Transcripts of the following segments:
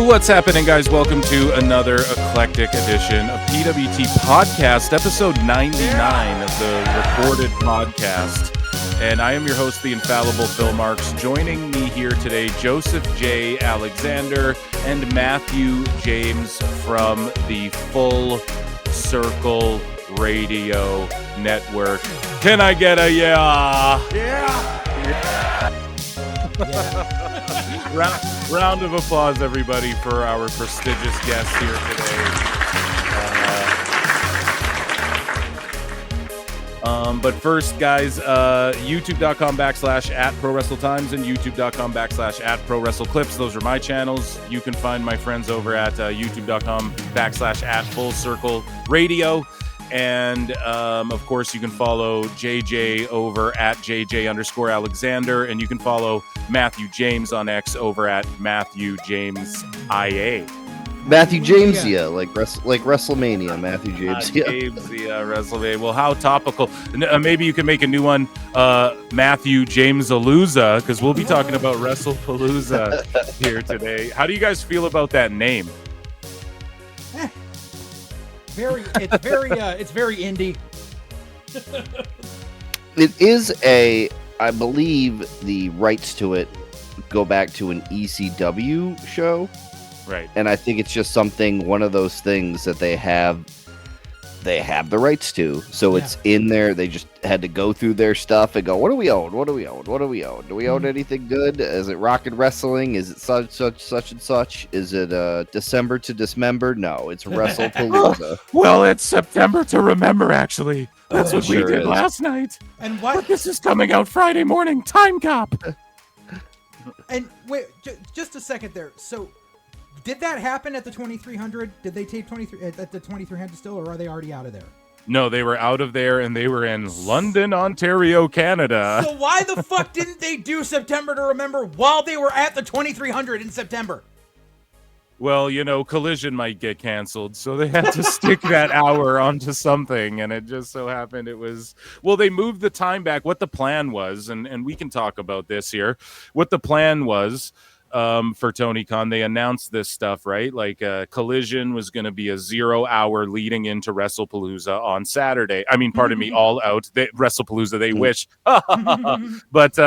What's happening, guys? Welcome to another eclectic edition of PWT Podcast, episode 99 of the recorded podcast. And I am your host, the infallible Phil Marks. Joining me here today, Joseph J. Alexander and Matthew James from the Full Circle Radio Network. Can I get a yeah? Yeah. Round of applause, everybody, for our prestigious guest here today. But first, guys, youtube.com/@prowrestletimes and youtube.com/@prowrestleclips. Those are my channels. You can find my friends over at youtube.com/@Full Circle Radio. And, of course, you can follow JJ over at JJ_Alexander, and you can follow Matthew James on X over at Matthew James IA. Matthew James, like WrestleMania, Matthew James, WrestleMania. Well, how topical. Maybe you can make a new one, Matthew James Palooza, because we'll be talking about WrestlePalooza here today. How do you guys feel about that name? It's very indie. It is I believe the rights to it go back to an ECW show. Right. And I think it's just one of those things that they have the rights to. So it's in there. They just had to go through their stuff and go, what do we own? What do we own? What do we own? Do we own anything good? Is it Rocket Wrestling? Is it such and such? Is it December to Dismember? No, it's WrestlePalooza. Well, it's September to Remember, actually. That's what we did last night. And what? But this is coming out Friday morning. Time Cop. And wait, just a second there. So, did that happen at the 2300? Did they tape 23 at the 2300 still, or are they already out of there? No, they were out of there, and they were in London, Ontario, Canada. So why the fuck didn't they do September to Remember while they were at the 2300 in September? Well, Collision might get canceled, so they had to stick that hour onto something, and it just so happened it was... Well, they moved the time back. What the plan was, and we can talk about this here, what the plan was... for Tony Khan, they announced this stuff, right? Like Collision was going to be a 0 hour leading into WrestlePalooza on Saturday. I mean, pardon me, All Out. WrestlePalooza, they wish. But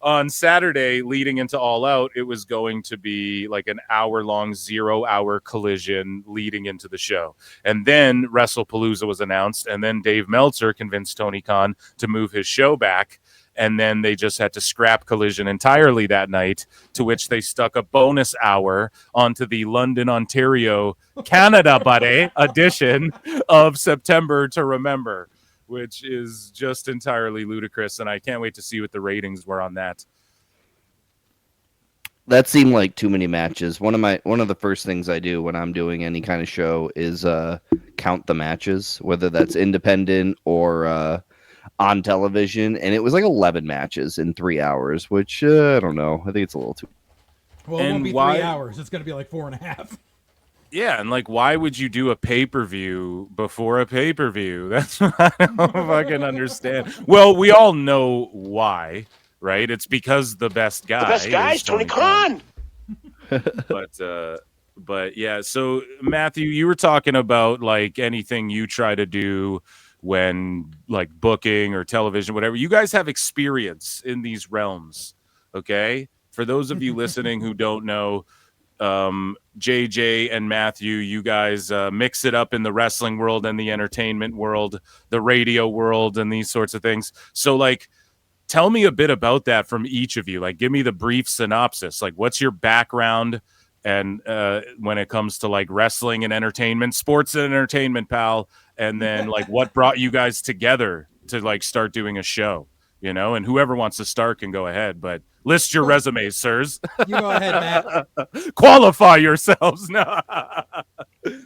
on Saturday, leading into All Out, it was going to be like an hour-long 0 hour Collision leading into the show. And then WrestlePalooza was announced, and then Dave Meltzer convinced Tony Khan to move his show back. And then they just had to scrap Collision entirely that night, to which they stuck a bonus hour onto the London, Ontario, Canada, edition of September to Remember, which is just entirely ludicrous. And I can't wait to see what the ratings were on that. That seemed like too many matches. One of the first things I do when I'm doing any kind of show is count the matches, whether that's independent or on television, and it was like 11 matches in 3 hours, which I don't know. I think it's a little too. Well, it won't be 3 hours. It's going to be like 4.5. Yeah, and why would you do a pay-per-view before a pay-per-view? That's what I don't fucking understand. Well, we all know why, right? It's because the best guy is Tony Khan. But yeah, so Matthew, you were talking about anything you try to do when booking or television, whatever. You guys have experience in these realms, okay? For those of you listening who don't know, JJ and Matthew, you guys mix it up in the wrestling world and the entertainment world, the radio world, and these sorts of things. So tell me a bit about that from each of you. Give me the brief synopsis. What's your background? And when it comes to wrestling and entertainment, sports and entertainment, pal, and then what brought you guys together to start doing a show, and whoever wants to start can go ahead, but list your resumes, sirs. You go ahead, Matt. Qualify yourselves. No.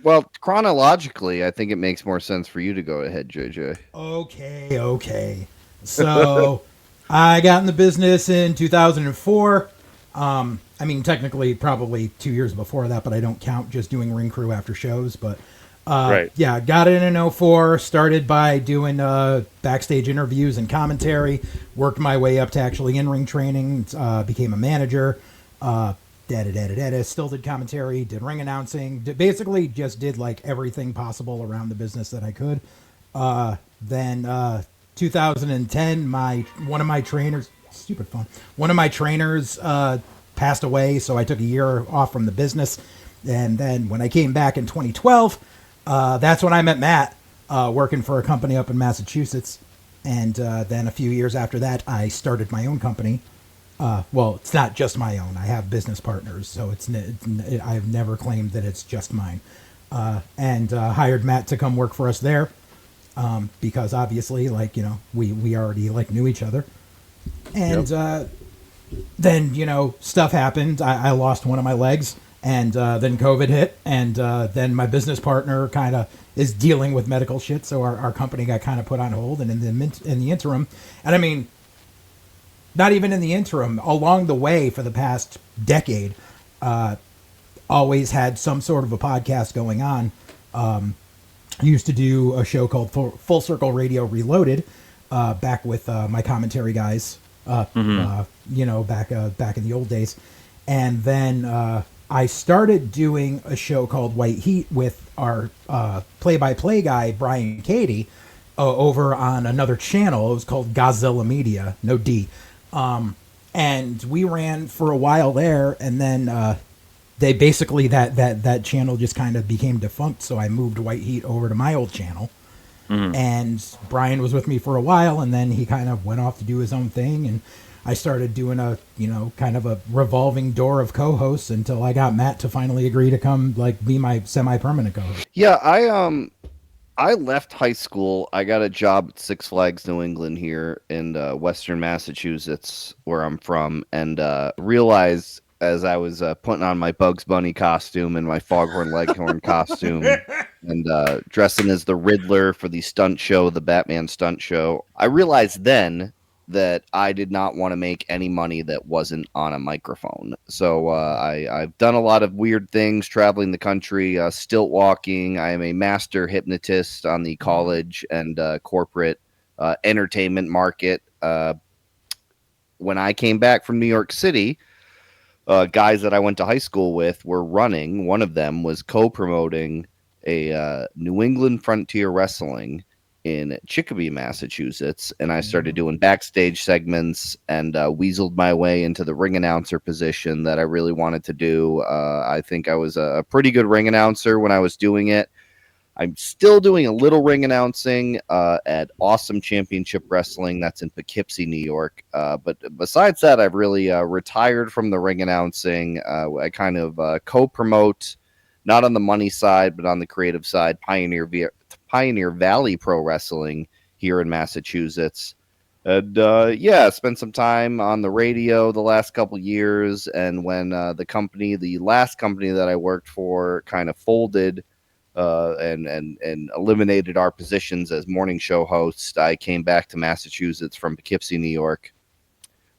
Well, chronologically, I think it makes more sense for you to go ahead, JJ. Okay. So I got in the business in 2004. I mean, technically, probably 2 years before that, but I don't count just doing ring crew after shows. But right. Yeah, got in 2004. Started by doing backstage interviews and commentary. Worked my way up to actually in-ring training. Became a manager. still did commentary, did ring announcing, basically just did like everything possible around the business that I could. Then 2010, one of my trainers, stupid phone, one of my trainers passed away, so I took a year off from the business. And then when I came back in 2012, that's when I met Matt, working for a company up in Massachusetts. And then a few years after that, I started my own company. Well, it's not just my own. I have business partners, so I've never claimed that it's just mine. And hired Matt to come work for us there, because obviously, like, you know, we already like knew each other. And then, you know, stuff happened. I lost one of my legs, and then COVID hit, and then my business partner kind of is dealing with medical shit, so our company got kind of put on hold. And in the interim, and I mean, not even in the interim, along the way for the past decade, always had some sort of a podcast going on. Used to do a show called Full Circle Radio Reloaded, back with my commentary guys, you know, back in the old days. And then I started doing a show called White Heat with our play-by-play guy, Brian Cady, over on another channel. It was called Godzilla Media, no D. And we ran for a while there, and then they basically, that channel just kind of became defunct, so I moved White Heat over to my old channel. And Brian was with me for a while, and then he kind of went off to do his own thing, and I started doing a, you know, kind of a revolving door of co-hosts until I got Matt to finally agree to come, like, be my semi-permanent co-host. Yeah, I left high school. I got a job at Six Flags New England here in Western Massachusetts, where I'm from, and realized as I was putting on my Bugs Bunny costume and my Foghorn Leghorn costume and dressing as the Riddler for the stunt show, the Batman stunt show, I realized then that I did not want to make any money that wasn't on a microphone. So I've done a lot of weird things, traveling the country, stilt walking. I am a master hypnotist on the college and corporate entertainment market. When I came back from New York City, guys that I went to high school with were running. One of them was co-promoting a New England Frontier Wrestling in Chicopee, Massachusetts, and I started doing backstage segments and weaseled my way into the ring announcer position that I really wanted to do. I think I was a pretty good ring announcer when I was doing it. I'm still doing a little ring announcing at Awesome Championship Wrestling. That's in Poughkeepsie, New York. But besides that, I've really retired from the ring announcing. I kind of co-promote, not on the money side, but on the creative side, Pioneer Valley Pro Wrestling here in Massachusetts. And spent some time on the radio the last couple years. And when the last company that I worked for kind of folded, and eliminated our positions as morning show hosts, I came back to Massachusetts from Poughkeepsie, New York.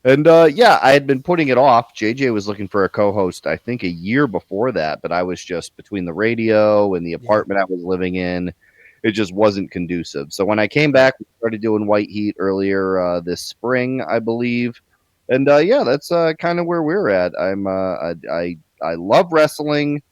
And I had been putting it off. JJ was looking for a co-host, I think, a year before that, but I was just between the radio and the apartment I was living in. It just wasn't conducive. So when I came back, we started doing White Heat earlier this spring, I believe. And that's kind of where we're at. I love wrestling.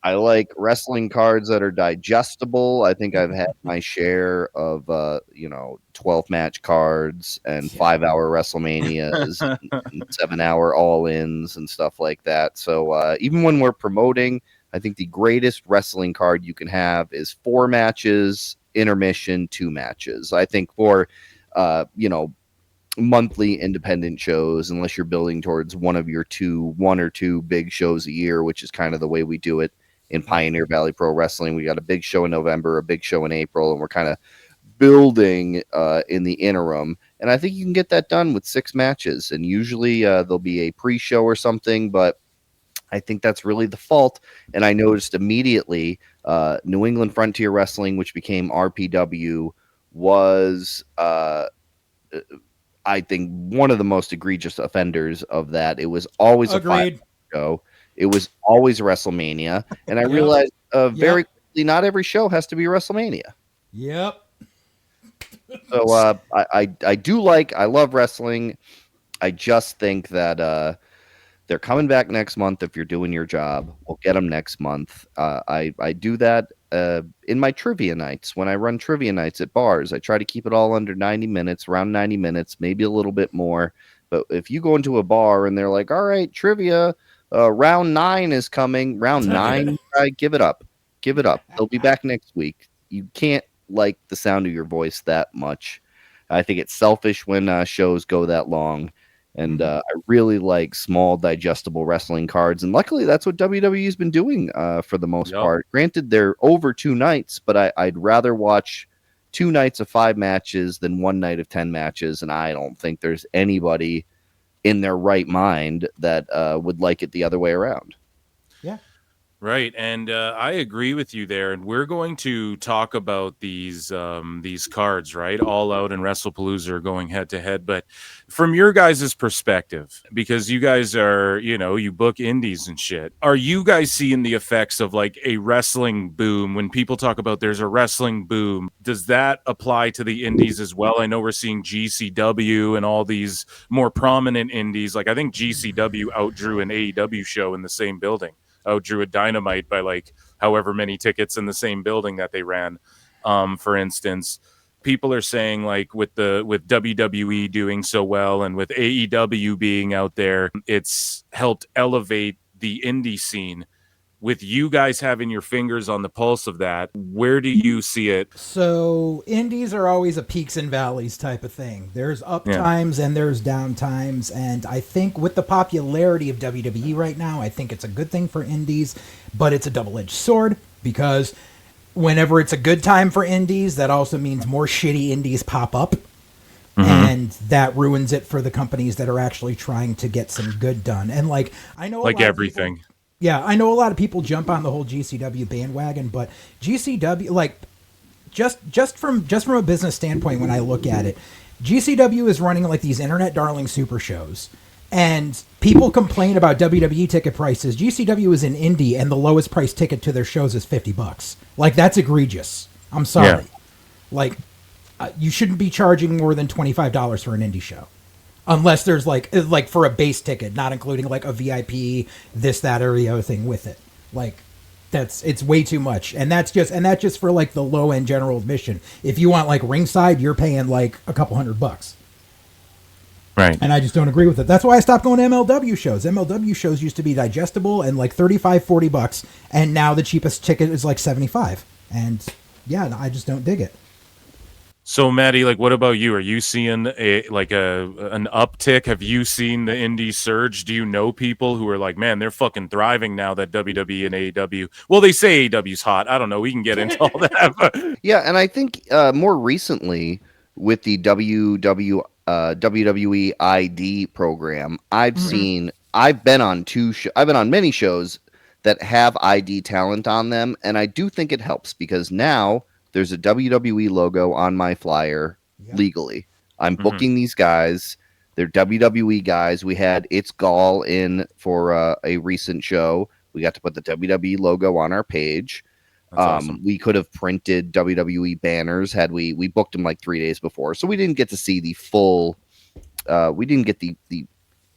I like wrestling cards that are digestible. I think I've had my share of 12-match cards and 5-hour WrestleManias and 7-hour all-ins and stuff like that. So even when we're promoting, I think the greatest wrestling card you can have is 4 matches, intermission, 2 matches. I think for monthly independent shows, unless you're building towards one or two big shows a year, which is kind of the way we do it in Pioneer Valley Pro Wrestling. We got a big show in November, a big show in April, and we're kind of building in the interim. And I think you can get that done with 6 matches. And usually there'll be a pre-show or something, but I think that's really the fault. And I noticed immediately New England Frontier Wrestling, which became RPW, was I think one of the most egregious offenders of that. It was always a 5 show. It was always WrestleMania, and I realized very quickly not every show has to be WrestleMania. Yep. So I love wrestling. I just think that They're coming back next month. If you're doing your job, we'll get them next month. I do that in my trivia nights. When I run trivia nights at bars, I try to keep it all under 90 minutes, around 90 minutes, maybe a little bit more. But if you go into a bar and they're like, all right, trivia, round 9 is coming. Round 9, give it up. Give it up. They'll be back next week. You can't like the sound of your voice that much. I think it's selfish when shows go that long. And I really like small, digestible wrestling cards. And luckily, that's what WWE's been doing for the most part. Granted, they're over 2 nights, but I'd rather watch 2 nights of 5 matches than 1 night of 10 matches. And I don't think there's anybody in their right mind that would like it the other way around. Yeah. Right, and I agree with you there. And we're going to talk about these cards, right? All Out and WrestlePalooza are going head to head. But from your guys' perspective, because you guys are, you book indies and shit, are you guys seeing the effects of like a wrestling boom? When people talk about there's a wrestling boom, does that apply to the indies as well? I know we're seeing GCW and all these more prominent indies. Like I think GCW outdrew an AEW show in the same building. Outdrew a Dynamite by like however many tickets in the same building that they ran. For instance, people are saying like with WWE doing so well and with AEW being out there, it's helped elevate the indie scene. With you guys having your fingers on the pulse of that, where do you see it? So indies are always a peaks and valleys type of thing. There's up times and there's down times. And I think with the popularity of WWE right now, I think it's a good thing for indies, but it's a double-edged sword because whenever it's a good time for indies, that also means more shitty indies pop up. And that ruins it for the companies that are actually trying to get some good done. And like, I know like everything. Yeah, I know a lot of people jump on the whole GCW bandwagon, but GCW, like, just from a business standpoint, when I look at it, GCW is running like these internet darling super shows, and people complain about WWE ticket prices. GCW is an indie, and the lowest price ticket to their shows is $50. Like, that's egregious. I'm sorry. Yeah. Like, you shouldn't be charging more than $25 for an indie show. Unless there's like for a base ticket, not including like a VIP, this, that, or the other thing with it. Like it's way too much. And that's just for like the low end general admission. If you want like ringside, you're paying like a couple $100. Right. And I just don't agree with it. That's why I stopped going to MLW shows. MLW shows used to be digestible and like $35-$40, and now the cheapest ticket is like $75. And yeah, I just don't dig it. So, Maddie, like, what about you? Are you seeing an uptick? Have you seen the indie surge? Do you know people who are like, man, they're fucking thriving now that WWE and AEW? Well, they say AEW's hot. I don't know. We can get into all that. But... Yeah, and I think more recently with the WWE ID program, I've been on I've been on many shows that have ID talent on them, and I do think it helps because now there's a WWE logo on my flyer legally. I'm booking these guys. They're WWE guys. We had It's Gall in for a recent show. We got to put the WWE logo on our page. That's awesome. We could have printed WWE banners had we booked them like 3 days before. So we didn't get to see the full, we didn't get the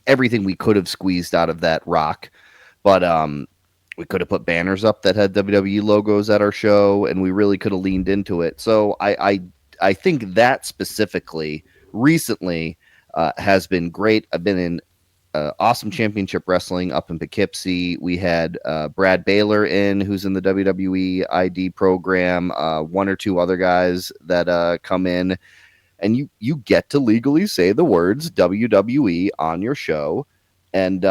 everything we could have squeezed out of that rock. But we could have put banners up that had WWE logos at our show, and we really could have leaned into it. So I think that specifically recently has been great. I've been in Awesome Championship Wrestling up in Poughkeepsie. We had Brad Baylor who's in the WWE ID program, 1 or 2 other guys that come in, and you get to legally say the words WWE on your show. And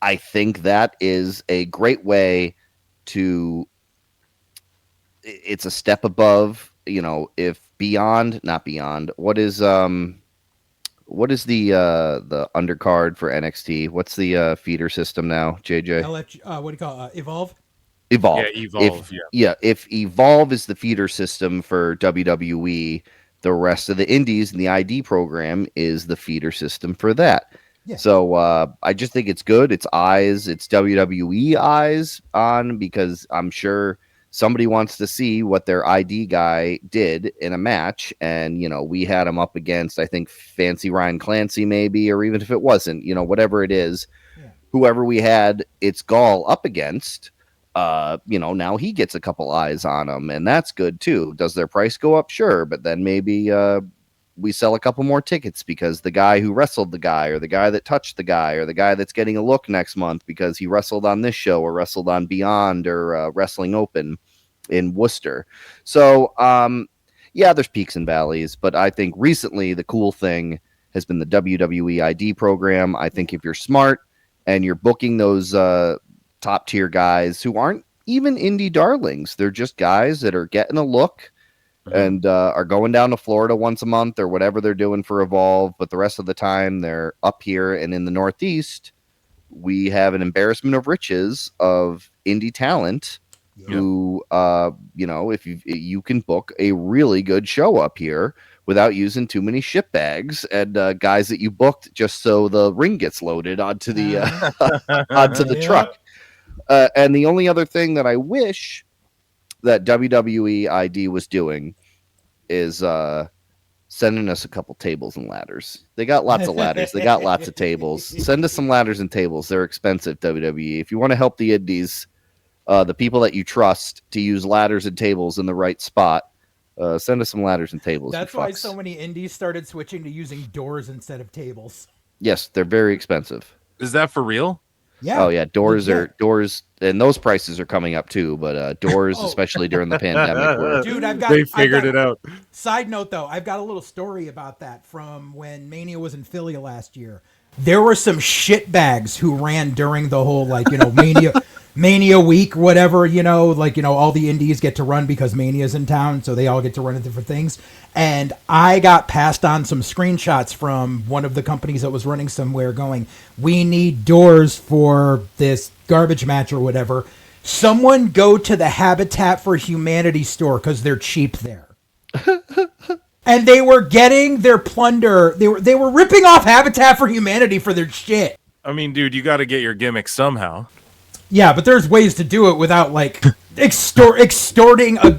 I think that is a great way to, it's a step above, if not beyond, what is the undercard for NXT? What's the feeder system now, JJ? What do you call it? Evolve? Evolve. Yeah, Evolve. If Evolve is the feeder system for WWE, the rest of the indies in the ID program is the feeder system for that. Yeah. So I just think it's good. It's WWE eyes on, because I'm sure somebody wants to see what their ID guy did in a match, and we had him up against, I think, Fancy Ryan Clancy maybe, or even if it wasn't, whatever it is, whoever we had it's Gall up against, now he gets a couple eyes on him, and that's good too. Does their price go up? Sure, but then maybe we sell a couple more tickets because the guy who wrestled the guy, or the guy that touched the guy, or the guy that's getting a look next month because he wrestled on this show or wrestled on Beyond or Wrestling Open in Worcester. So, there's peaks and valleys, but I think recently the cool thing has been the WWE ID program. I think if you're smart and you're booking those top tier guys who aren't even indie darlings, they're just guys that are getting a look and are going down to Florida once a month or whatever they're doing for Evolve, but the rest of the time they're up here. And in the Northeast, we have an embarrassment of riches of indie talent who, if you can book a really good show up here without using too many ship bags and guys that you booked just so the ring gets loaded onto the onto the truck. And the only other thing that I wish that WWE ID was doing is sending us a couple tables and ladders. They got lots of ladders. They got lots of tables. Send us some ladders and tables. They're expensive, WWE. If you want to help the indies, the people that you trust to use ladders and tables in the right spot, send us some ladders and tables. That's why so many indies started switching to using doors instead of tables. Yes, they're very expensive. Is that for real? Yeah. Oh yeah, doors, and those prices are coming up too. But doors, especially during the pandemic, dude, they figured it out. Side note though, I've got a little story about that from when Mania was in Philly last year. There were some shitbags who ran during the whole Mania week, whatever, all the indies get to run because Mania's in town, so they all get to run at different things. And I got passed on some screenshots from one of the companies that was running somewhere going, we need doors for this garbage match or whatever. Someone go to the Habitat for Humanity store because they're cheap there. And they were getting their plunder. They were ripping off Habitat for Humanity for their shit. I mean, dude, you got to get your gimmick somehow. Yeah, but there's ways to do it without extorting a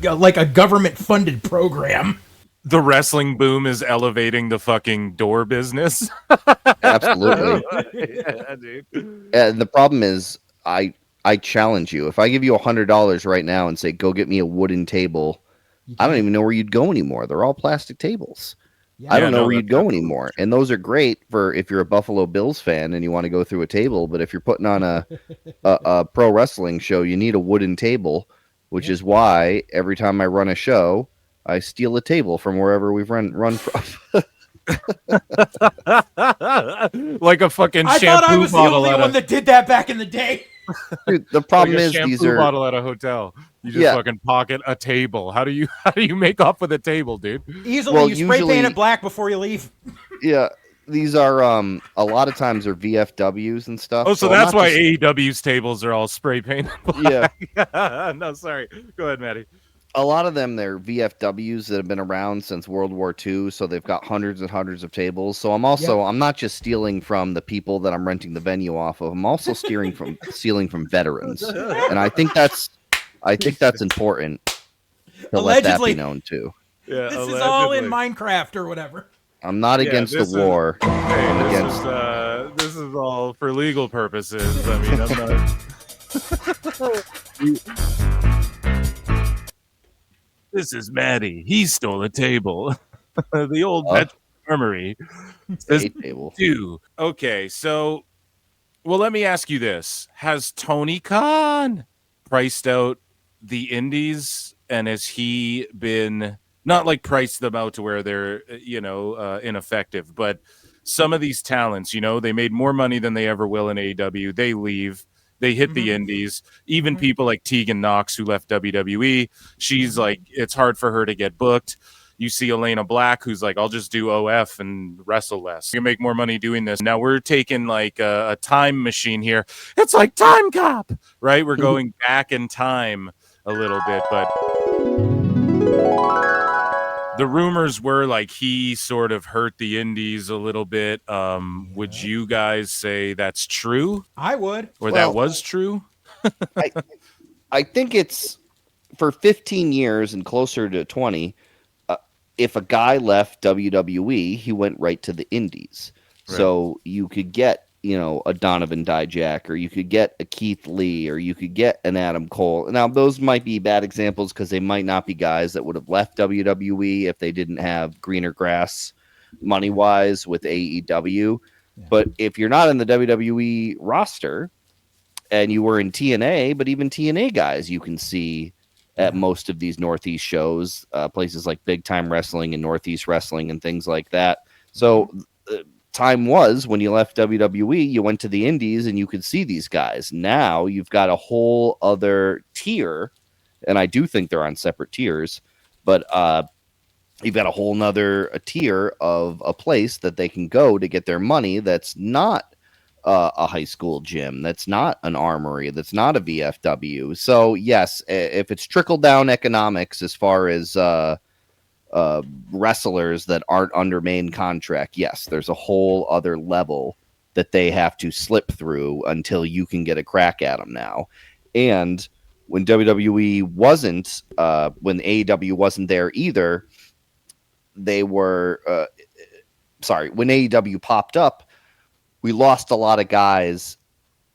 government-funded program. The wrestling boom is elevating the fucking door business. Absolutely. Yeah, dude. And the problem is, I challenge you. If I give you $100 right now and say, go get me a wooden table, I don't even know where you'd go anymore. They're all plastic tables. Yeah, I don't know where you'd go anymore. And those are great for if you're a Buffalo Bills fan and you want to go through a table. But if you're putting on a pro wrestling show, you need a wooden table, which is why every time I run a show, I steal a table from wherever we've run from. Like a fucking shampoo bottle. I thought I was the only one that did that back in the day. Dude, the problem like is these are bottle at a hotel. You just fucking pocket a table. How do you make off with a table, dude? Easily. Well, you spray paint it black before you leave. Yeah. These are a lot of times are VFWs and stuff. Oh, so that's why AEW's tables are all spray painted black. Yeah. No, sorry. Go ahead, Maddie. A lot of them, they're VFWs that have been around since World War II, so they've got hundreds and hundreds of tables. So I'm not just stealing from the people that I'm renting the venue off of. I'm also stealing from veterans, and I think that's important to allegedly, let that be known too. Yeah, this is all in Minecraft or whatever. I'm not against the war. This is all for legal purposes. I mean, I'm not. This is Maddie. He stole a table. The old armory. Table. Okay, so, well, let me ask you this. Has Tony Khan priced out the indies, and has he been, not like priced them out to where they're, ineffective, but some of these talents, they made more money than they ever will in AEW. They leave. They hit the indies. Even people like Tegan Knox, who left WWE, she's like, it's hard for her to get booked. You see Elena Black, who's like, I'll just do OF and wrestle less. You can make more money doing this. Now we're taking like a time machine here. It's like Time Cop, right? We're going back in time a little bit, but the rumors were like he sort of hurt the indies a little bit. Would you guys say that's true? I would. Or that was true? I think it's for 15 years and closer to 20, if a guy left WWE, he went right to the indies. Right. So you could get, a Donovan Dijak, or you could get a Keith Lee, or you could get an Adam Cole. Now, those might be bad examples because they might not be guys that would have left WWE if they didn't have greener grass money-wise with AEW. Yeah. But if you're not in the WWE roster and you were in TNA, but even TNA guys you can see at most of these Northeast shows, places like Big Time Wrestling and Northeast Wrestling and things like that. So time was when you left WWE, you went to the indies and you could see these guys. Now you've got a whole other tier, and I do think they're on separate tiers, but you've got a whole nother tier of a place that they can go to get their money that's not a high school gym, that's not an armory, that's not a VFW. So yes, if it's trickle down economics as far as wrestlers that aren't under main contract, yes, there's a whole other level that they have to slip through until you can get a crack at them now. And when WWE wasn't, when AEW wasn't there either, they were when AEW popped up, we lost a lot of guys,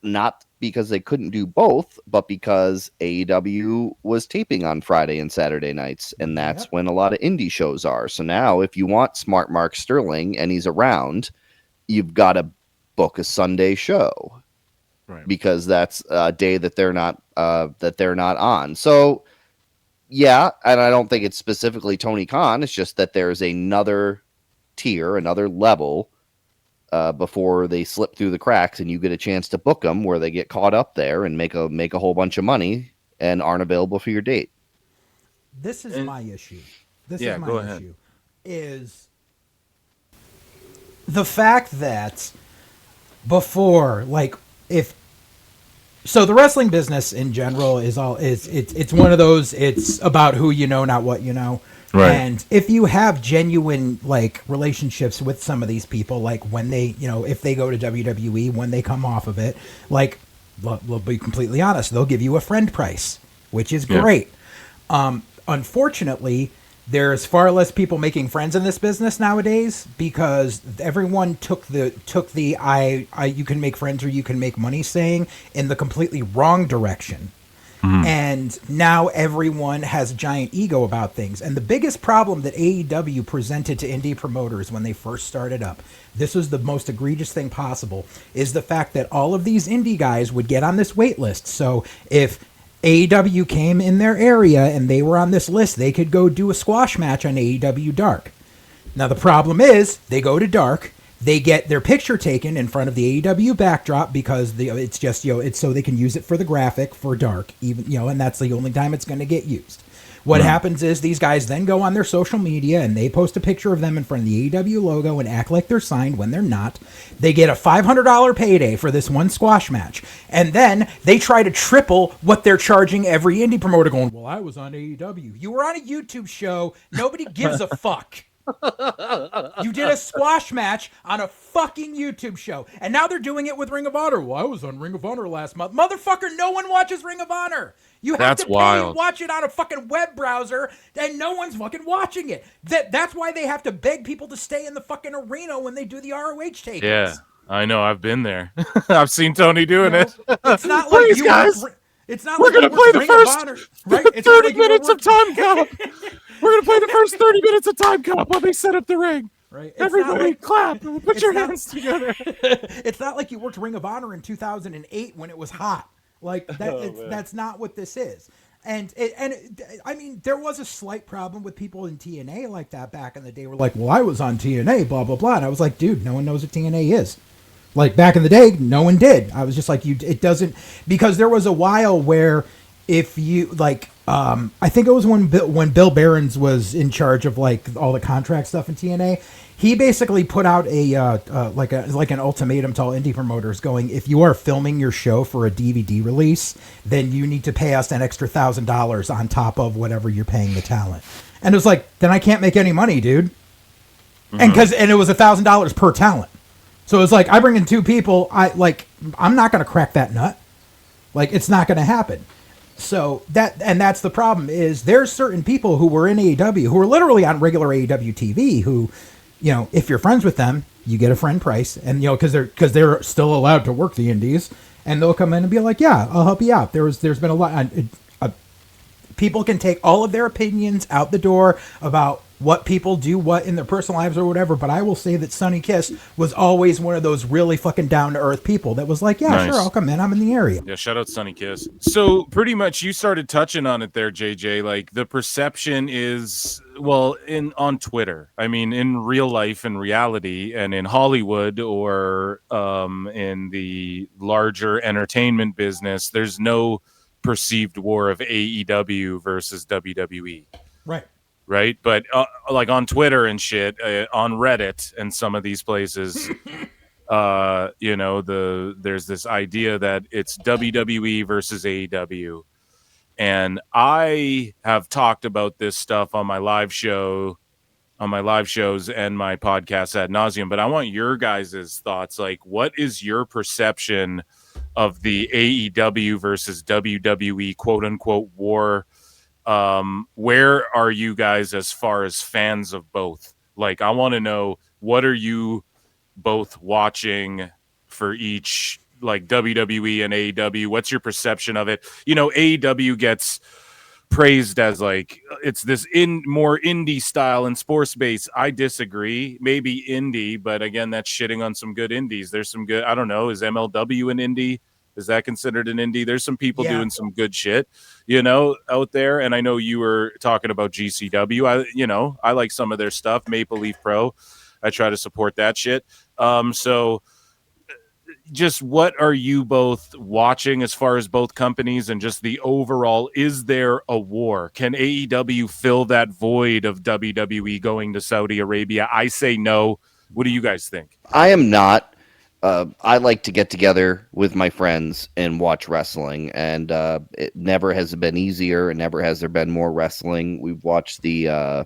not because they couldn't do both, but because AEW was taping on Friday and Saturday nights, and that's when a lot of indie shows are. So now if you want Smart Mark Sterling and he's around, you've got to book a Sunday show, right? Because that's a day that they're not on. So yeah, and I don't think it's specifically Tony Khan. It's just that there's another tier, another level before they slip through the cracks, and you get a chance to book them where they get caught up there and make a whole bunch of money and aren't available for your date. This is my issue. Is the fact that before, like, so the wrestling business in general is it's one of those, it's about who you know, not what you know. Right. And if you have genuine like relationships with some of these people, like when they, if they go to WWE, when they come off of it, like, we'll be completely honest, they'll give you a friend price, which is great. Unfortunately, there's far less people making friends in this business nowadays because everyone took the you can make friends or you can make money saying in the completely wrong direction. And now everyone has a giant ego about things. And the biggest problem that AEW presented to indie promoters when they first started up, this was the most egregious thing possible, is the fact that all of these indie guys would get on this wait list. So if AEW came in their area and they were on this list, they could go do a squash match on AEW Dark. Now the problem is they go to Dark, they get their picture taken in front of the AEW backdrop because it's just, it's so they can use it for the graphic for Dark, even, and that's the only time it's going to get used. What happens is these guys then go on their social media and they post a picture of them in front of the AEW logo and act like they're signed when they're not. They get a $500 payday for this one squash match. And then they try to triple what they're charging every indie promoter going, well, I was on AEW. You were on a YouTube show. Nobody gives a fuck. You did a squash match on a fucking YouTube show. And now they're doing it with Ring of Honor. Well, I was on Ring of Honor last month. Motherfucker, no one watches Ring of Honor. You have to pay and watch it on a fucking web browser, and no one's fucking watching it. That's why they have to beg people to stay in the fucking arena when they do the ROH tapings. Yeah, I know. I've been there. I've seen Tony doing it. It's not like Please, guys. It's not We're like going to play the first 30 minutes of Time Cop. We're going to play the first 30 minutes of Time Cop while they set up the ring. Right. Everybody clap. Put your hands together. It's not like you worked Ring of Honor in 2008 when it was hot. Like that's not what this is. And I mean, there was a slight problem with people in TNA like that back in the day. Were like, well, I was on TNA, blah, blah, blah. And I was like, dude, no one knows what TNA is. Like back in the day, no one did. I was just like, it doesn't, because there was a while where if you like, I think it was when Bill Behrens was in charge of like all the contract stuff in TNA. He basically put out like an ultimatum to all indie promoters going, if you are filming your show for a DVD release, then you need to pay us an extra $1,000 on top of whatever you're paying the talent. And it was like, then I can't make any money, dude. Mm-hmm. And it was $1,000 per talent. So it's like, I bring in two people, I'm not going to crack that nut. Like, it's not going to happen. So that's the problem is there's certain people who were in AEW who are literally on regular AEW TV who, if you're friends with them, you get a friend price, and because they're still allowed to work the indies, and they'll come in and be like, yeah, I'll help you out. There's been a lot. People can take all of their opinions out the door about what people do what in their personal lives or whatever, but I will say that Sonny Kiss was always one of those really fucking down-to-earth people that was like, yeah, Nice. sure, I'll come in, I'm in the area. Yeah, shout out Sonny Kiss. So pretty much you started touching on it there, JJ. Like the perception is, well, on Twitter. I mean, in real life and reality and in Hollywood or in the larger entertainment business, there's no perceived war of AEW versus WWE. Right. But like on Twitter and shit, on Reddit and some of these places, there's this idea that it's WWE versus AEW. And I have talked about this stuff on my live shows and my podcast ad nauseum, but I want your guys' thoughts. Like, what is your perception of the AEW versus WWE quote unquote war? Where are you guys as far as fans of both? Like, I want to know, what are you both watching for each, like WWE and AEW? What's your perception of it? AEW gets praised as like it's this more indie style and sports base. I disagree. Maybe indie, but again, that's shitting on some good indies. There's some good, I don't know, is MLW an indie? Is that considered an indie? There's some people doing some good shit, out there. And I know you were talking about GCW. I like some of their stuff. Maple Leaf Pro. I try to support that shit. So just what are you both watching as far as both companies and just the overall, is there a war? Can AEW fill that void of WWE going to Saudi Arabia? I say no. What do you guys think? I am not. I like to get together with my friends and watch wrestling, and it never has been easier, and never has there been more wrestling. We've watched the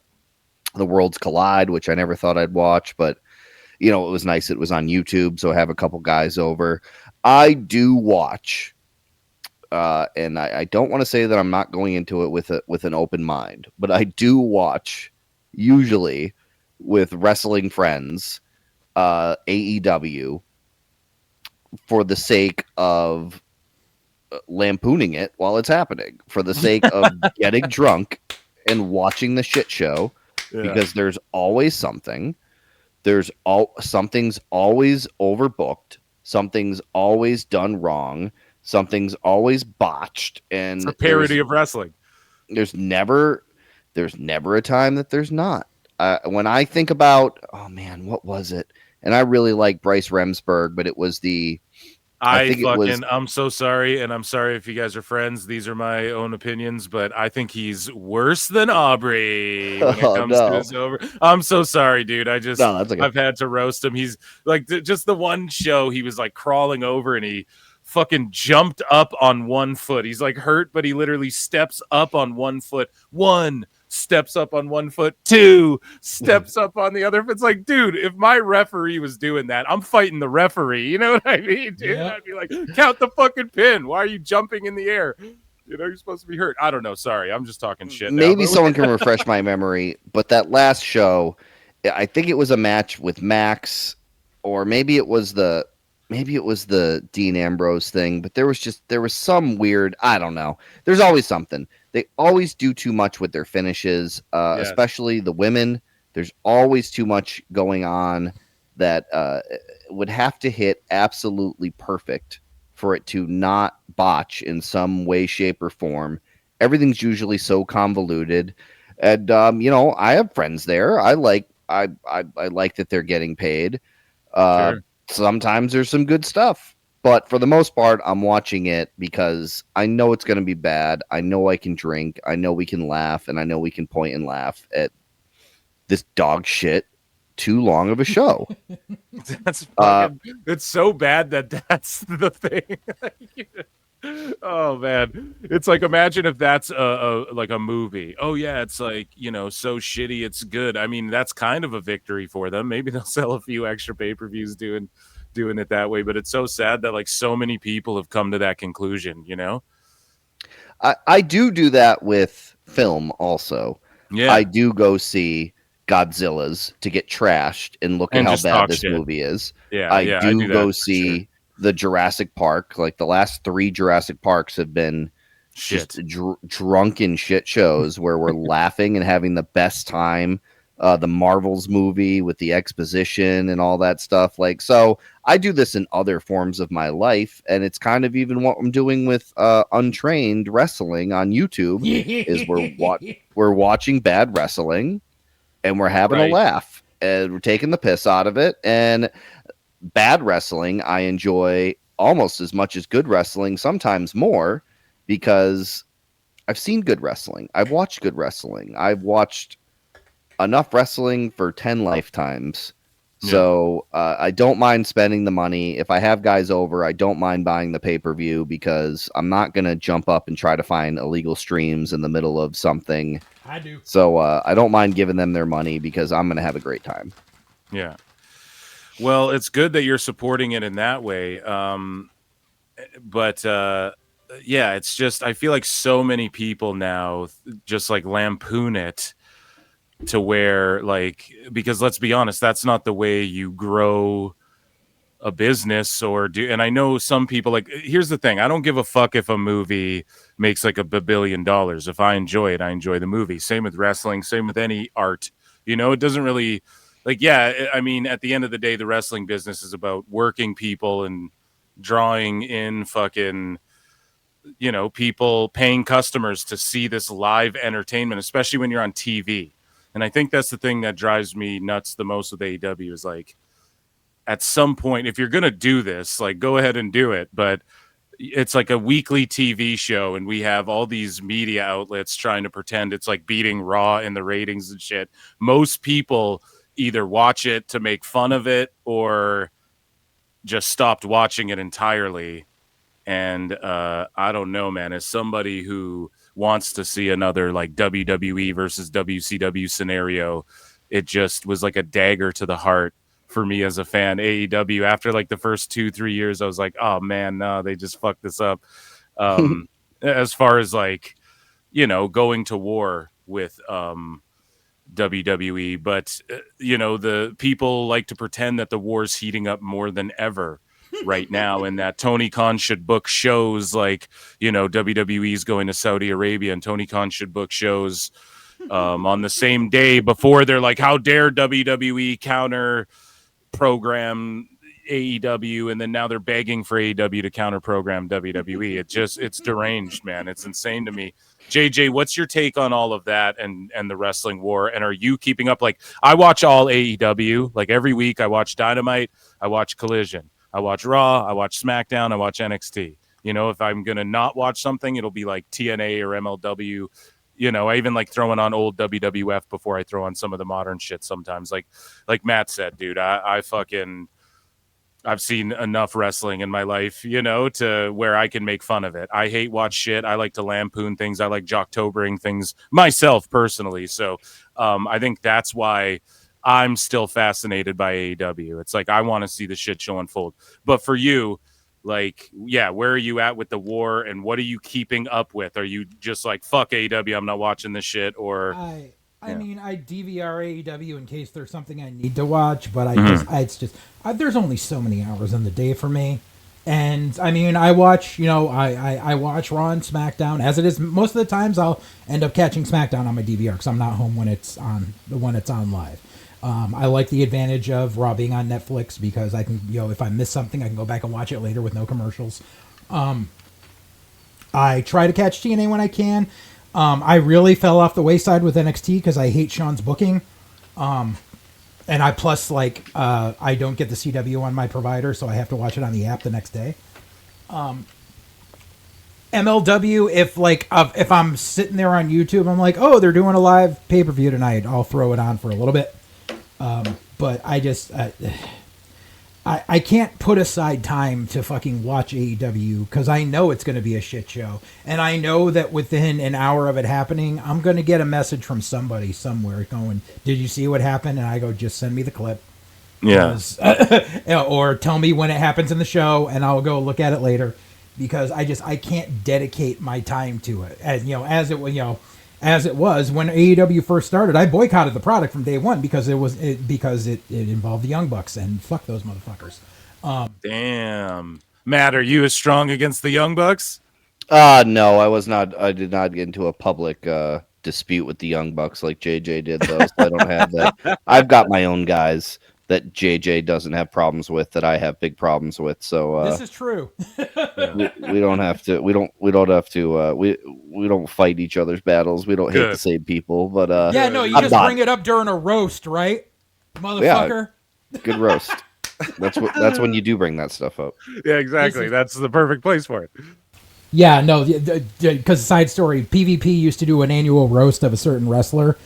Worlds Collide, which I never thought I'd watch, but it was nice. It was on YouTube, so I have a couple guys over. I do watch, and I don't want to say that I'm not going into it with an open mind, but I do watch usually with wrestling friends, AEW, for the sake of lampooning it while it's happening, for the sake of getting drunk and watching the shit show, because there's always something. Something's always overbooked. Something's always done wrong. Something's always botched. And it's a parody of wrestling. There's never a time that there's not. When I think about, oh man, what was it? And I really like Bryce Remsburg, but it was I'm so sorry, and I'm sorry if you guys are friends. These are my own opinions, but I think he's worse than Aubrey when it comes to his over. I'm so sorry, dude. I've had to roast him. He's like, just the one show he was like crawling over and he fucking jumped up on one foot. He's like hurt, but he literally steps up on one foot. One steps up on one foot, two steps up on the other. It's like, dude, if my referee was doing that, I'm fighting the referee. You know what I mean, dude? Yeah. I'd be like, count the fucking pin. Why are you jumping in the air? You're supposed to be hurt. I don't know. Sorry, I'm just talking shit. Maybe someone can refresh my memory, but that last show, I think it was a match with Max, or maybe it was the Dean Ambrose thing, but there was some weird, I don't know. There's always something. They always do too much with their finishes, especially the women. There's always too much going on that would have to hit absolutely perfect for it to not botch in some way, shape, or form. Everything's usually so convoluted. And I have friends there. I like that they're getting paid. Sure. Sometimes there's some good stuff, but for the most part, I'm watching it because I know it's going to be bad. I know I can drink. I know we can laugh, and I know we can point and laugh at this dog shit too long of a show. It's so bad that's the thing. Oh man, it's like, imagine if that's like a movie. Oh yeah, it's like, so shitty it's good. I mean, that's kind of a victory for them. Maybe they'll sell a few extra pay-per-views doing it that way, but it's so sad that like so many people have come to that conclusion. I do that with film also. Yeah, I do go see Godzilla's to get trashed and look at and how just bad talk this shit. movie is. Yeah, I yeah, I do do that go for sure. see the Jurassic Park. Like the last 3 Jurassic Parks have been Shit. just drunken shit shows where we're laughing and having the best time. The Marvels movie with the exposition and all that stuff. Like, so I do this in other forms of my life, and it's kind of even what I'm doing with Untrained Wrestling on YouTube. Is we're watching bad wrestling and we're having a Right. laugh and we're taking the piss out of it. And bad wrestling I enjoy almost as much as good wrestling, sometimes more, because I've seen good wrestling. I've watched good wrestling. I've watched enough wrestling for 10 lifetimes. Yeah. So I don't mind spending the money. If I have guys over, I don't mind buying the pay-per-view because I'm not going to jump up and try to find illegal streams in the middle of something. I do. So I don't mind giving them their money because I'm going to have a great time. Yeah. Well, it's good that you're supporting it in that way. But yeah, it's just, I feel like so many people now just like lampoon it to where, like, because let's be honest, that's not the way you grow a business or do. And I know some people, like, here's the thing, I don't give a fuck if a movie makes like $1 billion. If I enjoy it, I enjoy the movie. Same with wrestling, same with any art. It doesn't really, like, yeah, I mean, at the end of the day, the wrestling business is about working people and drawing in fucking, people, paying customers to see this live entertainment, especially when you're on TV. And I think that's the thing that drives me nuts the most with AEW is, like, at some point, if you're going to do this, like, go ahead and do it. But it's like a weekly TV show, and we have all these media outlets trying to pretend it's like beating Raw in the ratings and shit. Most people either watch it to make fun of it or just stopped watching it entirely. And I don't know, man, as somebody who wants to see another like WWE versus WCW scenario, it just was like a dagger to the heart for me as a fan. AEW, after like the first 2-3 years, I was like, oh man, no, they just fucked this up. As far as like, going to war with WWE, but the people like to pretend that the war's heating up more than ever right now, and that Tony Khan should book shows like, WWE's going to Saudi Arabia, and Tony Khan should book shows on the same day before. They're like, how dare WWE counter program AEW, and then now they're begging for AEW to counter program WWE. It's deranged, man. It's insane to me. JJ, what's your take on all of that and the wrestling war? And are you keeping up? Like, I watch all AEW. Like, every week I watch Dynamite, I watch Collision, I watch Raw, I watch SmackDown, I watch NXT. If I'm gonna not watch something, it'll be like TNA or MLW. I even like throwing on old WWF before I throw on some of the modern shit sometimes. Like Matt said, dude, I've seen enough wrestling in my life, to where I can make fun of it. I hate watch shit. I like to lampoon things. I like jocktobering things myself personally. So I think that's why I'm still fascinated by AEW. It's like, I want to see the shit show unfold. But for you, like, yeah, where are you at with the war, and what are you keeping up with? Are you just like, fuck AEW, I'm not watching this shit? Or I mean, I DVR AEW in case there's something I need to watch, but there's only so many hours in the day for me. And I mean, I watch, I watch Raw and SmackDown as it is. Most of the times I'll end up catching SmackDown on my DVR because I'm not home when it's on live. I like the advantage of Raw being on Netflix because I can, if I miss something, I can go back and watch it later with no commercials. I try to catch TNA when I can. I really fell off the wayside with NXT because I hate Sean's booking. And I don't get the CW on my provider, so I have to watch it on the app the next day. MLW, if I'm sitting there on YouTube, I'm like, oh, they're doing a live pay-per-view tonight, I'll throw it on for a little bit. But I can't put aside time to fucking watch AEW because I know it's going to be a shit show. And I know that within an hour of it happening, I'm going to get a message from somebody somewhere going, did you see what happened? And I go, just send me the clip. Yeah. Or tell me when it happens in the show and I'll go look at it later. because I can't dedicate my time to it. As it was when AEW first started, I boycotted the product from day one because it involved the Young Bucks, and fuck those motherfuckers. Damn. Matt, are you as strong against the Young Bucks? No, I was not. I did not get into a public dispute with the Young Bucks like JJ did, though. So I don't have that. I've got my own guys that JJ doesn't have problems with that I have big problems with. So This is true. we don't have to. We don't have to. We don't fight each other's battles. We don't hate Good. the same people. But Yeah, no, you I'm just not. bring it up during a roast, right, motherfucker? Good roast. That's when you do bring that stuff up. Yeah, exactly. That's the perfect place for it. Yeah, no, because side story, PvP used to do an annual roast of a certain wrestler.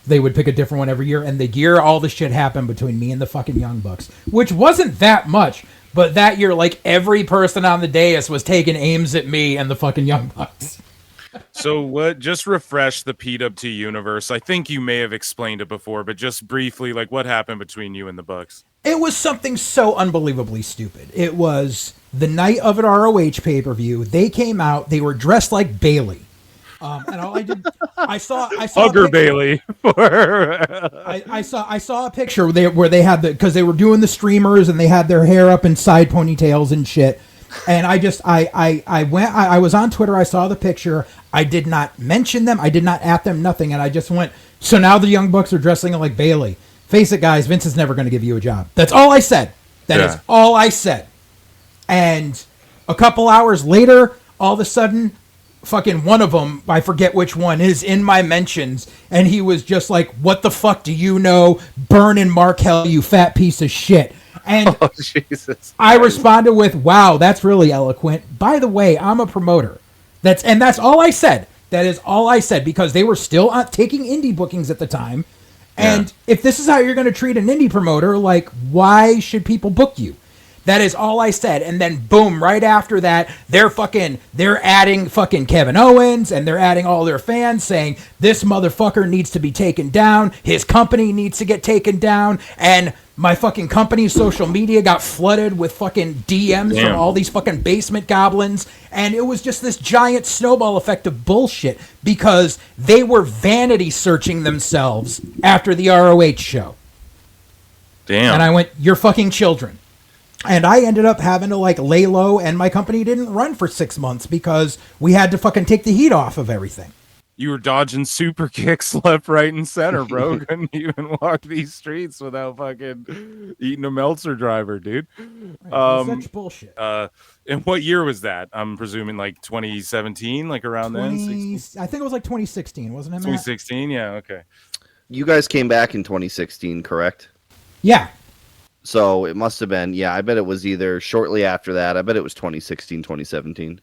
They would pick a different one every year, and the year all the shit happened between me and the fucking Young Bucks, which wasn't that much, but that year, like, every person on the dais was taking aims at me and the fucking Young Bucks. So what? Just refresh the PWT universe. I think you may have explained it before, but just briefly, like, what happened between you and the Bucks? It was something so unbelievably stupid. It was the night of an ROH pay-per-view. They came out. They were dressed like Bailey. And all I did, I saw Hugger Bailey. I saw a picture where they had because they were doing the streamers and they had their hair up in side ponytails and shit. And I was on Twitter. I saw the picture. I did not mention them. I did not at them, nothing. And I just went, so now the Young Bucks are dressing like Bailey. Face it, guys, Vince is never going to give you a job. That's all I said. That is all I said. And a couple hours later, all of a sudden, fucking one of them, I forget which one, is in my mentions. And he was just like, what the fuck do you know? Burn in Markel, you fat piece of shit. And Jesus. I responded with, wow, that's really eloquent. By the way, I'm a promoter. That's all I said. That is all I said, because they were still taking indie bookings at the time. And if this is how you're going to treat an indie promoter, like, why should people book you? That is all I said. And then boom, right after that, they're adding fucking Kevin Owens, and they're adding all their fans saying this motherfucker needs to be taken down. His company needs to get taken down. And my fucking company's social media got flooded with fucking DMs from all these fucking basement goblins. And it was just this giant snowball effect of bullshit, because they were vanity searching themselves after the ROH show. Damn. And I went, you're fucking children. And I ended up having to like lay low, and my company didn't run for 6 months because we had to fucking take the heat off of everything. You were dodging super kicks left, right, and center, bro. Couldn't even walk these streets without fucking eating a Meltzer driver, dude. Such bullshit. And what year was that? I'm presuming like 2017, like around then. I think it was like 2016, wasn't it, Matt? 2016, yeah, okay. You guys came back in 2016, correct? Yeah. So it must have been, I bet it was either shortly after that. I bet it was 2016, 2017.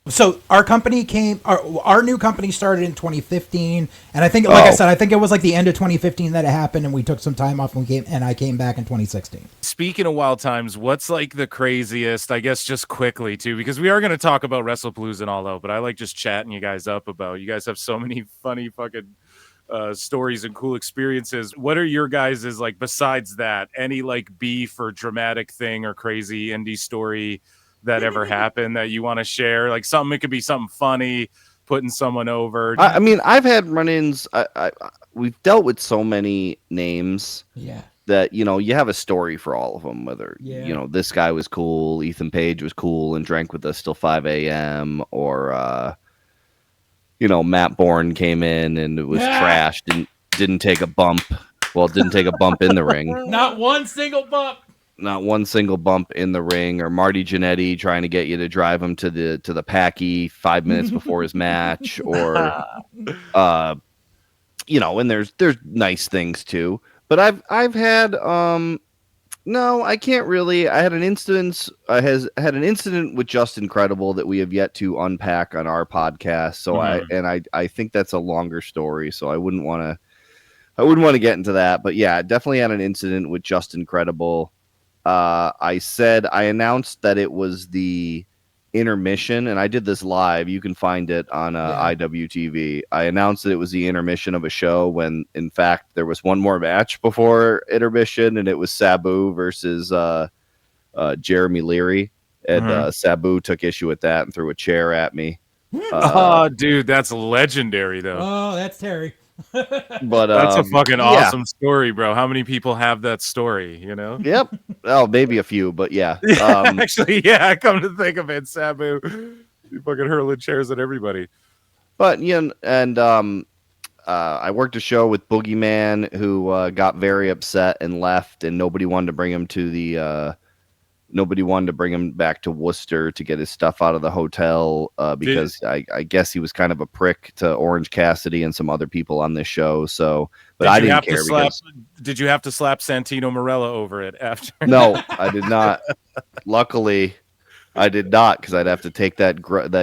So our company our new company started in 2015, and I think, like I said, I think it was like the end of 2015 that it happened, and we took some time off and I came back in 2016. Speaking of wild times, what's like the craziest, I guess just quickly too, because we are going to talk about WrestlePalooza and all out, but I like just chatting you guys up about, you guys have so many funny fucking stories and cool experiences. What are your guys' like, besides that, any like beef or dramatic thing or crazy indie story that ever happened that you want to share? Like something, it could be something funny, putting someone over. I mean, I've had run-ins. We've dealt with so many names that, you have a story for all of them, whether, this guy was cool, Ethan Page was cool and drank with us till 5 a.m. or, Matt Bourne came in and it was trash, didn't take a bump. Well, didn't take a bump in the ring. Not one single bump. Not one single bump in the ring, or Marty Jannetty trying to get you to drive him to the Packy 5 minutes before his match, or and there's nice things too. But I've had no, I can't really. I had an instance. I had an incident with Justin Credible that we have yet to unpack on our podcast. So I think that's a longer story. So I wouldn't want to get into that. But yeah, definitely had an incident with Justin Credible. I announced that it was the intermission, and I did this live. You can find it on IWTV. I announced that it was the intermission of a show when, in fact, there was one more match before intermission, and it was Sabu versus Jeremy Leary. And Sabu took issue with that and threw a chair at me. Oh, dude, that's legendary, though. Oh, that's Terry. But That's a fucking yeah. awesome story, bro. How many people have that story, you know? Yep. Oh, maybe a few, but yeah. Actually, yeah, come to think of it, Sabu. You fucking hurling chairs at everybody. But, and I worked a show with Boogeyman, who got very upset and left, and nobody wanted to bring him back to Worcester to get his stuff out of the hotel because I guess he was kind of a prick to Orange Cassidy and some other people on this show. So, but I didn't care. Did you have to slap Santino Marella over it after? No, I did not. Luckily, I did not, because I'd have to take that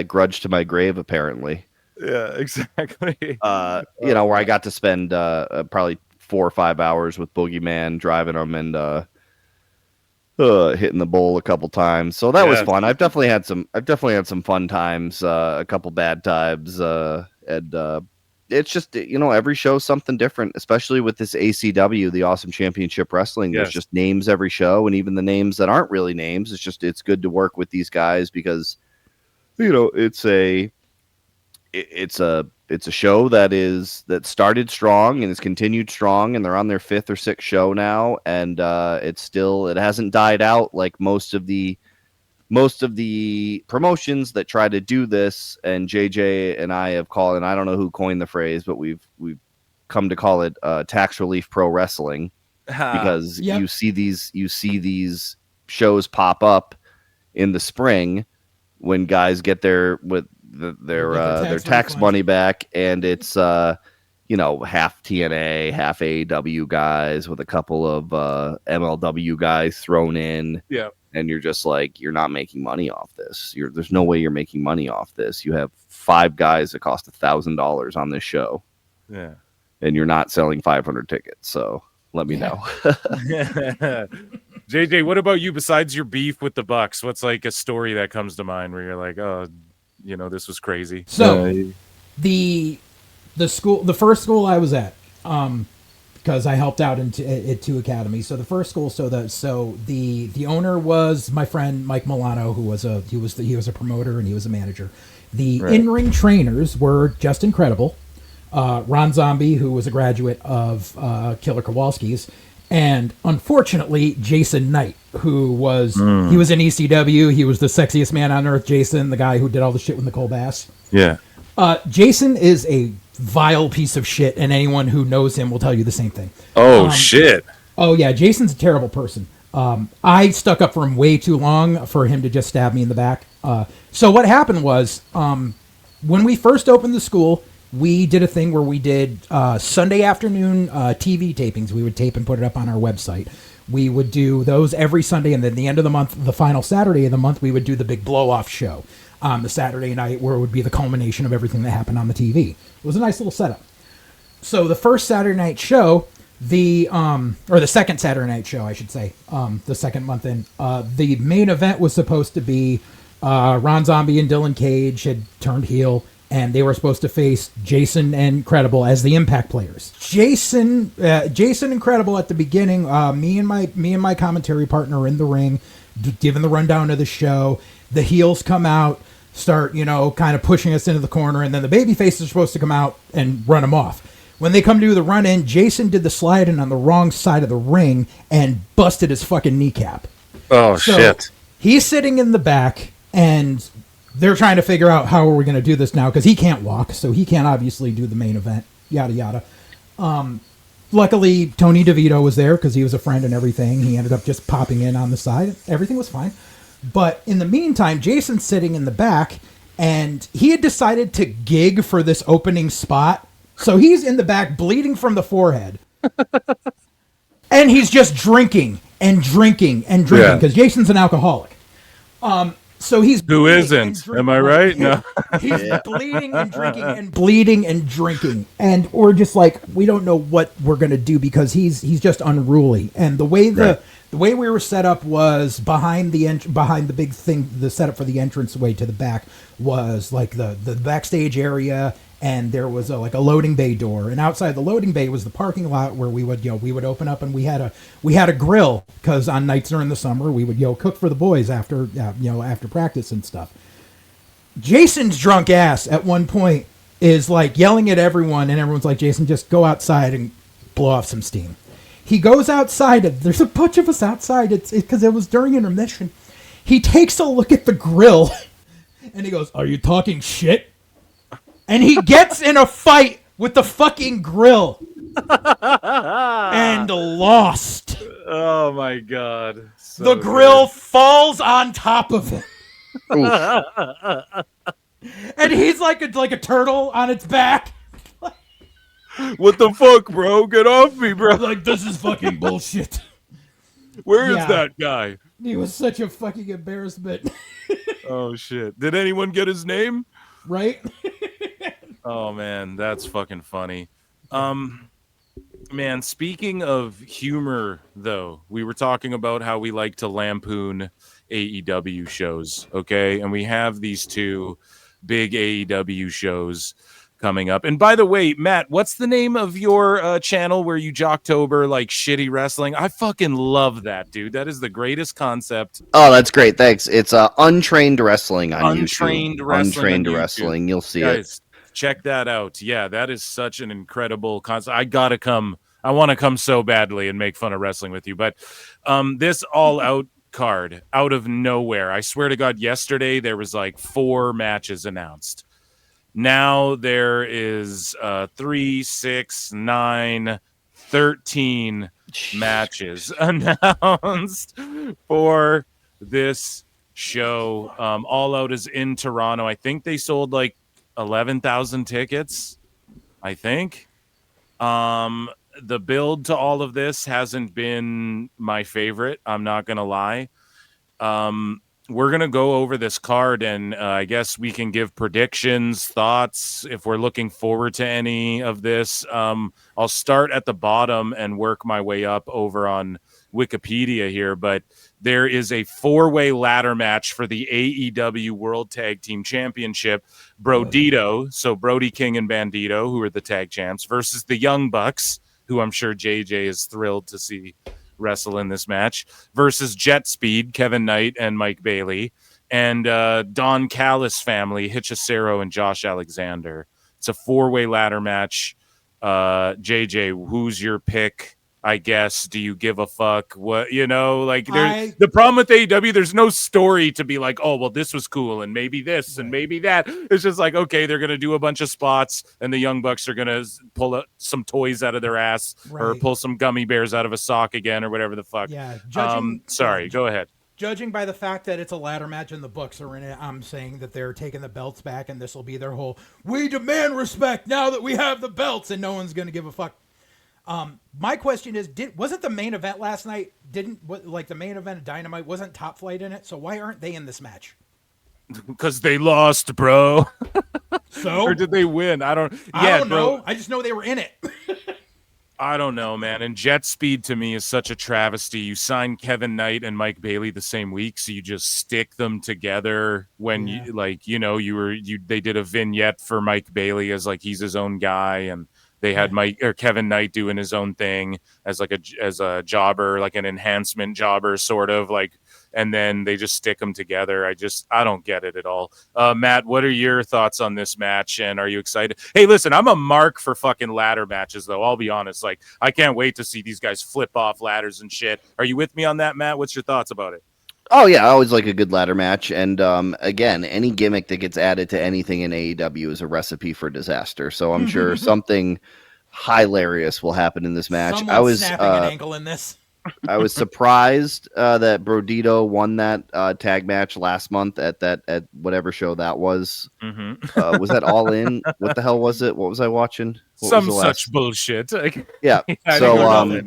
grudge to my grave, apparently. Yeah, exactly. Where I got to spend probably 4 or 5 hours with Boogeyman, driving him and hitting the bowl a couple times. So that was fun. I've definitely had some fun times, a couple bad times, and it's just, every show's something different, especially with this ACW, the Awesome Championship Wrestling. There's just names every show, and even the names that aren't really names. It's good to work with these guys because it's a show that started strong and has continued strong, and they're on their 5th or 6th show now, and it hasn't died out like most of the promotions that try to do this. And JJ and I have called, and I don't know who coined the phrase, but we've come to call it tax relief pro wrestling, because you see these shows pop up in the spring when guys get their tax money back, and it's half TNA, half AEW guys with a couple of MLW guys thrown in. Yeah. And you're just like, you're not making money off this. There's no way you're making money off this. You have 5 guys that cost $1,000 on this show. Yeah. And you're not selling 500 tickets. So let me know. JJ, what about you? Besides your beef with the Bucks, what's like a story that comes to mind where you're like, oh, this was crazy? So the first school I was at, because I helped out at 2 academies. So the first school, the owner was my friend Mike Milano, who was a promoter and he was a manager. The in-ring trainers were just incredible. Ron Zombie, who was a graduate of Killer Kowalski's, and unfortunately Jason Knight, who was he was in ECW. He was the sexiest man on earth. Jason, the guy who did all the shit with Nicole Bass. Yeah. Jason is a vile piece of shit, and anyone who knows him will tell you the same thing. Oh, shit. Oh, yeah, Jason's a terrible person. I stuck up for him way too long for him to just stab me in the back. So what happened was, when we first opened the school, we did a thing where we did Sunday afternoon TV tapings. We would tape and put it up on our website. We would do those every Sunday, and then the end of the month, the final Saturday of the month, we would do the big blow-off show on the Saturday night, where it would be the culmination of everything that happened on the TV. It was a nice little setup. So the first Saturday night show, or the second Saturday night show, I should say, the second month in, the main event was supposed to be Ron Zombie and Dylan Cage had turned heel, and they were supposed to face Jason and Credible as the Impact players. Jason and Credible at the beginning, me and my commentary partner in the ring, giving the rundown of the show. The heels come out, start, kind of pushing us into the corner, and then the baby faces are supposed to come out and run them off. When they come to do the run-in, Jason did the slide-in on the wrong side of the ring and busted his fucking kneecap. Oh, shit. He's sitting in the back, and they're trying to figure out how are we going to do this now, because he can't walk, so he can't obviously do the main event, yada, yada. Luckily, Tony DeVito was there, because he was a friend and everything. He ended up just popping in on the side. Everything was fine. But in the meantime, Jason's sitting in the back, and he had decided to gig for this opening spot. So he's in the back, bleeding from the forehead. And he's just drinking and drinking and drinking, because Jason's an alcoholic. So he's who isn't? Am I right? No. He's bleeding and drinking and bleeding and drinking, and we're just like, we don't know what we're gonna do, because he's just unruly. And the way the way we were set up was behind the big thing. The setup for the entranceway to the back was like the backstage area, and there was like a loading bay door, and outside the loading bay was the parking lot where we would open up, and we had a grill, because on nights during the summer we would cook for the boys after after practice and stuff. Jason's drunk ass at one point is like yelling at everyone, and everyone's like, Jason, just go outside and blow off some steam. He goes outside, and there's a bunch of us outside. It's because it was during intermission. He takes a look at the grill and he goes, "Are you talking shit?" And he gets in a fight with the fucking grill and lost. Oh my god. So the grill falls on top of him. And he's like a turtle on its back. What the fuck, bro? Get off me, bro. Like, this is fucking bullshit. Where is that guy? He was such a fucking embarrassment. Oh shit. Did anyone get his name? Right? Oh man, that's fucking funny. Man, speaking of humor though, we were talking about how we like to lampoon AEW shows, okay? And we have these two big AEW shows coming up. And by the way, Matt, what's the name of your channel where you Jocktober like shitty wrestling? I fucking love that, dude. That is the greatest concept. Oh, that's great. Thanks. It's Untrained Wrestling on Untrained YouTube. Wrestling Untrained on YouTube. Wrestling. You'll see Guys, check that out. Yeah, that is such an incredible concept. I want to come so badly and make fun of wrestling with you. But this All Out card, out of nowhere, I swear to God, yesterday there was like 4 matches announced. Now there is 3, 6, 9, 13 matches announced for this show. All Out is in Toronto. I think they sold like 11,000 tickets. I think. The build to all of this hasn't been my favorite. I'm not going to lie. We're going to go over this card, and I guess we can give predictions, thoughts, if we're looking forward to any of this. I'll start at the bottom and work my way up over on Wikipedia here, but there is a 4-way ladder match for the AEW World Tag Team Championship. Brodito, so Brody King and Bandito, who are the tag champs, versus the Young Bucks, who I'm sure JJ is thrilled to see wrestle in this match, versus Jet Speed, Kevin Knight and Mike Bailey, and Don Callis family, Hechicero and Josh Alexander. It's a 4-way ladder match. JJ, who's your pick? I guess. Do you give a fuck? What, the problem with AEW, there's no story to be like, oh, well, this was cool, and maybe this, and maybe that. It's just like, okay, they're going to do a bunch of spots, and the Young Bucks are going to pull some toys out of their ass, or pull some gummy bears out of a sock again, or whatever the fuck. Yeah. Go ahead. Judging by the fact that it's a ladder match and the Bucks are in it, I'm saying that they're taking the belts back, and this will be their whole, we demand respect now that we have the belts, and no one's going to give a fuck. My question is, wasn't the main event last night, the main event of Dynamite, wasn't Top Flight in it? So why aren't they in this match? Because they lost, bro. So? Or did they win? I don't know. I just know they were in it. I don't know, man. And Jet Speed to me is such a travesty. You sign Kevin Knight and Mike Bailey the same week, so you just stick them together when they did a vignette for Mike Bailey as like he's his own guy, and they had Kevin Knight doing his own thing as a jobber, like an enhancement jobber, sort of like, and then they just stick them together. I don't get it at all. Matt, what are your thoughts on this match? And are you excited? Hey, listen, I'm a mark for fucking ladder matches, though. I'll be honest. Like, I can't wait to see these guys flip off ladders and shit. Are you with me on that, Matt? What's your thoughts about it? Oh, yeah, I always like a good ladder match. And again, any gimmick that gets added to anything in AEW is a recipe for disaster. So I'm sure something hilarious will happen in this match. I was snapping an ankle in this. I was surprised that Brodito won that tag match last month at whatever show that was. Mm-hmm. Was that All In? What the hell was it? What was I watching? Some such bullshit. Yeah. So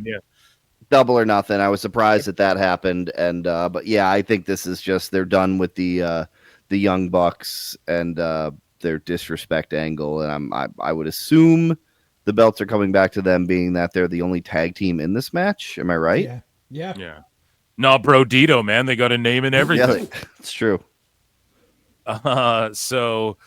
Double or Nothing. I was surprised that happened, and but yeah, I think this is just they're done with the Young Bucks and their disrespect angle, and I would assume the belts are coming back to them, being that they're the only tag team in this match. Am I right? Yeah. No, Brodito, man, they got a name and everything. Yeah, it's true. So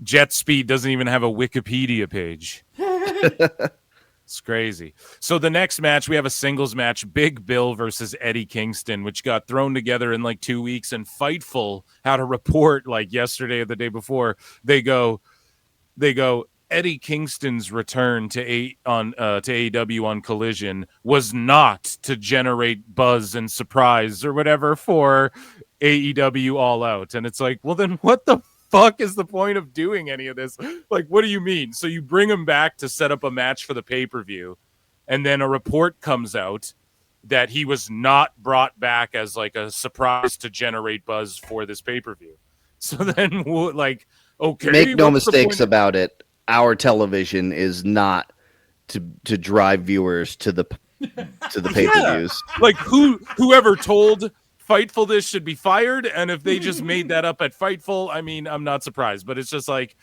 Jet Speed doesn't even have a Wikipedia page. It's crazy. So the next match, we have a singles match, Big Bill versus Eddie Kingston, which got thrown together in like 2 weeks. And Fightful had a report like yesterday or the day before. They go, Eddie Kingston's return to AEW on Collision was not to generate buzz and surprise or whatever for AEW All Out. And it's like, well, then what the fuck is the point of doing any of this? Like, what do you mean? So you bring him back to set up a match for the pay-per-view, and then a report comes out that he was not brought back as like a surprise to generate buzz for this pay-per-view. So then, like, okay, make no mistakes about it. Our television is not to drive viewers to the pay-per-views. Like whoever told Fightful this should be fired, and if they just made that up at Fightful, I mean, I'm not surprised. But it's just like,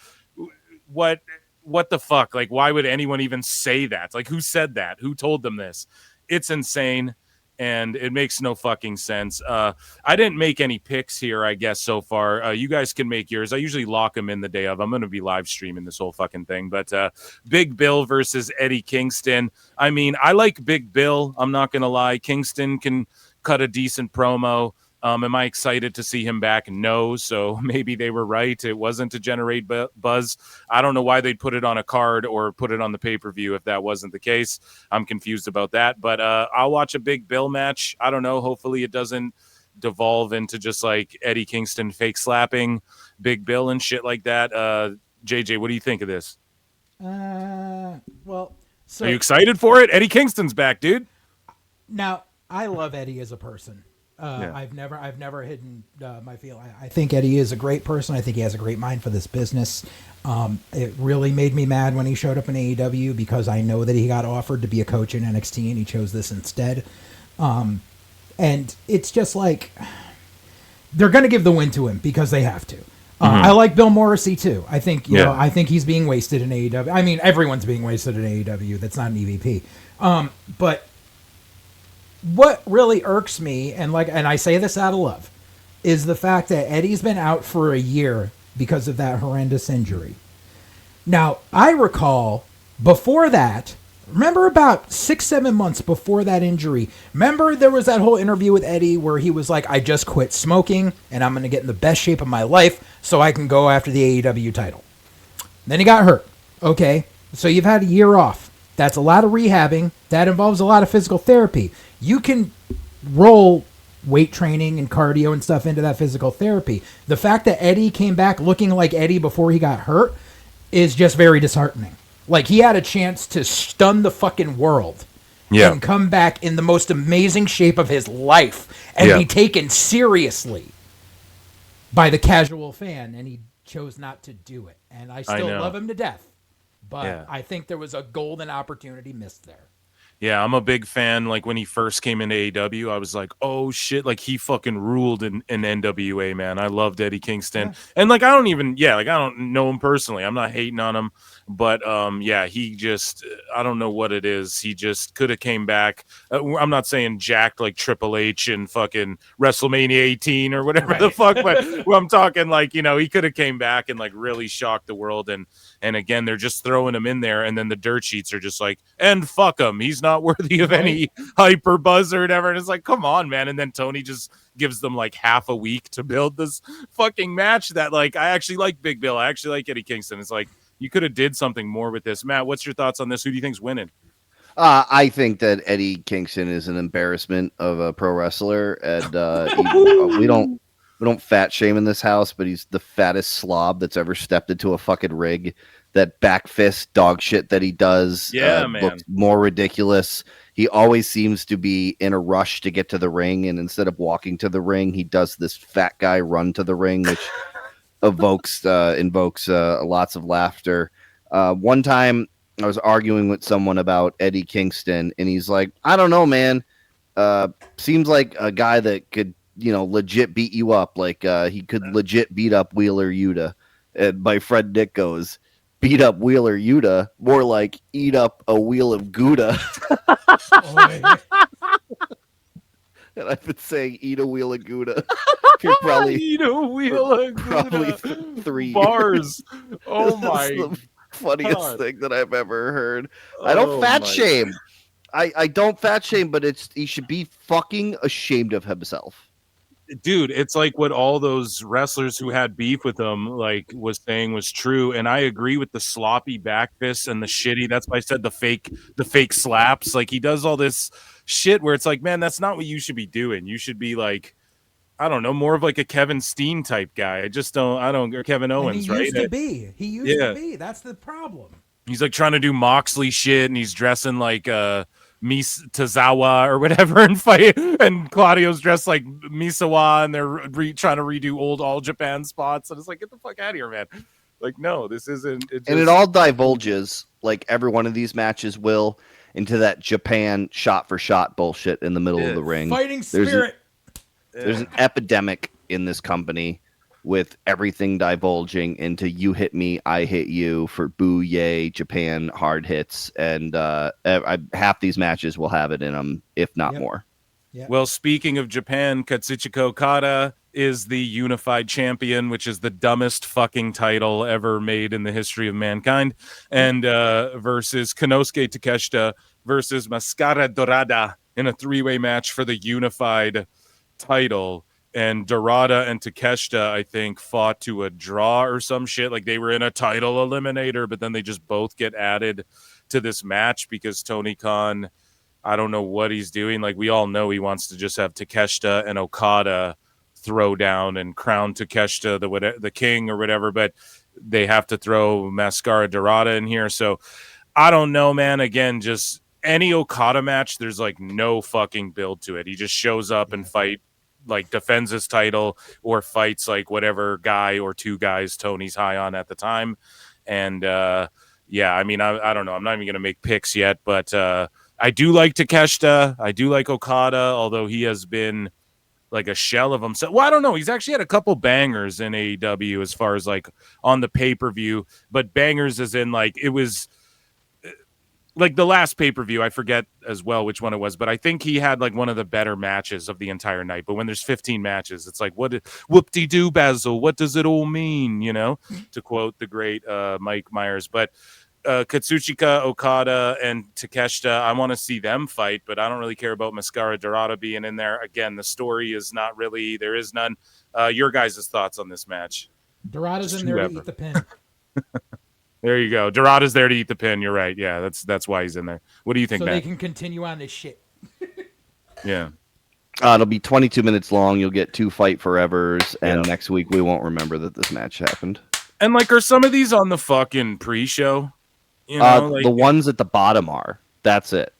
what the fuck? Like, why would anyone even say that? Like, who said that? Who told them this? It's insane, and it makes no fucking sense. I didn't make any picks here, I guess, so far. You guys can make yours. I usually lock them in the day of. I'm going to be live streaming this whole fucking thing. But Big Bill versus Eddie Kingston. I mean, I like Big Bill. I'm not going to lie. Kingston can cut a decent promo. Am I excited to see him back? No. So maybe they were right. It wasn't to generate buzz. I don't know why they'd put it on a card or put it on the pay-per-view if that wasn't the case. I'm confused about that. But I'll watch a Big Bill match. I don't know. Hopefully it doesn't devolve into just like Eddie Kingston fake slapping Big Bill and shit like that. JJ, what do you think of this? Well, so are you excited for it? Eddie Kingston's back, dude. Now, I love Eddie as a person. I've never hidden my feeling. I think Eddie is a great person. I think he has a great mind for this business. It really made me mad when he showed up in AEW because I know that he got offered to be a coach in NXT and he chose this instead. And it's just like they're going to give the win to him because they have to. I like Bill Morrissey too. I think you know. I think he's being wasted in AEW. I mean, everyone's being wasted in AEW. That's not an EVP. But what really irks me, and I say this out of love, is the fact that Eddie's been out for a year because of that horrendous injury. Now, I recall before that, remember about 6-7 months before that injury, remember there was that whole interview with Eddie where he was like, I just quit smoking and I'm going to get in the best shape of my life so I can go after the AEW title. Then he got hurt. Okay, so you've had a year off. That's a lot of rehabbing. That involves a lot of physical therapy. You can roll weight training and cardio and stuff into that physical therapy. The fact that Eddie came back looking like Eddie before he got hurt is just very disheartening. Like, he had a chance to stun the fucking world and come back in the most amazing shape of his life and be taken seriously by the casual fan, and he chose not to do it. And I still love him to death. But I think there was a golden opportunity missed there. Yeah, I'm a big fan. Like, when he first came into AEW, I was like, oh, shit. Like, he fucking ruled in NWA, man. I loved Eddie Kingston. Yeah. And, like, I don't know him personally. I'm not hating on him. But, he just, I don't know what it is. He just could have came back. I'm not saying jacked like Triple H and fucking WrestleMania 18 or whatever the fuck. But I'm talking like, he could have came back and, like, really shocked the world. And again, they're just throwing him in there. And then the dirt sheets are just like, and fuck him. He's not worthy of any hype or buzz or whatever. And it's like, come on, man. And then Tony just gives them like half a week to build this fucking match that, like, I actually like Big Bill. I actually like Eddie Kingston. It's like, you could have did something more with this. Matt, what's your thoughts on this? Who do you think's winning? I think that Eddie Kingston is an embarrassment of a pro wrestler, and we don't fat shame in this house, but he's the fattest slob that's ever stepped into a fucking rig. That back fist dog shit that he does looks more ridiculous. He always seems to be in a rush to get to the ring, and instead of walking to the ring, he does this fat guy run to the ring, which invokes lots of laughter. One time I was arguing with someone about Eddie Kingston, and he's like, I don't know, man. Seems like a guy that could, legit beat you up. Like, he could legit beat up Wheeler Yuta. And my friend Nick goes, beat up Wheeler Yuta, more like eat up a wheel of Gouda. And I've been saying eat a wheel of Gouda for probably Eat a wheel of probably Gouda. 3 bars. years. Oh This is my the funniest god. thing that I've ever heard. I don't Oh fat my. shame. I don't fat shame, but he should be fucking ashamed of himself. Dude, it's like what all those wrestlers who had beef with him like was saying was true, and I agree with the sloppy back fists and the shitty. That's why I said the fake slaps. Like he does all this shit where it's like, man, that's not what you should be doing. You should be like, I don't know, more of like a Kevin Steen type guy. I don't, or Kevin And he Owens, right? used to be. He used to be. That's the problem. He's like trying to do Moxley shit, and he's dressing like Tazawa or whatever, and fight. And Claudio's dressed like Misawa, and they're trying to redo old All Japan spots. And it's like, get the fuck out of here, man! Like, no, this isn't. And it all divulges, like every one of these matches will, into that Japan shot for shot bullshit in the middle of the ring. Fighting spirit. There's an epidemic in this company with everything divulging into you hit me, I hit you for boo, yay, Japan hard hits. And half these matches will have it in them, if not more. Yep. Well, speaking of Japan, Katsuchika Okada is the unified champion, which is the dumbest fucking title ever made in the history of mankind. And versus Konosuke Takeshita versus Mascara Dorada in a 3-way match for the unified title. And Dorada and Takeshita, I think, fought to a draw or some shit. Like they were in a title eliminator, but then they just both get added to this match because Tony Khan, I don't know what he's doing. Like we all know he wants to just have Takeshita and Okada throw down and crown Takeshita the king or whatever, but they have to throw Mascara Dorada in here. So I don't know, man. Again, just any Okada match, there's like no fucking build to it. He just shows up and defends his title or fights like whatever guy or two guys Tony's high on at the time. And I mean, I don't know. I'm not even going to make picks yet, but I do like Takeshita. I do like Okada, although he has been like a shell of himself. Well, I don't know. He's actually had a couple bangers in AEW as far as like on the pay-per-view, but bangers as in like it was like the last pay-per-view, I forget as well which one it was, but I think he had like one of the better matches of the entire night. But when there's 15 matches, it's like, whoop-de-doo, Basil, what does it all mean, you know, to quote the great Mike Myers. But Katsuchika, Okada, and Takeshita, I want to see them fight, but I don't really care about Mascara Dorada being in there. Again, the story is not really, there is none. Your guys' thoughts on this match? Dorada's in there to eat the pin. There you go. Dorada's there to eat the pin. You're right. Yeah, that's why he's in there. What do you think, so Matt? They can continue on this shit. Yeah. It'll be 22 minutes long. You'll get 2 fight forevers, and next week we won't remember that this match happened. And like, are some of these on the fucking pre-show? You know, the ones at the bottom are. That's it.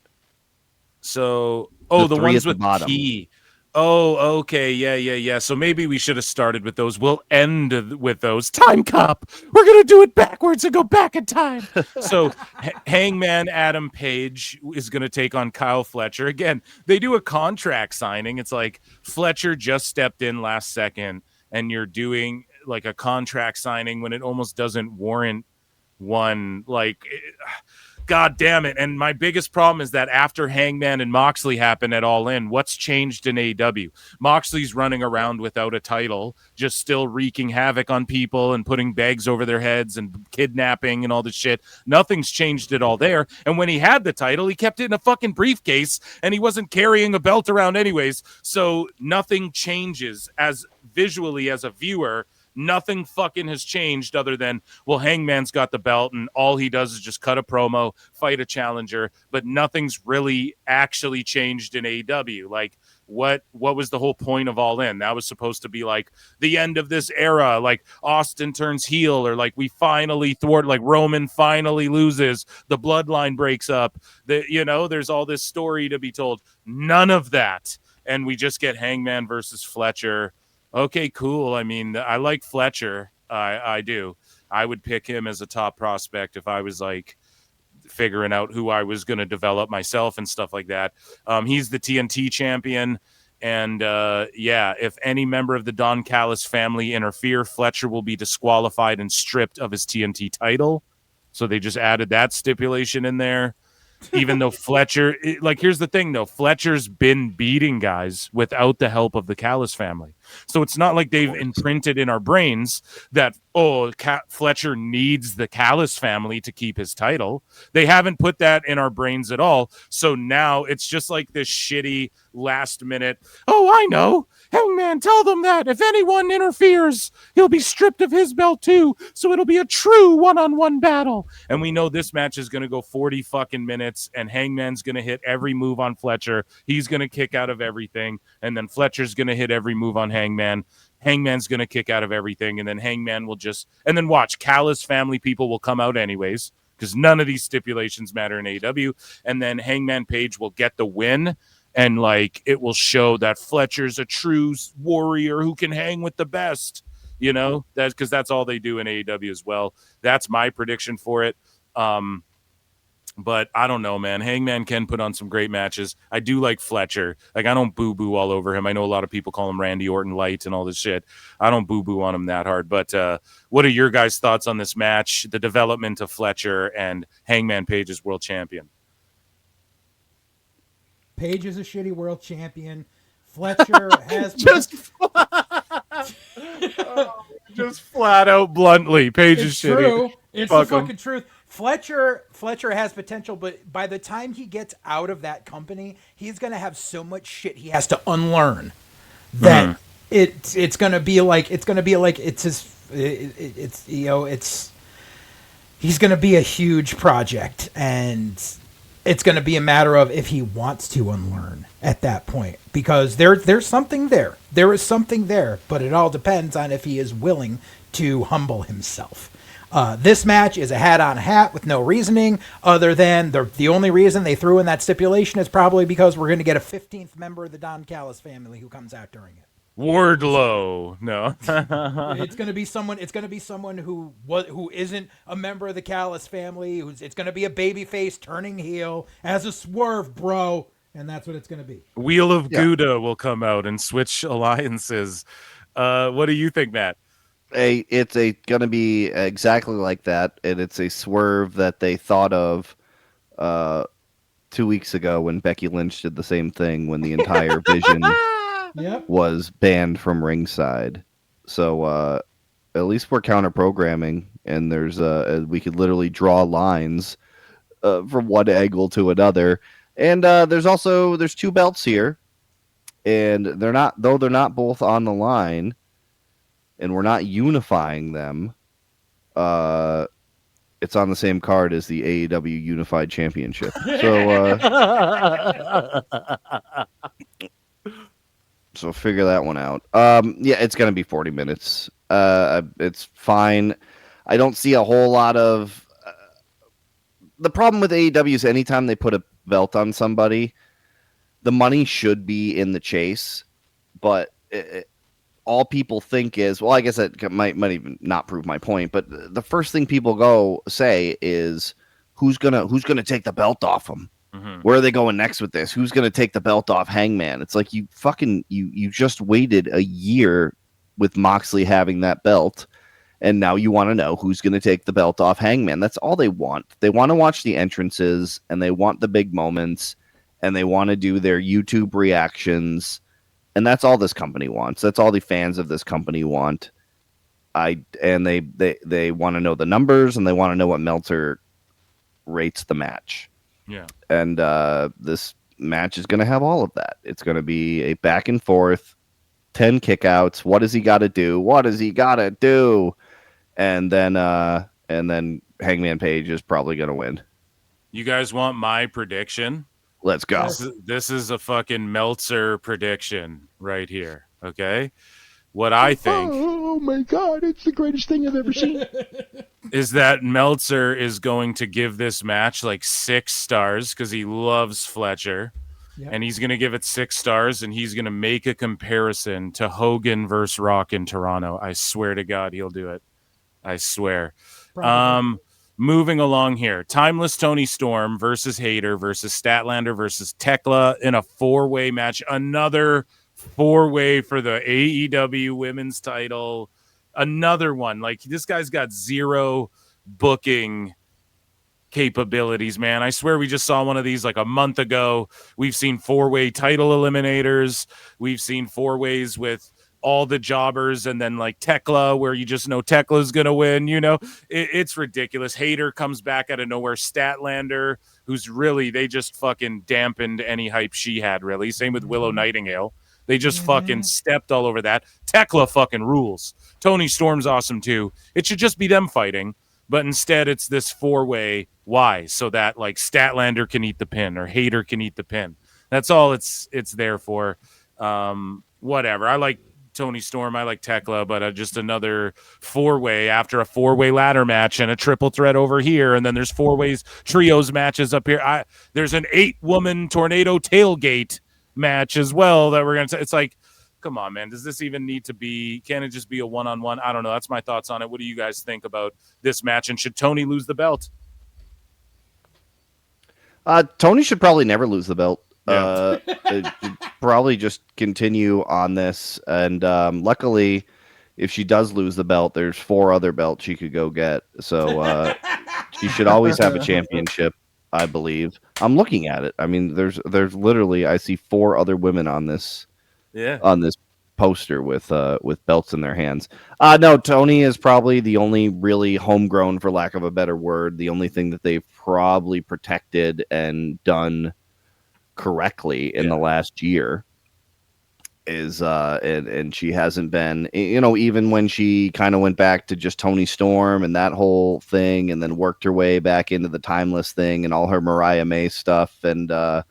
So, the ones with bottom. key. Oh, okay. Yeah. So maybe we should have started with those. We'll end with those. Time Cop. We're going to do it backwards and go back in time. So Hangman Adam Page is going to take on Kyle Fletcher. Again, they do a contract signing. It's like Fletcher just stepped in last second and you're doing like a contract signing when it almost doesn't warrant one. Like, God damn it. And my biggest problem is that after Hangman and Moxley happened at All In, what's changed in AEW? Moxley's running around without a title, just still wreaking havoc on people and putting bags over their heads and kidnapping and all this shit. Nothing's changed at all there. And when he had the title, he kept it in a fucking briefcase and he wasn't carrying a belt around anyways. So nothing changes as visually as a viewer. Nothing fucking has changed other than, well, Hangman's got the belt and all he does is just cut a promo, fight a challenger, but nothing's really actually changed in AEW. Like, what was the whole point of All In? That was supposed to be like the end of this era, like Austin turns heel, or like we finally thwart, like Roman finally loses, the bloodline breaks up, there's all this story to be told. None of that. And we just get Hangman versus Fletcher. Okay, cool. I mean, I like Fletcher. I do. I would pick him as a top prospect if I was like figuring out who I was going to develop myself and stuff like that. He's the TNT champion. And if any member of the Don Callis family interfere, Fletcher will be disqualified and stripped of his TNT title. So they just added that stipulation in there. even though Fletcher, like, here's the thing though, Fletcher's been beating guys without the help of the Callis family. So it's not like they've imprinted in our brains that, Fletcher needs the Callis family to keep his title. They haven't put that in our brains at all. So now it's just like this shitty last minute, oh, I know, Hangman, tell them that if anyone interferes, he'll be stripped of his belt too. So it'll be a true one-on-one battle. And we know this match is going to go 40 fucking minutes, and Hangman's going to hit every move on Fletcher. He's going to kick out of everything. And then Fletcher's going to hit every move on Hangman. Hangman's going to kick out of everything. And then Hangman will and then watch, Callis family people will come out anyways, because none of these stipulations matter in AEW. And then Hangman Page will get the win. And like, it will show that Fletcher's a true warrior who can hang with the best, that's because that's all they do in AEW as well. That's my prediction for it. But I don't know, man. Hangman can put on some great matches. I do like Fletcher. Like, I don't boo-boo all over him. I know a lot of people call him Randy Orton light and all this shit. I don't boo-boo on him that hard. But what are your guys' thoughts on this match, the development of Fletcher and Hangman Page as world champion? Page is a shitty world champion. Fletcher has just flat out bluntly, Page is true. Shitty. It's the fucking truth. Fletcher has potential, but by the time he gets out of that company, he's gonna have so much shit he has to unlearn that it's gonna be like he's gonna be a huge project, and it's going to be a matter of if he wants to unlearn at that point, because there's something there. There is something there, but it all depends on if he is willing to humble himself. This match is a hat on a hat with no reasoning other than the only reason they threw in that stipulation is probably because we're going to get a 15th member of the Don Callis family who comes out during it. Wardlow. No. It's going to be someone. It's going to be someone who isn't a member of the Callis family. It's going to be a babyface turning heel as a swerve, bro, and that's what it's going to be. Wheel of Gouda will come out and switch alliances. What do you think, Matt? It's going to be exactly like that, and it's a swerve that they thought of 2 weeks ago when Becky Lynch did the same thing when the entire Vision. Yep. Was banned from ringside. So at least we're counter programming, and there's we could literally draw lines from one angle to another. And there's two belts here, and they're not both on the line, and we're not unifying them. It's on the same card as the AEW Unified Championship. So figure that one out. Yeah, it's going to be 40 minutes. It's fine. I don't see a whole lot of... the problem with AEW is anytime they put a belt on somebody, the money should be in the chase, but all people think is, well, I guess that might even not prove my point, but the first thing people say is, who's gonna take the belt off them? Mm-hmm. Where are they going next with this? Who's going to take the belt off Hangman? It's like you just waited a year with Moxley having that belt, and now you want to know who's going to take the belt off Hangman. That's all they want. They want to watch the entrances, and they want the big moments, and they want to do their YouTube reactions, and that's all this company wants. That's all the fans of this company want. They want to know the numbers, and they want to know what Meltzer rates the match. Yeah. And this match is going to have all of that. It's going to be a back and forth, 10 kickouts. What does he got to do? What does he got to do? And then Hangman Page is probably going to win. You guys want my prediction? Let's go. This is a fucking Meltzer prediction right here. Okay. What I think. Oh my God, it's the greatest thing I've ever seen. Is that Meltzer is going to give this match like 6 stars because he loves Fletcher. Yep. And he's going to give it 6 stars, and he's going to make a comparison to Hogan versus Rock in Toronto. I swear to God, he'll do it. I swear. Moving along here. Timeless Tony Storm versus Hayter versus Statlander versus Tekla in a 4-way match. Another 4-way for the AEW women's title. Another one. Like, this guy's got zero booking capabilities, man. I swear we just saw one of these like a month ago. We've seen 4-way title eliminators. We've seen 4-ways with all the jobbers, and then like Tekla, where you just know Tekla's gonna win. It's ridiculous. Hater comes back out of nowhere. Statlander, who's really, they just fucking dampened any hype she had, really. Same with Willow Nightingale. They just fucking stepped all over that. Tekla fucking rules. Tony Storm's awesome too. It should just be them fighting, but instead it's this 4-way. Why? So that like Statlander can eat the pin or Hater can eat the pin. That's all it's there for. Whatever. I like Tony Storm, I like Tekla, but just another 4-way after a 4-way ladder match and a triple threat over here, and then there's 4-ways trios matches up here. There's an 8-woman tornado tailgate match as well that we're gonna. It's like, come on, man. Does this even need to be? Can it just be a one-on-one? I don't know. That's my thoughts on it. What do you guys think about this match? And should Tony lose the belt? Tony should probably never lose the belt. Yeah. Probably just continue on this, and luckily, if she does lose the belt, there's 4 other belts she could go get. So she should always have a championship, I believe. I'm looking at it. I mean, there's literally, I see 4 other women on this poster with belts in their hands. No, Tony is probably the only really homegrown, for lack of a better word, the only thing that they've probably protected and done correctly in the last year is and she hasn't been, even when she kind of went back to just Tony Storm and that whole thing, and then worked her way back into the Timeless thing and all her Mariah May stuff, and I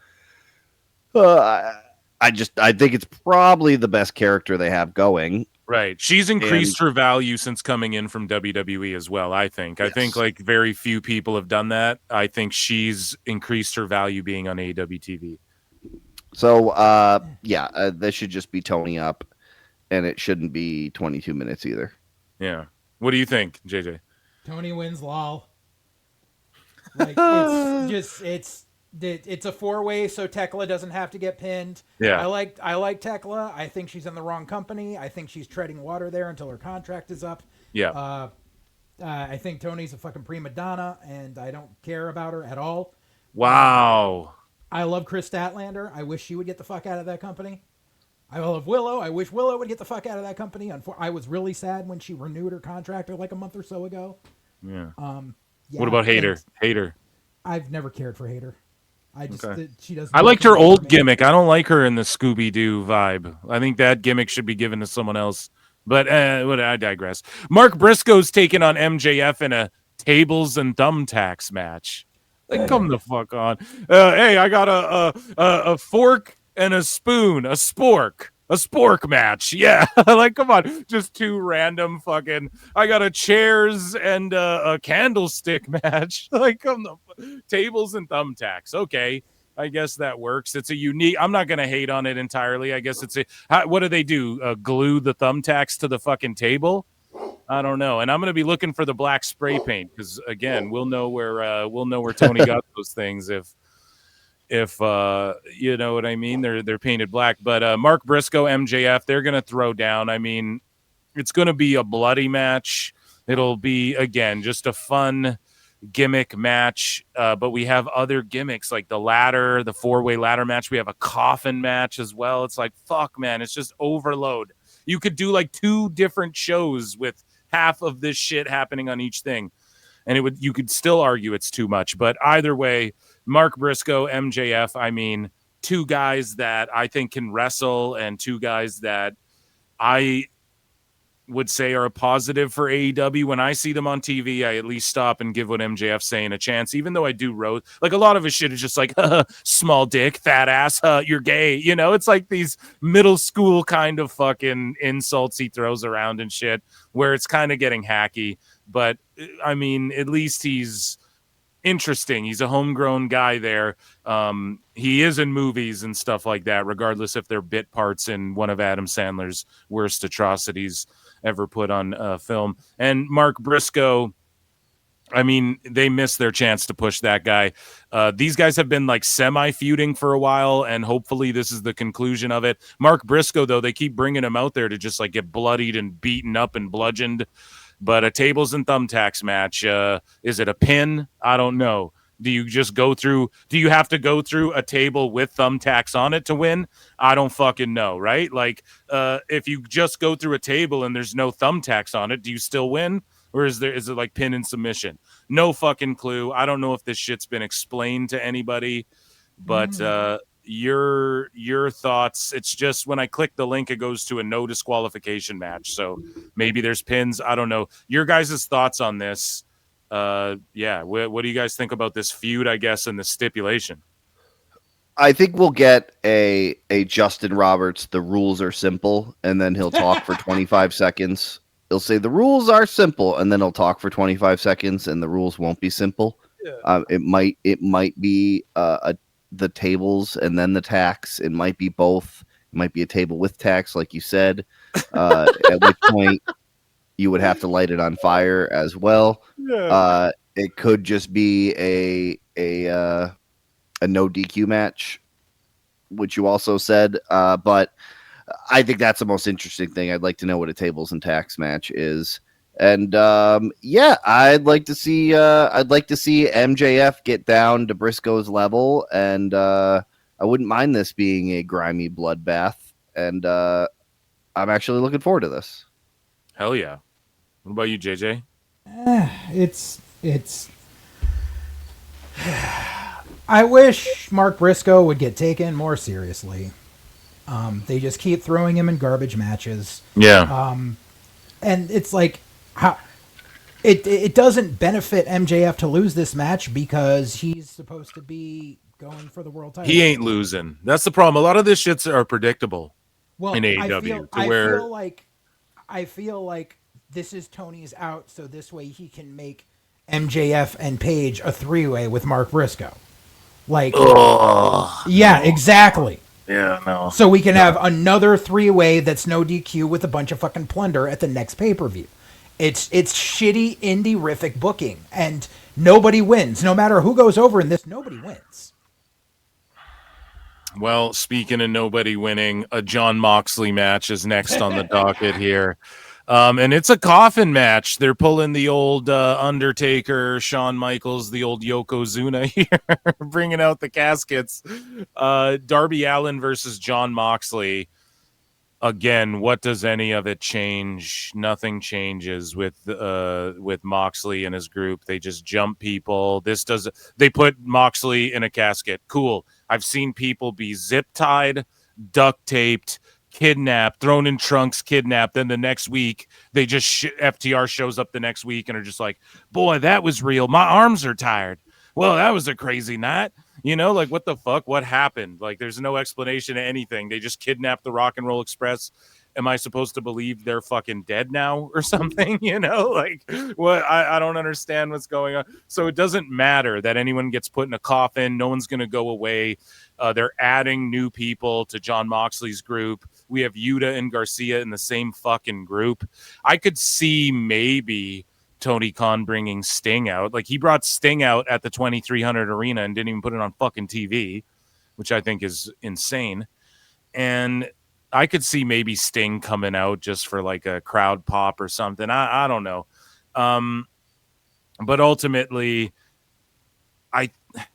think it's probably the best character they have going. Right. She's increased her value since coming in from WWE as well, I think. Yes. I think like very few people have done that. I think she's increased her value being on AEW TV. So, this should just be Tony up, and it shouldn't be 22 minutes either. Yeah. What do you think, JJ? Tony wins, lol. Like, it's a 4-way, so Tekla doesn't have to get pinned. Yeah. I like Tekla. I think she's in the wrong company. I think she's treading water there until her contract is up. Yeah. I think Tony's a fucking prima donna, and I don't care about her at all. Wow. I love Chris Statlander. I wish she would get the fuck out of that company. I love Willow. I wish Willow would get the fuck out of that company. I was really sad when she renewed her contract like a month or so ago. Yeah. What about Hater? Hater. I've never cared for Hater. She doesn't. I liked her old gimmick. I don't like her in the Scooby-Doo vibe. I think that gimmick should be given to someone else. But I digress. Mark Briscoe's taking on MJF in a tables and thumbtacks match. Like, come the fuck on. Hey, I got a fork and a spoon, a spork match. Yeah, like, come on. Just 2 random fucking. I got a chairs and a candlestick match. Like, come the tables and thumbtacks. Okay, I guess that works. It's a unique. I'm not gonna hate on it entirely. I guess it's what do they do? Glue the thumbtacks to the fucking table? I don't know. And I'm going to be looking for the black spray paint because, again, we'll know where Tony got those things if you know what I mean. They're painted black. But Mark Briscoe, MJF, they're going to throw down. I mean, it's going to be a bloody match. It'll be, again, just a fun gimmick match. But we have other gimmicks like the 4-way ladder match. We have a coffin match as well. It's like, fuck, man. It's just overload. You could do like 2 different shows with half of this shit happening on each thing. And you could still argue it's too much. But either way, Mark Briscoe, MJF, I mean, 2 guys that I think can wrestle and 2 guys that I would say are a positive for AEW. When I see them on TV, I at least stop and give what MJF's saying a chance, even though I do roast. Like, a lot of his shit is just like, small dick, fat ass, you're gay. It's like these middle school kind of fucking insults he throws around and shit where it's kind of getting hacky. But, I mean, at least he's interesting. He's a homegrown guy there. He is in movies and stuff like that, regardless if they're bit parts in one of Adam Sandler's worst atrocities ever put on film. And Mark Briscoe, I mean, they missed their chance to push that guy. These guys have been like semi-feuding for a while, and hopefully this is the conclusion of it. Mark Briscoe, though, they keep bringing him out there to just like get bloodied and beaten up and bludgeoned. But a tables and thumbtacks match, is it a pin? I don't know. Do you just go through? Do you have to go through a table with thumbtacks on it to win? I don't fucking know, right? Like, if you just go through a table and there's no thumbtacks on it, do you still win? Or is it like pin and submission? No fucking clue. I don't know if this shit's been explained to anybody, but your thoughts. It's just when I click the link, it goes to a no disqualification match. So maybe there's pins. I don't know. Your guys' thoughts on this? Yeah. What do you guys think about this feud? I guess and the stipulation. I think we'll get a Justin Roberts. The rules are simple, and then he'll talk for 25 seconds. He'll say the rules are simple, and then he'll talk for 25 seconds, and the rules won't be simple. Yeah. It might be the tables and then the tax. It might be both. It might be a table with tax, like you said. At which point you would have to light it on fire as well. Yeah. It could just be a no DQ match, which you also said. But I think that's the most interesting thing. I'd like to know what a tables and tax match is. And yeah, I'd like to see MJF get down to Briscoe's level, and I wouldn't mind this being a grimy bloodbath. And I'm actually looking forward to this. Hell yeah! What about you, JJ? It's. I wish Mark Briscoe would get taken more seriously. They just keep throwing him in garbage matches. Yeah. And it's like, how it doesn't benefit MJF to lose this match because he's supposed to be going for the world title. He ain't losing. That's the problem. A lot of this shits are predictable. Well, in AEW, I feel like this is Tony's out, so this way he can make MJF and Paige a three-way with Mark Briscoe. Like, yeah, exactly. Yeah, no. So we can have another three-way that's no DQ with a bunch of fucking plunder at the next pay-per-view. It's shitty indie-rific booking, and nobody wins. No matter who goes over in this, nobody wins. Well, speaking of nobody winning, a Jon Moxley match is next on the docket here. And it's a coffin match. They're pulling the old Undertaker, Shawn Michaels, the old Yokozuna here, bringing out the caskets. Darby Allin versus Jon Moxley. Again, what does any of it change? Nothing changes with Moxley and his group. They just jump people. They put Moxley in a casket. Cool. I've seen people be zip tied, duct taped, kidnapped, thrown in trunks, kidnapped. Then the next week, they just FTR shows up the next week and are just like, boy, that was real. My arms are tired. Well, that was a crazy night. You know, like, what the fuck? What happened? Like, there's no explanation to anything. They just kidnapped the Rock and Roll Express. Am I supposed to believe they're fucking dead now or something? You know, like, what? I don't understand what's going on. So it doesn't matter that anyone gets put in a coffin. No one's going to go away. They're adding new people to Jon Moxley's group. We have Yuta and Garcia in the same fucking group. I could see maybe Tony Khan bringing Sting out. Like, he brought Sting out at the 2300 arena and didn't even put it on fucking TV, which I think is insane. And I could see maybe Sting coming out just for like a crowd pop or something. I don't know. But ultimately,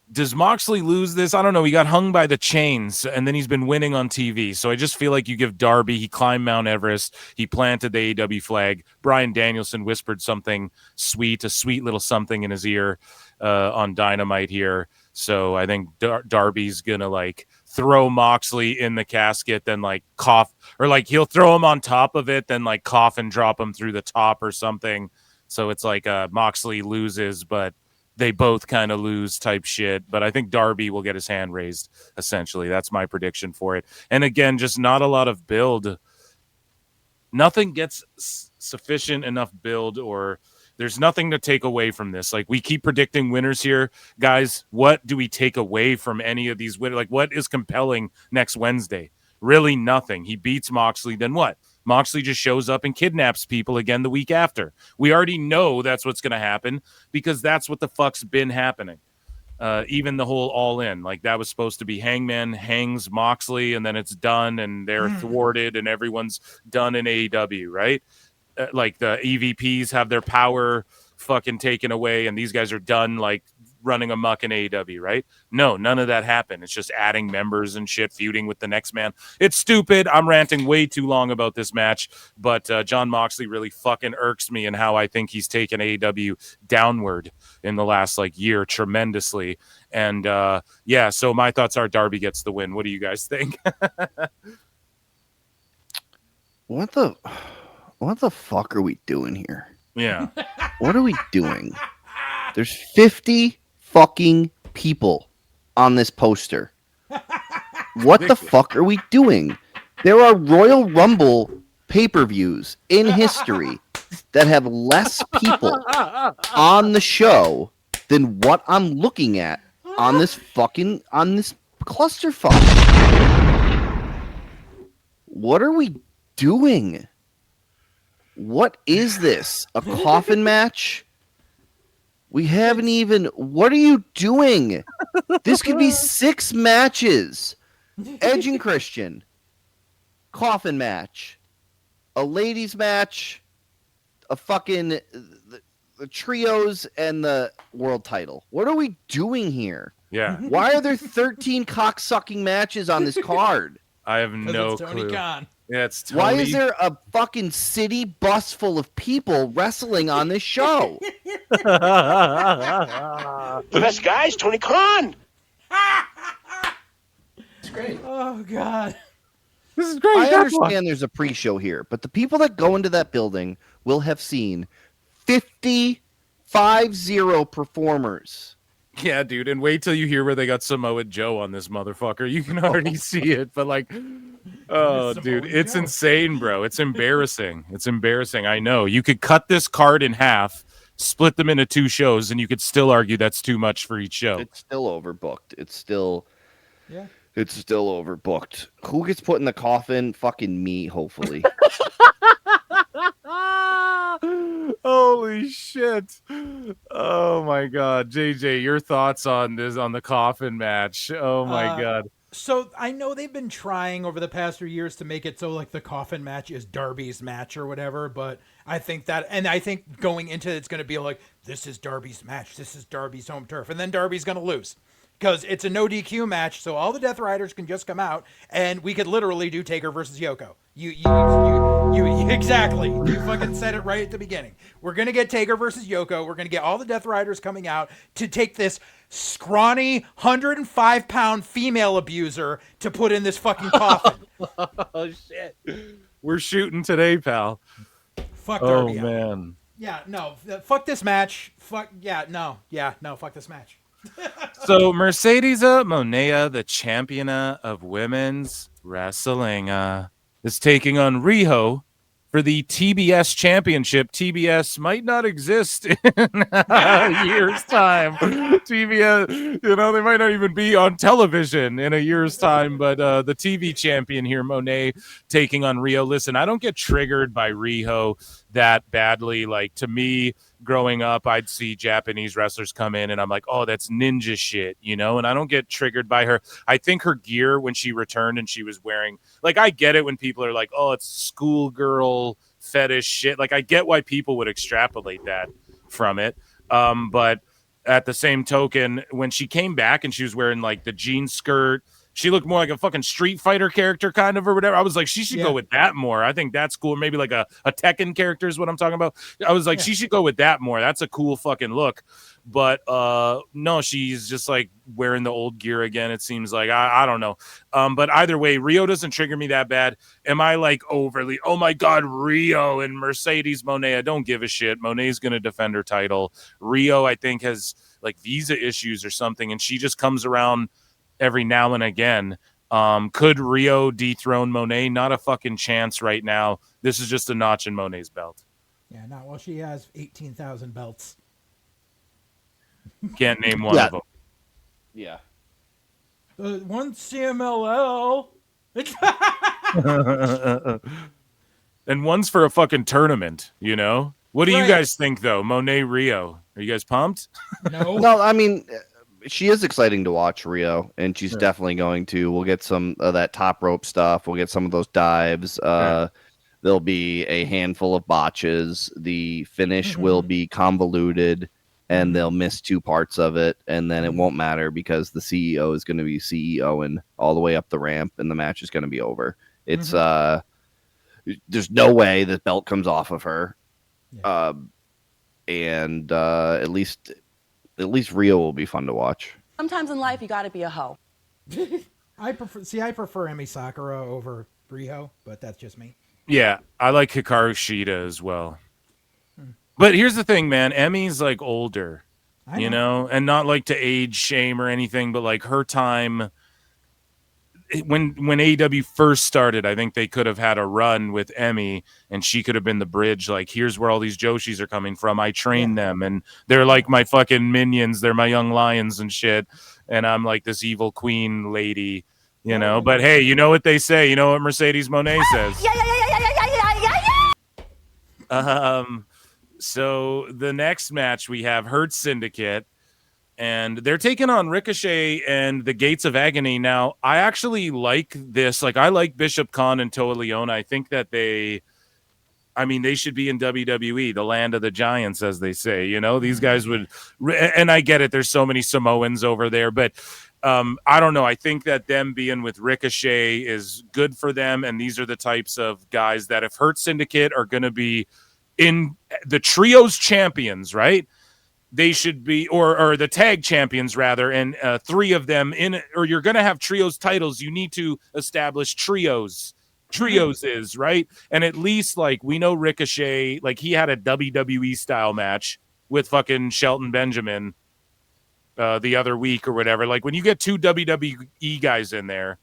does Moxley lose this? I don't know. He got hung by the chains, and then he's been winning on TV. So I just feel like you give Darby, he climbed Mount Everest, he planted the AEW flag. Bryan Danielson whispered something sweet, a sweet little something in his ear on Dynamite here. So I think Darby's going to like throw Moxley in the casket, then like cough, or like he'll throw him on top of it, then like cough and drop him through the top or something. So it's like Moxley loses, but they both kind of lose type shit. But I think Darby will get his hand raised, essentially. That's my prediction for it. And again, just not a lot of build. Nothing gets sufficient enough build, or there's nothing to take away from this. Like, we keep predicting winners here. Guys, what do we take away from any of these winners? Like, what is compelling next Wednesday? Really nothing. He beats Moxley, then what? Moxley just shows up and kidnaps people again the week after. We already know that's what's going to happen because that's what the fuck's been happening. Even the whole All In, like, that was supposed to be Hangman hangs Moxley and then it's done and they're thwarted and everyone's done in AEW, right? like the EVPs have their power fucking taken away, and these guys are done like running amok in AEW, right? No, none of that happened. It's just adding members and shit, feuding with the next man. It's stupid. I'm ranting way too long about this match, but John Moxley really fucking irks me in how I think he's taken AEW downward in the last like year tremendously. And yeah, so my thoughts are Darby gets the win. What do you guys think? What the fuck are we doing here? Yeah. What are we doing? There's 50 fucking people on this poster. What the fuck are we doing? There are Royal Rumble pay-per-views in history that have less people on the show than what I'm looking at on this clusterfuck. What are we doing? What is this? A coffin match? We haven't even... What are you doing? This could be 6 matches. Edge and Christian. Coffin match. A ladies match. A fucking... The trios and the world title. What are we doing here? Yeah. Why are there 13 cocksucking matches on this card? I have no it's Tony clue. Khan. Yeah, it's Tony. Why is there a fucking city bus full of people wrestling on this show? The best guy's Tony Khan. It's great. Oh God. This is great. I understand there's a pre-show here, but the people that go into that building will have seen 50 performers. Yeah, dude, and wait till you hear where they got Samoa Joe on this motherfucker. You can already see it, but like, oh, dude, it's insane, bro. It's embarrassing. It's embarrassing. I know. You could cut this card in half, split them into 2 shows, and you could still argue that's too much for each show. It's still overbooked. It's still overbooked. Who gets put in the coffin? Fucking me, hopefully. Holy shit. Oh my god. JJ, your thoughts on the coffin match? Oh my god. So I know they've been trying over the past few years to make it so like the coffin match is Darby's match or whatever, but I think going into it's going to be like, this is Darby's match, this is Darby's home turf, and then Darby's going to lose because it's a no DQ match, so all the Death Riders can just come out and we could literally do Taker versus Yoko. You exactly. You fucking said it right at the beginning. We're going to get Taker versus Yoko. We're going to get all the Death Riders coming out to take this scrawny 105-pound female abuser to put in this fucking coffin. Oh shit. We're shooting today, pal. Fuck Darby. Oh man. Yeah, no. Fuck this match. Fuck this match. So Mercedes Monea, the champion of women's wrestling, is taking on Riho for the TBS championship. TBS might not exist in a year's time. TBS, they might not even be on television in a year's time. But the TV champion here, Monet, taking on Riho. Listen, I don't get triggered by Riho that badly. Like, to me, growing up, I'd see Japanese wrestlers come in and I'm like, oh, that's ninja shit, and I don't get triggered by her. I think her gear when she returned and she was wearing, like, I get it when people are like, oh, it's schoolgirl fetish shit. Like, I get why people would extrapolate that from it. But at the same token, when she came back and she was wearing like the jean skirt, she looked more like a fucking Street Fighter character kind of or whatever. I was like, she should go with that more. I think that's cool. Maybe like a Tekken character is what I'm talking about. I was like, she should go with that more. That's a cool fucking look. But no, she's just like wearing the old gear again. It seems like, I don't know. But either way, Rio doesn't trigger me that bad. Am I like overly, oh my God, Rio and Mercedes Monet? I don't give a shit. Monet's going to defend her title. Rio, I think, has like visa issues or something. And she just comes around every now and again. Could Rio dethrone Monet? Not a fucking chance right now. This is just a notch in Monet's belt. Yeah, no, well, she has 18,000 belts. Can't name one of them. Yeah. One CMLL. And one's for a fucking tournament, What do you guys think, though? Monet, Rio. Are you guys pumped? No. No, I mean, she is exciting to watch, Rio, and she's definitely going to. We'll get some of that top rope stuff. We'll get some of those dives. There'll be a handful of botches. The finish will be convoluted, and they'll miss 2 parts of it, and then it won't matter because the CEO is going to be CEO and all the way up the ramp, and the match is going to be over. It's there's no way this belt comes off of her, and at least Rio will be fun to watch. Sometimes in life, you got to be a hoe. I prefer Emi Sakura over Riho, but that's just me. Yeah, I like Hikaru Shida as well. But here's the thing, man. Emi's like older, you know, and not like to age shame or anything, but like her time when AEW first started, I think they could have had a run with Emi and she could have been the bridge. Like, here's where all these Joshis are coming from. I trained them and they're like my fucking minions. They're my young lions and shit. And I'm like this evil queen lady, you know, but hey, you know what they say, you know what Mercedes Monet says. So the next match we have Hurt Syndicate, and they're taking on Ricochet and the Gates of Agony. Now, I actually like this. Like, I like Bishop Khan and Toa Leona. I think that they should be in WWE, the land of the giants, as they say. You know, these guys would, and I get it. There's so many Samoans over there, but I don't know. I think that them being with Ricochet is good for them, and these are the types of guys that if Hurt Syndicate are going to be in the trios champions, right? They should be, or the tag champions rather, and 3 of them in, or you're going to have trios titles. You need to establish trios. Trios is right, and at least like we know Ricochet, like he had a WWE style match with fucking Shelton Benjamin the other week or whatever. Like when you get 2 WWE guys in there,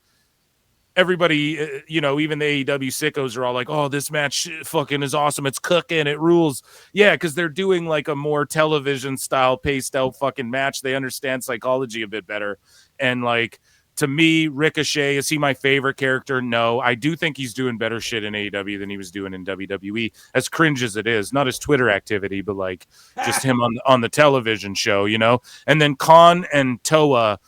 everybody, you know, even the AEW sickos are all like, oh, this match fucking is awesome. It's cooking. It rules. Yeah, because they're doing like a more television style paced out fucking match. They understand psychology a bit better. And like, to me, Ricochet, is he my favorite character? No. I do think he's doing better shit in AEW than he was doing in WWE, as cringe as it is. Not his Twitter activity, but like just him on the television show, you know? And then Khan and Toa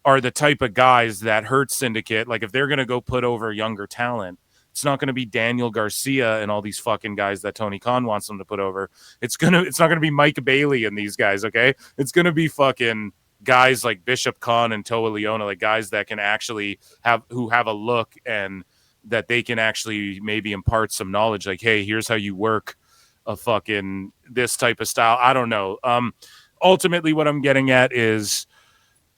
are the type of guys that Hurt Syndicate, like if they're going to go put over younger talent, it's not going to be Daniel Garcia and all these fucking guys that Tony Khan wants them to put over. It's not going to be Mike Bailey and these guys, okay? It's going to be fucking guys like Bishop Khan and Toa Leona, like guys that can actually have a look and that they can actually maybe impart some knowledge. Like, hey, here's how you work a fucking this type of style. I don't know. Ultimately, what I'm getting at is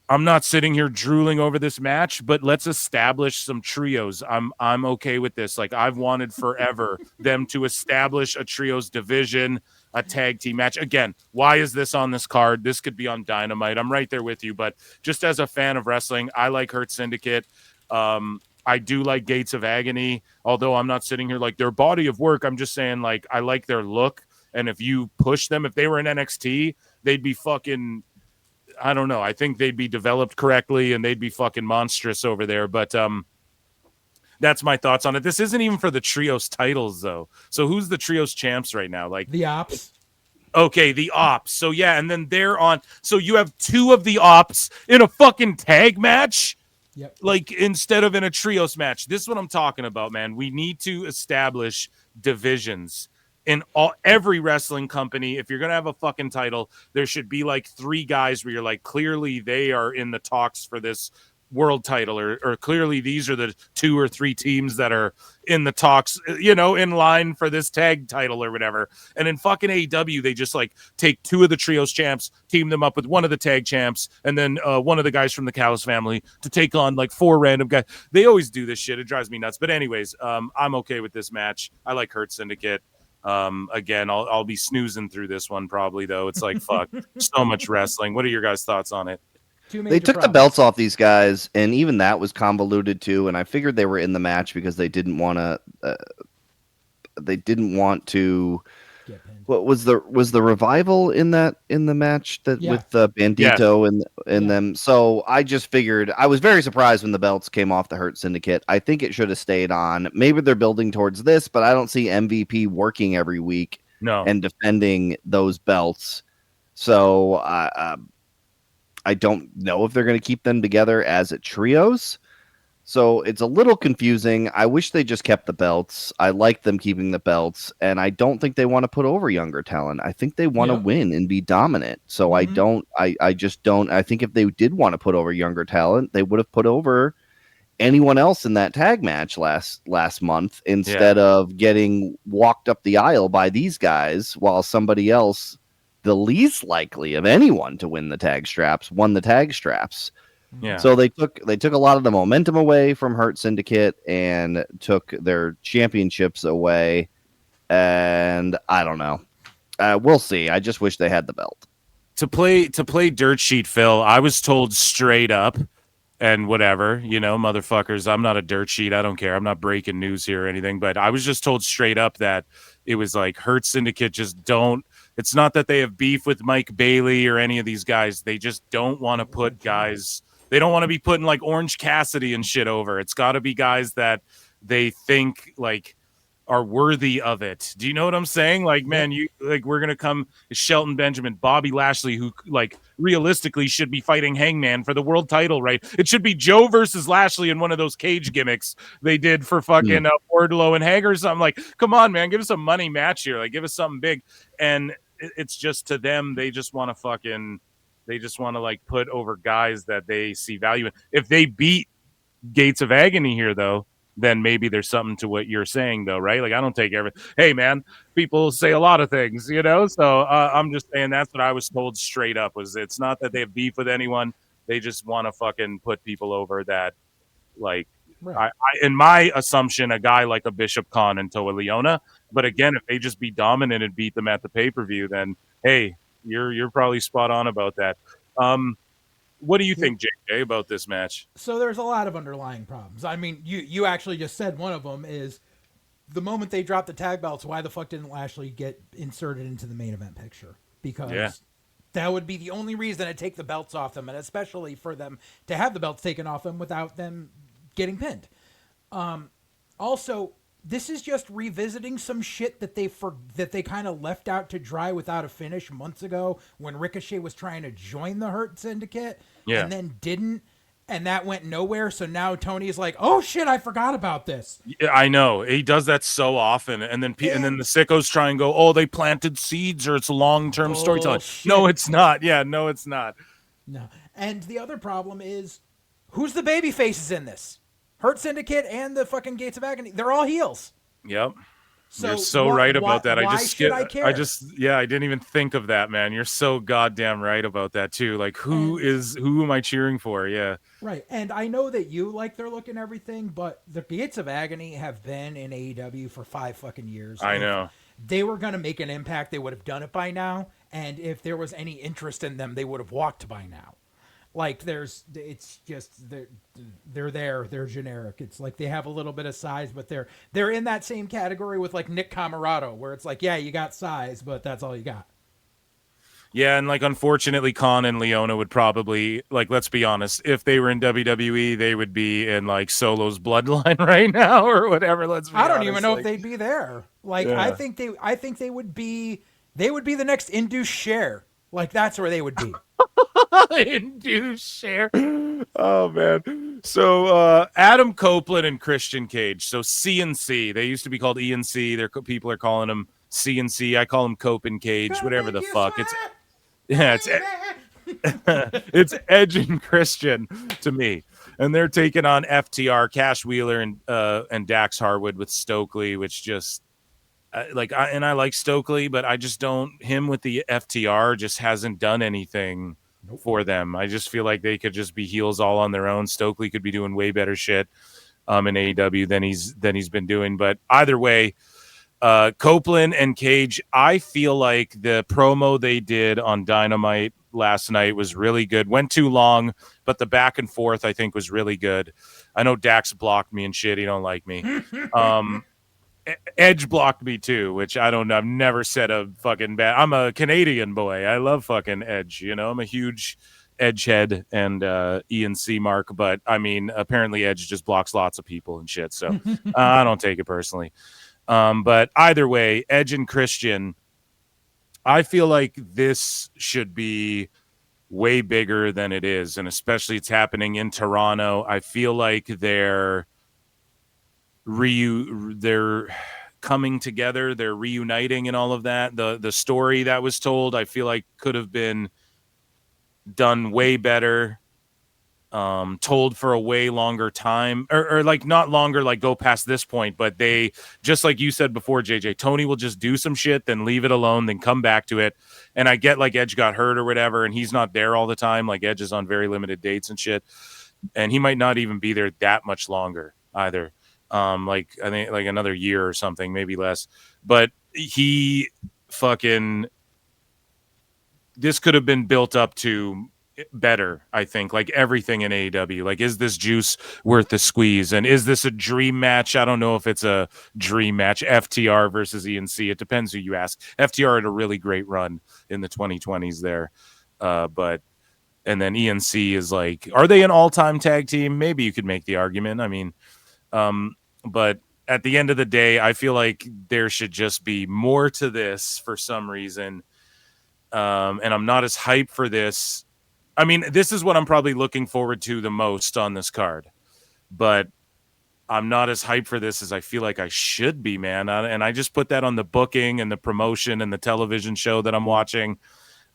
I'm not sitting here drooling over this match, but let's establish some trios. I'm okay with this. Like I've wanted forever them to establish a trios division, a tag team match. Again, why is this on this card? This could be on Dynamite. I'm right there with you, but just as a fan of wrestling, I like Hurt Syndicate. I do like Gates of Agony, although I'm not sitting here like their body of work. I'm just saying like I like their look, and if you push them, if they were in NXT, they'd be fucking, I don't know. I think they'd be developed correctly and they'd be fucking monstrous over there. But that's my thoughts on it. This isn't even for the trios titles though. So who's the trios champs right now? Like the Ops. Okay, the Ops. So yeah, and then they're on. So you have 2 of the Ops in a fucking tag match. Yep. Like instead of in a trios match. This is what I'm talking about, man. We need to establish divisions. In every wrestling company, if you're going to have a fucking title, there should be like 3 guys where you're like, clearly they are in the talks for this world title, or clearly these are the 2 or 3 teams that are in the talks, you know, in line for this tag title or whatever. And in fucking AEW, they just like take 2 of the trios champs, team them up with one of the tag champs, and then one of the guys from the Callis family to take on like 4 random guys. They always do this shit. It drives me nuts. But anyways, I'm okay with this match. I like Hurt Syndicate. Again, I'll be snoozing through this one probably though. It's like fuck, so much wrestling. What are your guys' thoughts on it? They took the belts off these guys, and even that was convoluted too. And I figured they were in the match because they didn't want to. What was the Revival in the match that with Bandito and them? So I just figured, I was very surprised when the belts came off the Hurt Syndicate. I think it should have stayed on. Maybe they're building towards this, but I don't see MVP working every week and defending those belts. So I don't know if they're going to keep them together as a trios. So it's a little confusing. I wish they just kept the belts. I like them keeping the belts, and I don't think they want to put over younger talent. I think they want to win and be dominant. So I just don't. I think if they did want to put over younger talent, they would have put over anyone else in that tag match last month instead of getting walked up the aisle by these guys while somebody else, the least likely of anyone to win the tag straps, won the tag straps. Yeah. So they took a lot of the momentum away from Hurt Syndicate and took their championships away. And I don't know. We'll see. I just wish they had the belt. To play dirt sheet, Phil, I was told straight up, and whatever, motherfuckers, I'm not a dirt sheet. I don't care. I'm not breaking news here or anything, but I was just told straight up that it was like Hurt Syndicate just don't. It's not that they have beef with Mike Bailey or any of these guys. They just don't want to put guys. They don't want to be putting like Orange Cassidy and shit over. It's got to be guys that they think like are worthy of it. Do you know what I'm saying? Like, man, we're gonna come Shelton Benjamin, Bobby Lashley, who like realistically should be fighting Hangman for the world title, right? It should be Joe versus Lashley in one of those cage gimmicks they did for fucking Wardlow and Hager or something. Like, come on, man, give us a money match here. Like, give us something big. And it's just to them, they just want to like put over guys that they see value in. If they beat Gates of Agony here, though, then maybe there's something to what you're saying, though, right? Like, I don't take everything. Hey, man, people say a lot of things, So I'm just saying that's what I was told straight up. Was it's not that they have beef with anyone; they just want to fucking put people over that, like. Right. In my assumption, a guy like a Bishop Khan and Toa Leona. But again, if they just be dominant and beat them at the pay-per-view, then hey, you're probably spot on about that. What do you think, JJ, about this match? So there's a lot of underlying problems. I mean, you actually just said one of them is the moment they dropped the tag belts, why the fuck didn't Lashley get inserted into the main event picture? Because that would be the only reason to take the belts off them, and especially for them to have the belts taken off them without them getting pinned. Also, this is just revisiting some shit that they kind of left out to dry without a finish months ago when Ricochet was trying to join the Hurt Syndicate and then didn't, and that went nowhere. So now Tony's like, "Oh shit, I forgot about this." Yeah, I know he does that so often, and then the sickos try and go, "Oh, they planted seeds, or it's long-term storytelling." No, it's not. Yeah, no, it's not. No, and the other problem is, who's the baby faces in this? Hurt Syndicate and the fucking Gates of Agony. They're all heels. Yep. You're so right about that. I didn't even think of that, man. You're so goddamn right about that too. Like, who am I cheering for? Yeah. Right. And I know that you like their look and everything, but the Gates of Agony have been in AEW for 5 fucking years. I know. If they were going to make an impact, they would have done it by now. And if there was any interest in them, they would have walked by now. Like they're there, they're generic. It's like they have a little bit of size, but they're in that same category with like Nick Camarado, where it's like, yeah, you got size, but that's all you got. Yeah, and like unfortunately, Khan and Leona would probably, like, let's be honest, if they were in WWE, they would be in like Solo's bloodline right now or whatever. I don't even know if they'd be there. Like, I think they would be the next Induce Share. Like, that's where they would be. Induce Share. Oh man. So Adam Copeland and Christian Cage. So CNC. They used to be called ENC. People are calling them CNC. I call them Cope and Cage. Whatever the fuck. It's Edge and Christian to me. And they're taking on FTR, Cash Wheeler, and Dax Harwood with Stokely, which just I like Stokely, but I just don't. Him with the FTR just hasn't done anything for them. I just feel like they could just be heels all on their own. Stokely could be doing way better shit in AEW than he's been doing. But either way, Copeland and Cage, I feel like the promo they did on Dynamite last night was really good. Went too long, but the back and forth I think was really good. I know Dax blocked me and shit. He don't like me. Edge blocked me too, which I don't know. I've never said a fucking bad. I'm a Canadian boy. I love fucking Edge. I'm a huge Edge head and ENC mark, but I mean, apparently Edge just blocks lots of people and shit. So I don't take it personally. But either way, Edge and Christian, I feel like this should be way bigger than it is, and especially it's happening in Toronto. I feel like they're coming together, they're reuniting and all of that. The story that was told, I feel like could have been done way better, told for a way longer time, or like not longer, like go past this point, but they, just like you said before, JJ, Tony will just do some shit, then leave it alone, then come back to it. And I get like Edge got hurt or whatever, and he's not there all the time. Like Edge is on very limited dates and shit, and he might not even be there that much longer either. Like I think like another year or something, maybe less. But he fucking, this could have been built up to better, I think, like everything in AEW. Like, is this juice worth the squeeze? And is this a dream match? I don't know if it's a dream match. FTR versus ENC. It depends who you ask. FTR had a really great run in the 2020s there. But and then ENC is like, are they an all-time tag team? Maybe you could make the argument. I mean, but at the end of the day, I feel like there should just be more to this for some reason. And I'm not as hyped for this. I mean, this is what I'm probably looking forward to the most on this card, but I'm not as hyped for this as I feel like I should be, man. And I just put that on the booking and the promotion and the television show that I'm watching.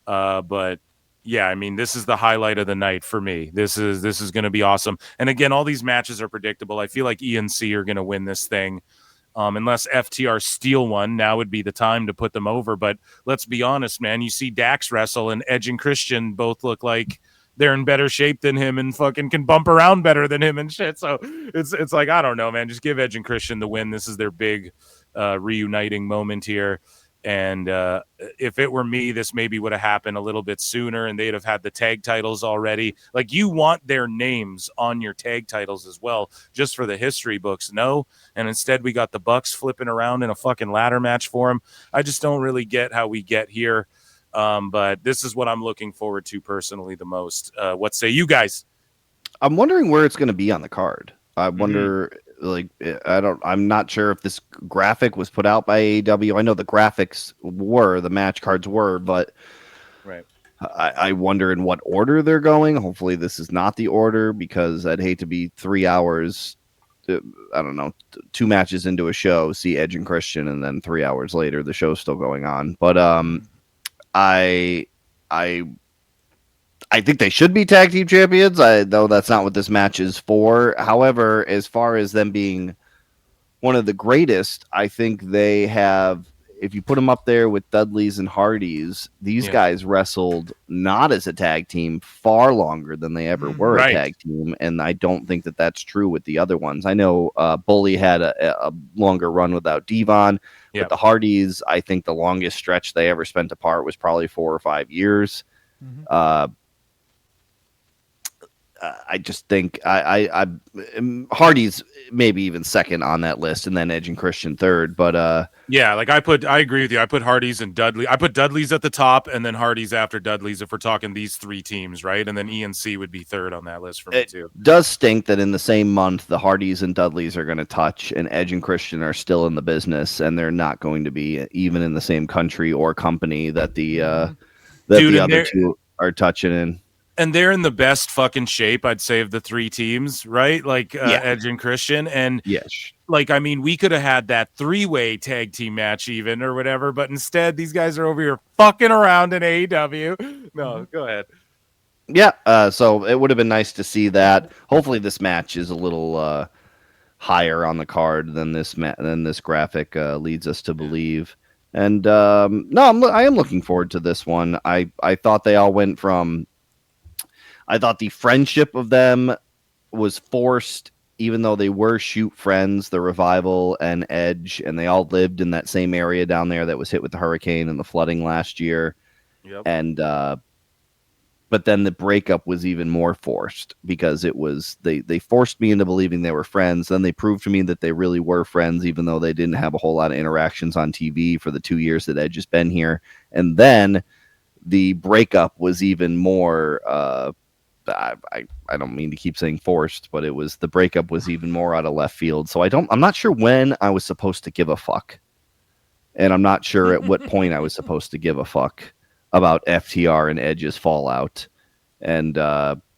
But yeah, I mean, this is the highlight of the night for me. This is going to be awesome. And again, all these matches are predictable. I feel like ENC are going to win this thing. Unless FTR steal one, now would be the time to put them over. But let's be honest, man. You see Dax wrestle, and Edge and Christian both look like they're in better shape than him and fucking can bump around better than him and shit. So it's like, I don't know, man. Just give Edge and Christian the win. This is their big reuniting moment here. And if it were me, this maybe would have happened a little bit sooner, and they'd have had the tag titles already. Like, you want their names on your tag titles as well, just for the history books. No, and instead we got the Bucks flipping around in a fucking ladder match for them. I just don't really get how we get here. But this is what I'm looking forward to personally the most. What say you guys? I'm wondering where it's going to be on the card. I wonder, I'm not sure if this graphic was put out by AEW. I know the graphics were, the match cards were, but right. I wonder in what order they're going. Hopefully this is not the order, because I'd hate to be 3 hours, I don't know, 2 matches into a show, see Edge and Christian, and then 3 hours later the show's still going on. But I think they should be tag team champions. I know that's not what this match is for. However, as far as them being one of the greatest, I think they have, if you put them up there with Dudley's and Hardy's, these guys wrestled not as a tag team far longer than they ever were a tag team. And I don't think that that's true with the other ones. I know Bully had a longer run without Devon. With the Hardys, I think the longest stretch they ever spent apart was probably 4 or 5 years. I just think I Hardy's maybe even second on that list, and then Edge and Christian third. But yeah, like I agree with you. I put Hardy's and Dudley. I put Dudley's at the top, and then Hardy's after Dudley's if we're talking these 3 teams, right? And then ENC would be third on that list for me too. It does stink that in the same month the Hardys and Dudleys are going to touch, and Edge and Christian are still in the business, and they're not going to be even in the same country or company that the other two are touching in. And they're in the best fucking shape, I'd say, of the 3 teams, right? Like Edge and Christian. And like, I mean, we could have had that 3-way tag team match even or whatever, but instead these guys are over here fucking around in AEW. No, go ahead. Yeah, so it would have been nice to see that. Hopefully this match is a little higher on the card than this graphic leads us to believe. And no, I am looking forward to this one. I thought they all went from... I thought the friendship of them was forced, even though they were shoot friends, the Revival and Edge, and they all lived in that same area down there that was hit with the hurricane and the flooding last year. And but then the breakup was even more forced, because it was they forced me into believing they were friends. Then they proved to me that they really were friends, even though they didn't have a whole lot of interactions on TV for the 2 years that Edge has been here. And then the breakup was even more I don't mean to keep saying forced, but the breakup was even more out of left field. So I'm not sure when I was supposed to give a fuck. And I'm not sure at what point I was supposed to give a fuck about FTR and Edge's fallout. and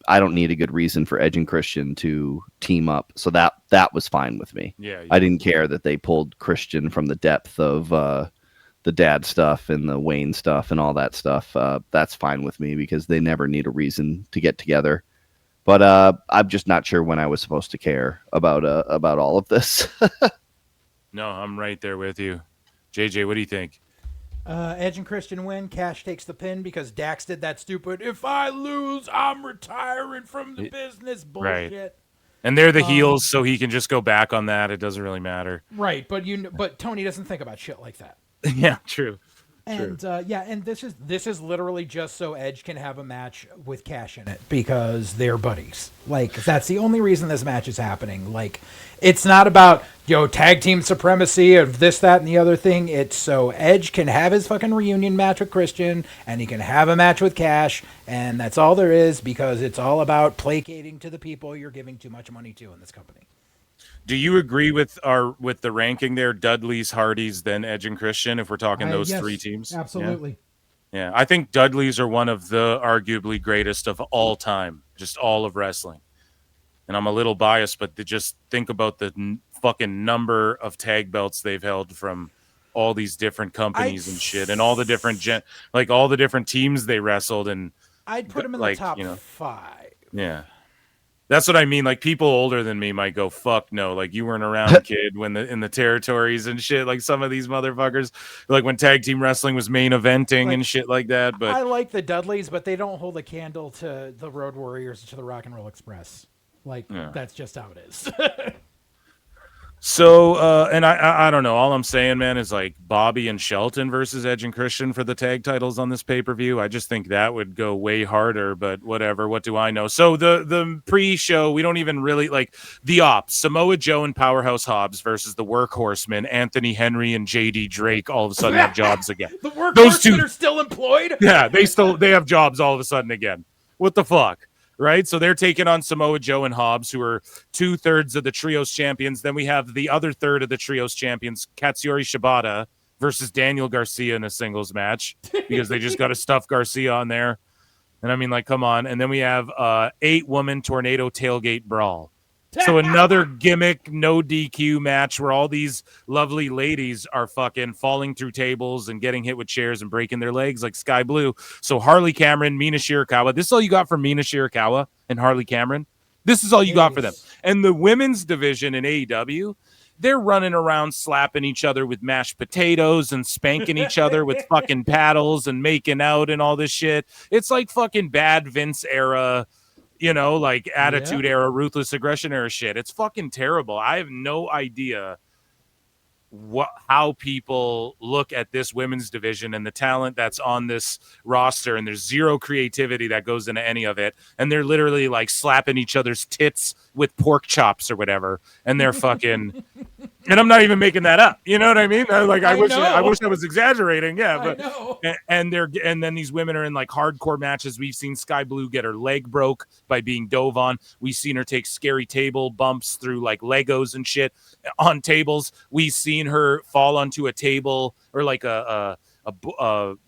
I don't need a good reason for Edge and Christian to team up. So that was fine with me. Yeah, I didn't care that they pulled Christian from the depth of the dad stuff and the Wayne stuff and all that stuff. That's fine with me because they never need a reason to get together. But I'm just not sure when I was supposed to care about all of this. No, I'm right there with you. JJ, what do you think? Edge and Christian win. Cash takes the pin because Dax did that stupid, if I lose, I'm retiring from the business bullshit. Right. And they're the heels, so he can just go back on that. It doesn't really matter. Right, but Tony doesn't think about shit like that. Yeah, true. And and this is literally just so Edge can have a match with Cash in it because they're buddies. Like, that's the only reason this match is happening. Like, it's not about tag team supremacy of this, that, and the other thing. It's so Edge can have his fucking reunion match with Christian and he can have a match with Cash, and that's all there is because it's all about placating to the people you're giving too much money to in this company. Do you agree with the ranking there? Dudley's, Hardy's, then Edge and Christian. If we're talking those yes, three teams, absolutely. Yeah, I think Dudley's are one of the arguably greatest of all time, just all of wrestling. And I'm a little biased, but just think about the fucking number of tag belts they've held from all these different companies and shit, and all the different all the different teams they wrestled. And I'd put them in the top 5. Yeah. That's what I mean. Like, people older than me might go, fuck no. Like, you weren't around, kid, when in the territories and shit. Like, some of these motherfuckers, like when tag team wrestling was main eventing and shit like that. But I like the Dudleys, but they don't hold a candle to the Road Warriors, to the Rock and Roll Express. Like, that's just how it is. So, and I don't know. All I'm saying, man, is like Bobby and Shelton versus Edge and Christian for the tag titles on this pay-per-view. I just think that would go way harder, but whatever. What do I know? So the pre-show, we don't even really like the ops. Samoa Joe and Powerhouse Hobbs versus the Workhorsemen, Anthony Henry and JD Drake all of a sudden have jobs again. The Workhorsemen are still employed? Yeah, they have jobs all of a sudden again. What the fuck? Right? So they're taking on Samoa Joe and Hobbs, who are 2/3 of the Trios champions. Then we have the other third of the Trios champions, Katsuyori Shibata versus Daniel Garcia in a singles match because they just got to stuff Garcia on there. And I mean, like, come on. And then we have 8-woman tornado tailgate brawl. So another gimmick, no DQ match where all these lovely ladies are fucking falling through tables and getting hit with chairs and breaking their legs like Sky Blue. So Harley Cameron, Mina Shirakawa. This is all you got for Mina Shirakawa and Harley Cameron? This is all you got for them. And the women's division in AEW, they're running around slapping each other with mashed potatoes and spanking each other with fucking paddles and making out and all this shit. It's like fucking bad Vince era, like Attitude Era, Ruthless Aggression era shit. It's fucking terrible. I have no idea how people look at this women's division and the talent that's on this roster, and there's zero creativity that goes into any of it. And they're literally like slapping each other's tits with pork chops or whatever. And they're fucking, and I'm not even making that up. You know what I mean? I wish I was exaggerating. Yeah. But, and then these women are in like hardcore matches. We've seen Sky Blue get her leg broke by being dove on. We've seen her take scary table bumps through like Legos and shit on tables. We've seen her fall onto a table or like a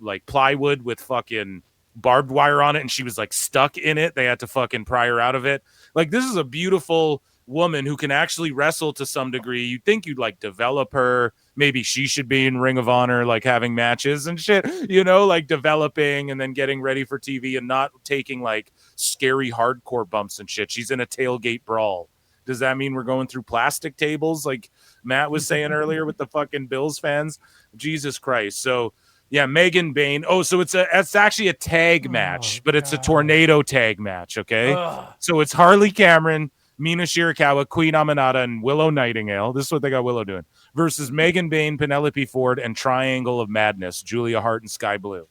like plywood with fucking barbed wire on it, and she was like stuck in it. They had to fucking pry her out of it. Like, this is a beautiful woman who can actually wrestle to some degree. You'd think you'd like develop her. Maybe she should be in Ring of Honor, like having matches and shit, like developing and then getting ready for TV and not taking like scary hardcore bumps and shit. She's in a tailgate brawl. Does that mean we're going through plastic tables like Matt was saying earlier with the fucking Bills fans? Jesus Christ. So yeah, Megan Bain. Oh, so it's actually a tag match, but it's a tornado tag match. Okay. So it's Harley Cameron, Mina Shirakawa, Queen Aminata, and Willow Nightingale. This is what they got Willow doing versus Megan Bain, Penelope Ford, and Triangle of Madness, Julia Hart and Sky Blue.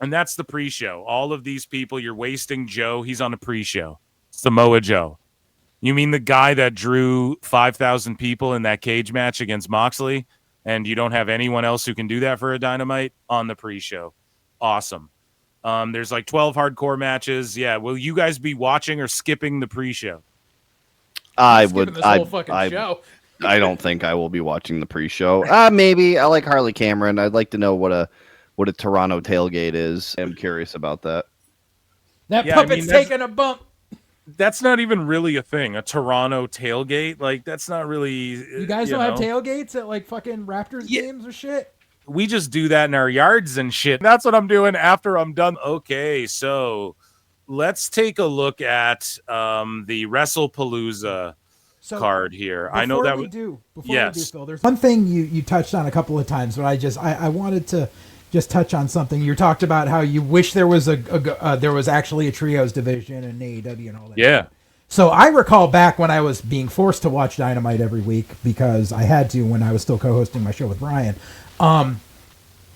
And that's the pre-show. All of these people, you're wasting Joe. He's on a pre-show. Samoa Joe. You mean the guy that drew 5,000 people in that cage match against Moxley, and you don't have anyone else who can do that for a Dynamite on the pre-show? Awesome. There's like 12 hardcore matches. Yeah. Will you guys be watching or skipping the pre-show? I would. Show. I don't think I will be watching the pre-show. Maybe. I like Harley Cameron. I'd like to know what a Toronto tailgate is. I'm curious about that. That Yeah, puppet's that's- taking a bump. That's not even really a thing. A Toronto tailgate, like that's not really. You guys don't have tailgates at like fucking Raptors games or shit? We just do that in our yards and shit. That's what I'm doing after I'm done. Okay, so let's take a look at the WrestlePalooza card here. I know that we do, Phil, there's one thing you touched on a couple of times, but I wanted to just touch on something. You talked about how you wish there was there was actually a trios division in AEW and all that. Yeah. So I recall back when I was being forced to watch Dynamite every week because I had to when I was still co-hosting my show with Brian,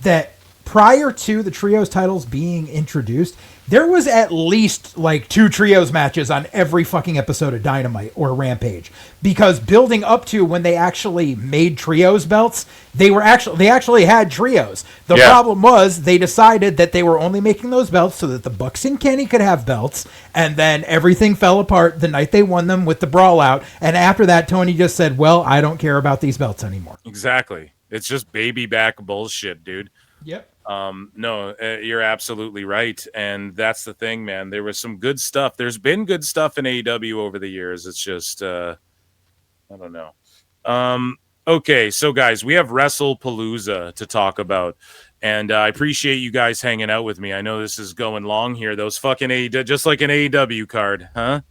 that prior to the trios titles being introduced, there was at least like 2 trios matches on every fucking episode of Dynamite or Rampage, because building up to when they actually made trios belts, they actually had trios. The problem was they decided that they were only making those belts so that the Bucks and Kenny could have belts, and then everything fell apart the night they won them with the Brawl Out, and after that Tony just said, well, I don't care about these belts anymore. Exactly. It's just baby back bullshit, dude. Yep. No, you're absolutely right. And that's the thing, man. There was some good stuff. There's been good stuff in AEW over the years. It's just, I don't know. Okay. So guys, we have WrestlePalooza to talk about. And I appreciate you guys hanging out with me. I know this is going long here. Those fucking AEW, just like an AEW card, huh?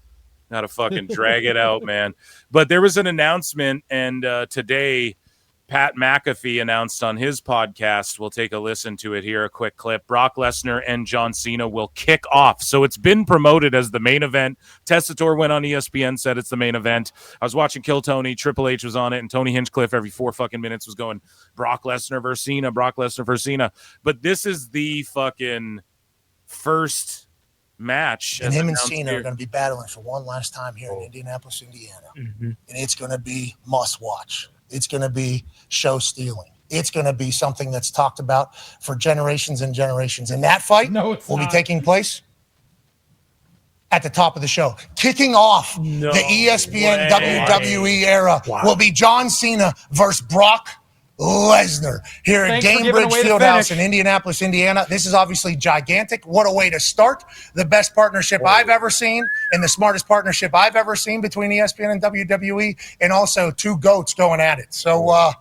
Gotta fucking drag it out, man. But there was an announcement, and today Pat McAfee announced on his podcast, we'll take a listen to it here, a quick clip. Brock Lesnar and John Cena will kick off. So it's been promoted as the main event. Testator went on ESPN, said it's the main event. I was watching Kill Tony. Triple H was on it, and Tony Hinchcliffe every 4 fucking minutes was going, Brock Lesnar versus Cena, Brock Lesnar versus Cena. But this is the fucking first match. And him and Cena are going to be battling for one last time here in Indianapolis, Indiana. Mm-hmm. And it's going to be must watch. It's going to be show stealing. It's going to be something that's talked about for generations and generations. And that fight will be taking place at the top of the show. Kicking off the ESPN WWE era will be John Cena versus Brock Lesnar here at Gainbridge Fieldhouse in Indianapolis, Indiana. This is obviously gigantic. What a way to start. The best partnership I've ever seen and the smartest partnership I've ever seen between ESPN and WWE, and also 2 GOATs going at it. So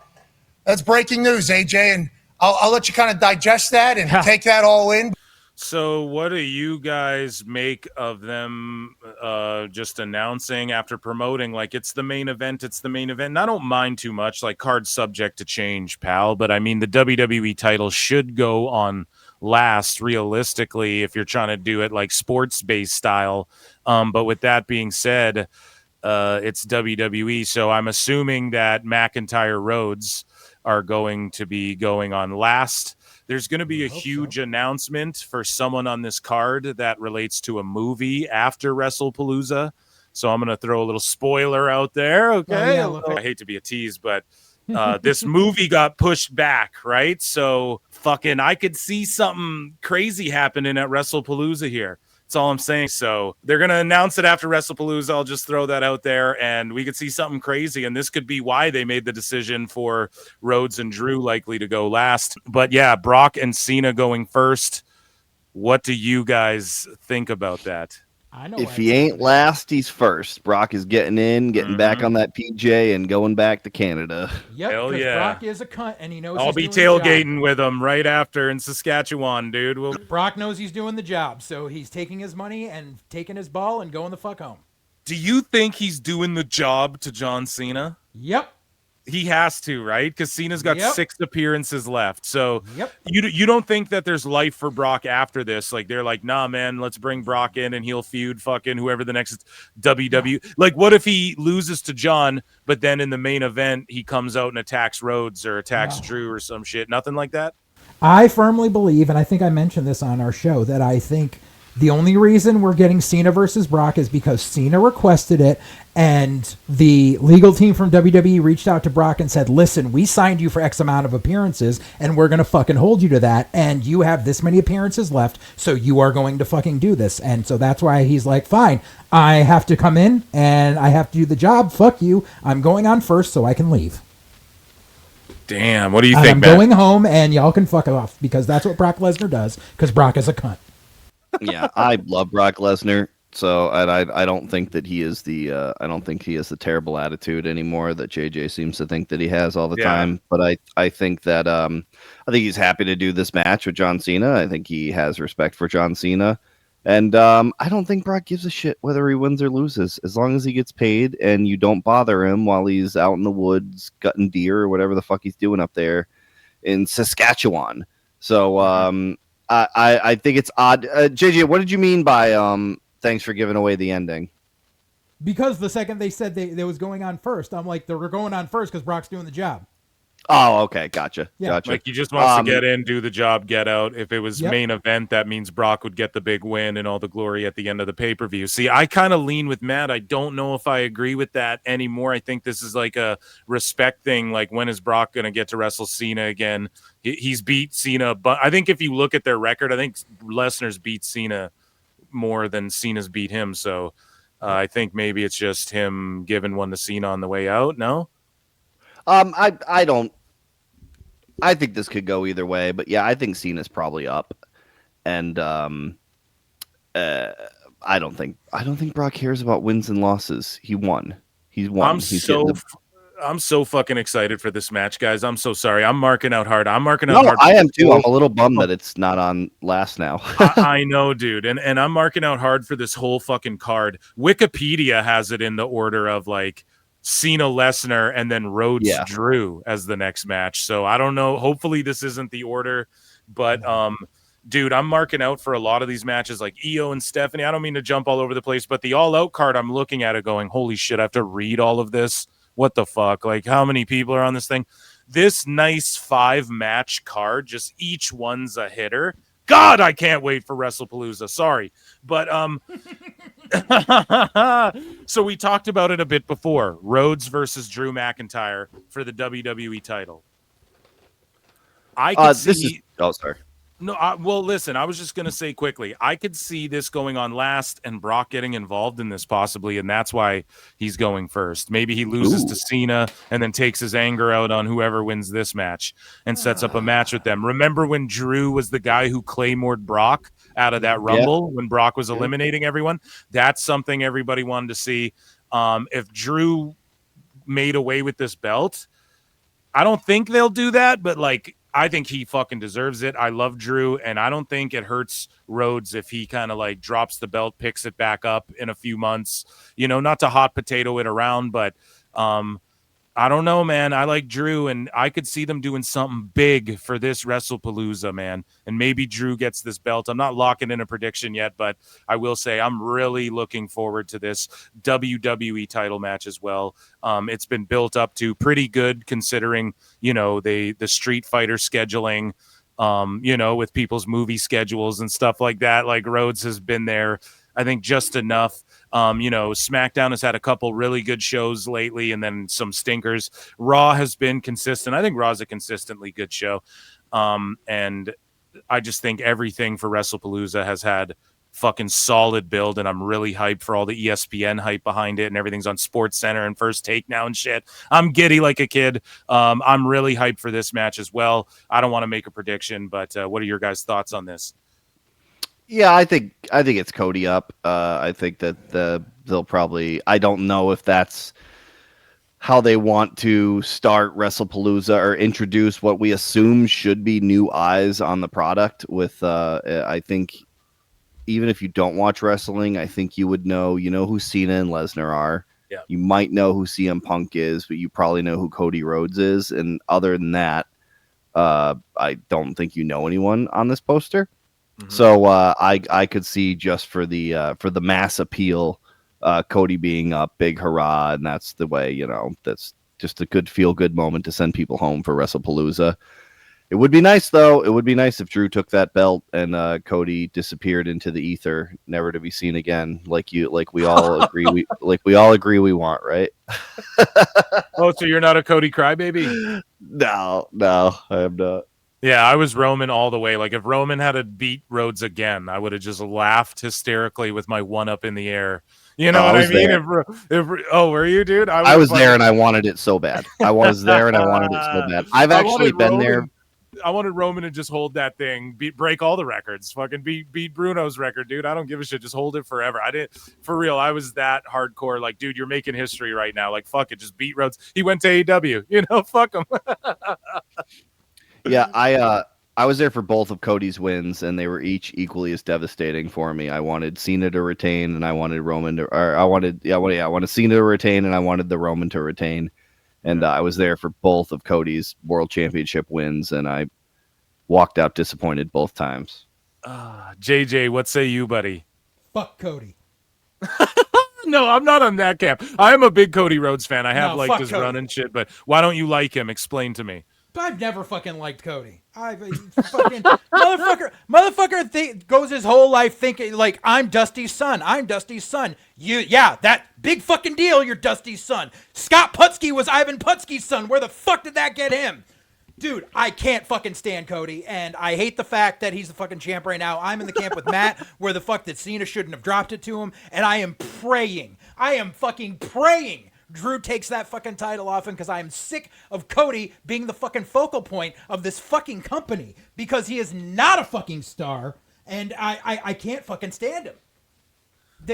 that's breaking news, AJ, and I'll let you kind of digest that and take that all in. So what do you guys make of them just announcing after promoting, like, it's the main event, it's the main event? And I don't mind too much, like, card subject to change, pal. But, I mean, the WWE title should go on last, realistically, if you're trying to do it, like, sports-based style. But with that being said, it's WWE. So I'm assuming that McIntyre Rhodes are going to be going on last. There's going to be a huge announcement for someone on this card that relates to a movie after WrestlePalooza. So I'm going to throw a little spoiler out there. Okay. I hate to be a tease, but this movie got pushed back, right? So fucking I could see something crazy happening at WrestlePalooza here. That's all I'm saying. So they're going to announce it after WrestlePalooza. I'll just throw that out there, and we could see something crazy. And this could be why they made the decision for Rhodes and Drew likely to go last. But yeah, Brock and Cena going first. What do you guys think about that? I know if he ain't last, he's first. Brock is getting in, getting back on that PJ, and going back to Canada. Yep, hell yeah. Brock is a cunt, and he knows. I'll be tailgating with him right after in Saskatchewan, dude. Brock knows he's doing the job, so he's taking his money and taking his ball and going the fuck home. Do you think he's doing the job to John Cena? Yep. He has to, right? Because Cena's got 6 appearances left. So you don't think that there's life for Brock after this? Like, they're like, nah, man, let's bring Brock in and he'll feud fucking whoever the next WWE. Like, what if he loses to John, but then in the main event he comes out and attacks Rhodes or attacks Drew or some shit? Nothing like that? I firmly believe, and I think I mentioned this on our show, that I think the only reason we're getting Cena versus Brock is because Cena requested it, and the legal team from WWE reached out to Brock and said, listen, we signed you for X amount of appearances, and we're going to fucking hold you to that, and you have this many appearances left, so you are going to fucking do this. And so that's why he's like, fine, I have to come in, and I have to do the job, fuck you, I'm going on first so I can leave. Damn, what do you think, I'm going home, and y'all can fuck off, because that's what Brock Lesnar does, because Brock is a cunt. Yeah, I love Brock Lesnar. So I don't think that he is I don't think he has the terrible attitude anymore that JJ seems to think that he has all the Yeah. time. But I think that I think he's happy to do this match with John Cena. I think he has respect for John Cena. And I don't think Brock gives a shit whether he wins or loses, as long as he gets paid and you don't bother him while he's out in the woods gutting deer or whatever the fuck he's doing up there in Saskatchewan. So I think it's odd. JJ, what did you mean by thanks for giving away the ending? Because the second they said they was going on first, I'm like, they're going on first because Brock's doing the job. Oh, okay, gotcha. Yeah. Gotcha. Like he just wants to get in, do the job, get out. If it was main event, that means Brock would get the big win and all the glory at the end of the pay-per-view. See, I kind of lean with Matt. I don't know if I agree with that anymore. I think this is like a respect thing. Like, when is Brock going to get to wrestle Cena again? He's beat Cena, but I think if you look at their record, I think Lesnar's beat Cena more than Cena's beat him. So I think maybe it's just him giving one to Cena on the way out. No? I don't. I think this could go either way, but yeah, I think Cena's probably up, and I don't think Brock cares about wins and losses. He won. He's won. I'm so fucking excited for this match, guys. I'm so sorry. I'm marking out hard. Hard. I am too. I'm a little bummed that it's not on last now. I know, dude. And I'm marking out hard for this whole fucking card. Wikipedia has it in the order of like Cena Lesnar and then Rhodes Drew as the next match. So I don't know. Hopefully this isn't the order, but dude, I'm marking out for a lot of these matches like Io and Stephanie. I don't mean to jump all over the place, but the All Out card, I'm looking at it going, holy shit, I have to read all of this. What the fuck? Like, how many people are on this thing? This nice 5-match card, just each one's a hitter. God, I can't wait for WrestlePalooza. Sorry. But so we talked about it a bit before. Rhodes versus Drew McIntyre for the WWE title. I could see. Sorry. No, well, listen, I was just going to say quickly, I could see this going on last and Brock getting involved in this possibly, and that's why he's going first. Maybe he loses to Cena and then takes his anger out on whoever wins this match and sets up a match with them. Remember when Drew was the guy who claymored Brock out of that Rumble when Brock was eliminating everyone? That's something everybody wanted to see. If Drew made away with this belt, I don't think they'll do that, but like, I think he fucking deserves it. I love Drew, and I don't think it hurts Rhodes if he kind of like drops the belt, picks it back up in a few months. You know, not to hot potato it around, but I don't know, man. I like Drew, and I could see them doing something big for this WrestlePalooza, man. And maybe Drew gets this belt. I'm not locking in a prediction yet, but I will say I'm really looking forward to this WWE title match as well. It's been built up to pretty good considering, you know, the Street Fighter scheduling, you know, with people's movie schedules and stuff like that. Like Rhodes has been there, I think, just enough. You know, SmackDown has had a couple really good shows lately and then some stinkers. Raw has been consistent. I think Raw's a consistently good show. And I just think everything for WrestlePalooza has had fucking solid build, and I'm really hyped for all the ESPN hype behind it, and everything's on Sports Center and First Take now and shit. I'm giddy like a kid. I'm really hyped for this match as well. I don't want to make a prediction, but what are your guys' thoughts on this? Yeah, I think it's Cody up. I think that they'll probably. I don't know if that's how they want to start WrestlePalooza or introduce what we assume should be new eyes on the product. With I think even if you don't watch wrestling, I think you would know. You know who Cena and Lesnar are. Yeah. You might know who CM Punk is, but you probably know who Cody Rhodes is. And other than that, I don't think you know anyone on this poster. So I could see just for the mass appeal, Cody being up, big hurrah, and that's the way, you know, that's just a good feel good moment to send people home for WrestlePalooza. It would be nice though. It would be nice if Drew took that belt and Cody disappeared into the ether, never to be seen again. Like we all agree we want, right? Oh, so you're not a Cody crybaby? No, I am not. Yeah, I was Roman all the way. Like, if Roman had to beat Rhodes again, I would have just laughed hysterically with my one up in the air. You know what I mean? Were you, dude? I was there and I wanted it so bad. I was there and I wanted it so bad. I've actually been there. I wanted Roman to just hold that thing, break all the records, fucking beat Bruno's record, dude. I don't give a shit. Just hold it forever. I didn't, for real. I was that hardcore. Like, dude, you're making history right now. Like, fuck it, just beat Rhodes. He went to AEW, fuck him. Yeah, I was there for both of Cody's wins, and they were each equally as devastating for me. I wanted Cena to retain, and I wanted Roman to, or I wanted Cena to retain, and I wanted the Roman to retain. And I was there for both of Cody's World Championship wins, and I walked out disappointed both times. JJ, what say you, buddy? Fuck Cody. No, I'm not on that camp. I am a big Cody Rhodes fan. I have liked his Cody. run and shit, but why don't you like him? Explain to me. I've never fucking liked Cody. Fucking motherfucker goes his whole life thinking like I'm Dusty's son. I'm Dusty's son. That big fucking deal. You're Dusty's son. Scott Putski was Ivan Putski's son. Where the fuck did that get him? Dude, I can't fucking stand Cody, and I hate the fact that he's the fucking champ right now. I'm in the camp with Matt, where the fuck that Cena shouldn't have dropped it to him, and I am fucking praying Drew takes that fucking title off him, because I am sick of Cody being the fucking focal point of this fucking company, because he is not a fucking star, and I can't fucking stand him.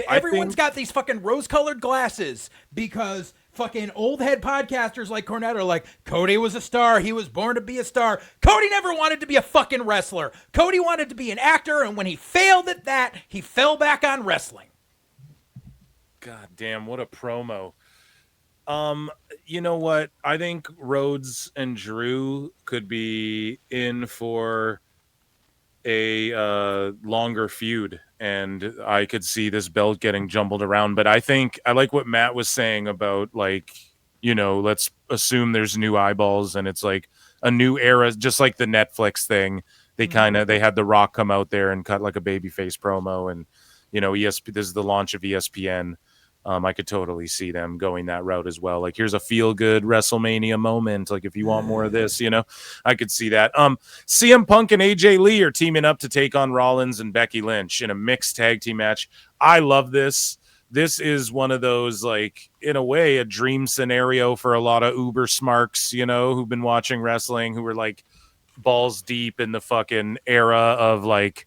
Everyone's got these fucking rose-colored glasses because fucking old head podcasters like Cornette are like, Cody was a star. He was born to be a star. Cody never wanted to be a fucking wrestler. Cody wanted to be an actor, and when he failed at that, he fell back on wrestling. God damn, what a promo. You know what? I think Rhodes and Drew could be in for a longer feud, and I could see this belt getting jumbled around. But I think I like what Matt was saying about, like, let's assume there's new eyeballs and it's like a new era, just like the Netflix thing. They had The Rock come out there and cut like a babyface promo, and this is the launch of ESPN. I could totally see them going that route as well. Like, here's a feel-good WrestleMania moment. Like, if you want more of this, I could see that. CM Punk and AJ Lee are teaming up to take on Rollins and Becky Lynch in a mixed tag team match. I love this. This is one of those, like, in a way, a dream scenario for a lot of uber smarks, who've been watching wrestling, who were like balls deep in the fucking era of like,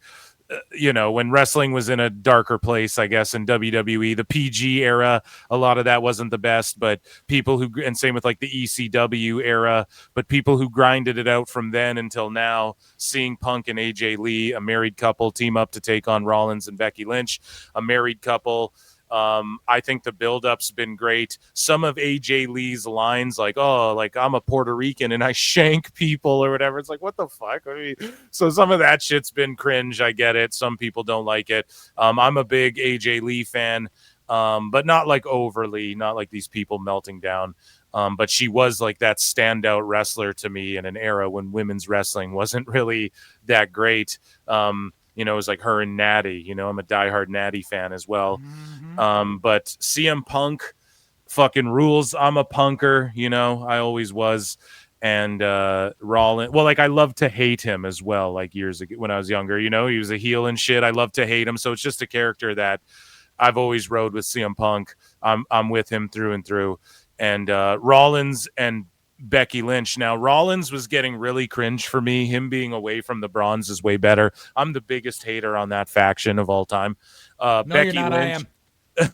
when wrestling was in a darker place, I guess, in WWE, the PG era, a lot of that wasn't the best, but and same with like the ECW era, but people who grinded it out from then until now, seeing Punk and AJ Lee, a married couple, team up to take on Rollins and Becky Lynch, a married couple. I think the build-up's been great. Some of AJ Lee's lines, like, oh, like, I'm a Puerto Rican and I shank people or whatever. It's like, what the fuck? So some of that shit's been cringe. I get it. Some people don't like it. I'm a big AJ Lee fan, but not like overly, not like these people melting down. But she was like that standout wrestler to me in an era when women's wrestling wasn't really that great. It was like her and Natty. I'm a diehard Natty fan as well. Mm-hmm. But CM Punk fucking rules. I'm a punker, I always was. And Rollins, well, like, I love to hate him as well, like years ago when I was younger. He was a heel and shit. I love to hate him. So it's just a character that I've always rode with CM Punk. I'm with him through and through. And Rollins and Becky Lynch. Now, Rollins was getting really cringe for me. Him being away from the Bronze is way better. I'm the biggest hater on that faction of all time. No, Becky you're not. Lynch.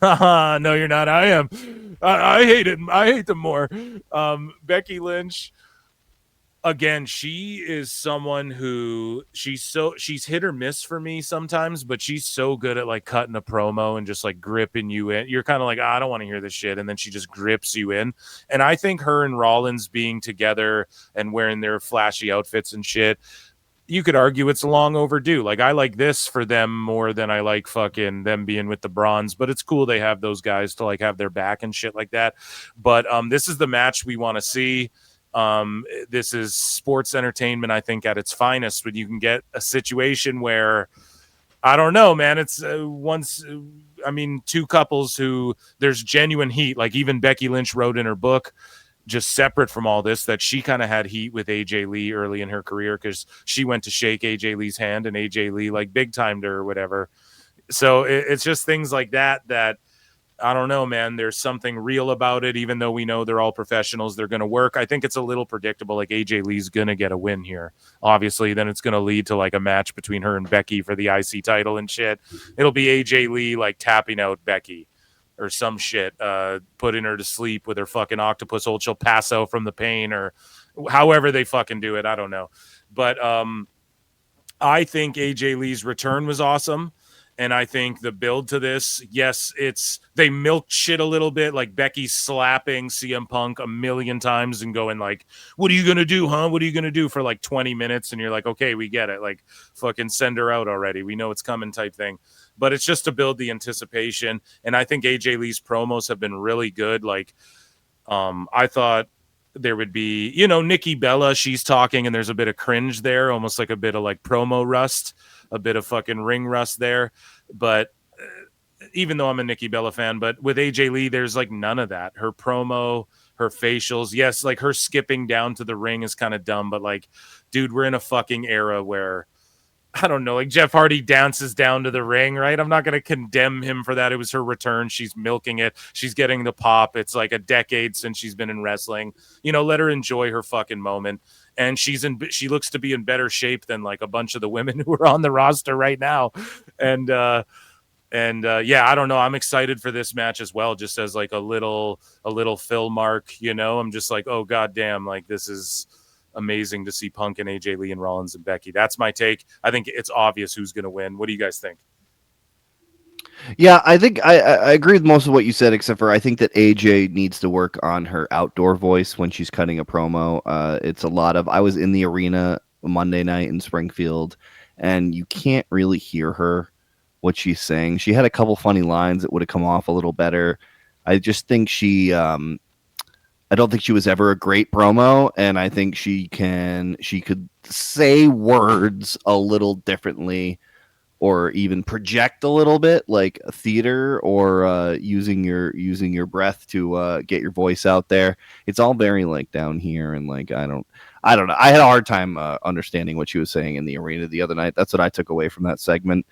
I am. No, you're not. I am. I hate it. I hate them more. Becky Lynch. Again, she is someone who she's hit or miss for me sometimes, but she's so good at like cutting a promo and just like gripping you in. You're kind of like, I don't want to hear this shit. And then she just grips you in. And I think her and Rollins being together and wearing their flashy outfits and shit, you could argue it's long overdue. Like, I like this for them more than I like fucking them being with the Bronze, but it's cool they have those guys to like have their back and shit like that. But this is the match we want to see. This is sports entertainment, I think, at its finest, when you can get a situation where, I don't know, man, it's two couples who there's genuine heat. Like, even Becky Lynch wrote in her book, just separate from all this, that she kind of had heat with AJ Lee early in her career because she went to shake AJ Lee's hand and AJ Lee like big timed her or whatever. So it's just things like that I don't know, man. There's something real about it, even though we know they're all professionals. They're going to work. I think it's a little predictable. Like AJ Lee's going to get a win here. Obviously, then it's going to lead to like a match between her and Becky for the IC title and shit. It'll be AJ Lee like tapping out Becky or some shit, putting her to sleep with her fucking octopus hold. She'll pass out from the pain or however they fucking do it. I don't know. But I think AJ Lee's return was awesome. And I think the build to this, yes, they milked shit a little bit, like Becky slapping CM Punk a million times and going like, what are you going to do, huh? What are you going to do for like 20 minutes? And you're like, okay, we get it. Like, fucking send her out already. We know it's coming type thing. But it's just to build the anticipation. And I think AJ Lee's promos have been really good. Like, I thought there would be, Nikki Bella, she's talking and there's a bit of cringe there, almost like a bit of like promo rust, a bit of fucking ring rust there. But even though I'm a Nikki Bella fan, but with AJ Lee, there's like none of that. Her promo, her facials, yes, like her skipping down to the ring is kind of dumb, but like, dude, we're in a fucking era where, I don't know, like Jeff Hardy dances down to the ring, right? I'm not going to condemn him for that. It was her return. She's milking it. She's getting the pop. It's like a decade since she's been in wrestling. Let her enjoy her fucking moment. And she looks to be in better shape than like a bunch of the women who are on the roster right now. And yeah, I don't know. I'm excited for this match as well, just as like a little fill mark, I'm just like, oh, goddamn, like this is amazing to see Punk and AJ Lee and Rollins and Becky. That's my take. I think it's obvious who's going to win. What do you guys think? Yeah, I think I agree with most of what you said, except for I think that AJ needs to work on her outdoor voice when she's cutting a promo. It's a lot of, I was in the arena Monday night in Springfield, and you can't really hear her, what she's saying. She had a couple funny lines that would have come off a little better. I just think I don't think she was ever a great promo, and I think she could say words a little differently, or even project a little bit like a theater, or using your breath to get your voice out there. It's all very like down here, and like I don't know. I had a hard time understanding what she was saying in the arena the other night. That's what I took away from that segment.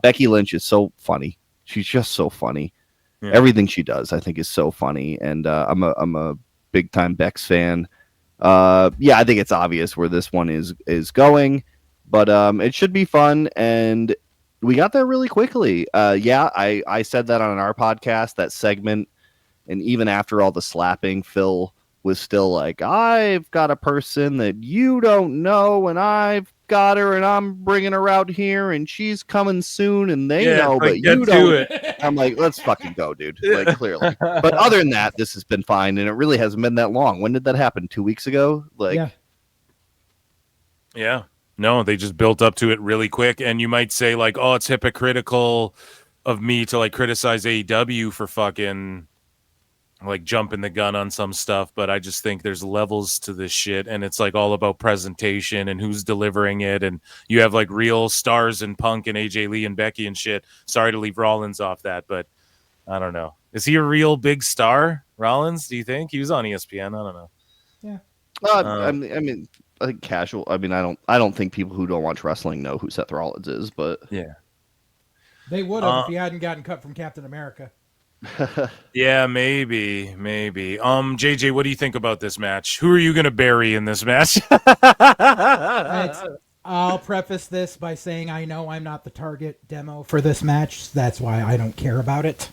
Becky Lynch is so funny. She's just so funny. Yeah. Everything she does, I think, is so funny, and I'm a big time Bex fan. Yeah, I think it's obvious where this one is going, but it should be fun, and we got there really quickly. Yeah, I said that on our podcast, that segment, and even after all the slapping, Phil was still like, I've got a person that you don't know, and I've got her, and I'm bringing her out here, and she's coming soon, and they know, but you don't. I'm like, let's fucking go, dude. Like, clearly. But other than that, this has been fine, and it really hasn't been that long. When did that happen? 2 weeks ago? Like, yeah. No, they just built up to it really quick, and you might say like, oh, it's hypocritical of me to like criticize AEW for fucking like jumping the gun on some stuff, but I just think there's levels to this shit, and it's like all about presentation and who's delivering it, and you have like real stars in Punk and AJ Lee and Becky and shit. Sorry to leave Rollins off that, but I don't know. Is he a real big star, Rollins? Do you think he was on ESPN? I don't know. Yeah. I mean, I think casual. I mean, I don't think people who don't watch wrestling know who Seth Rollins is, but yeah, they would have if he hadn't gotten cut from Captain America. Yeah, maybe. JJ, what do you think about this match? Who are you going to bury in this match? I'll preface this by saying I know I'm not the target demo for this match. That's why I don't care about it.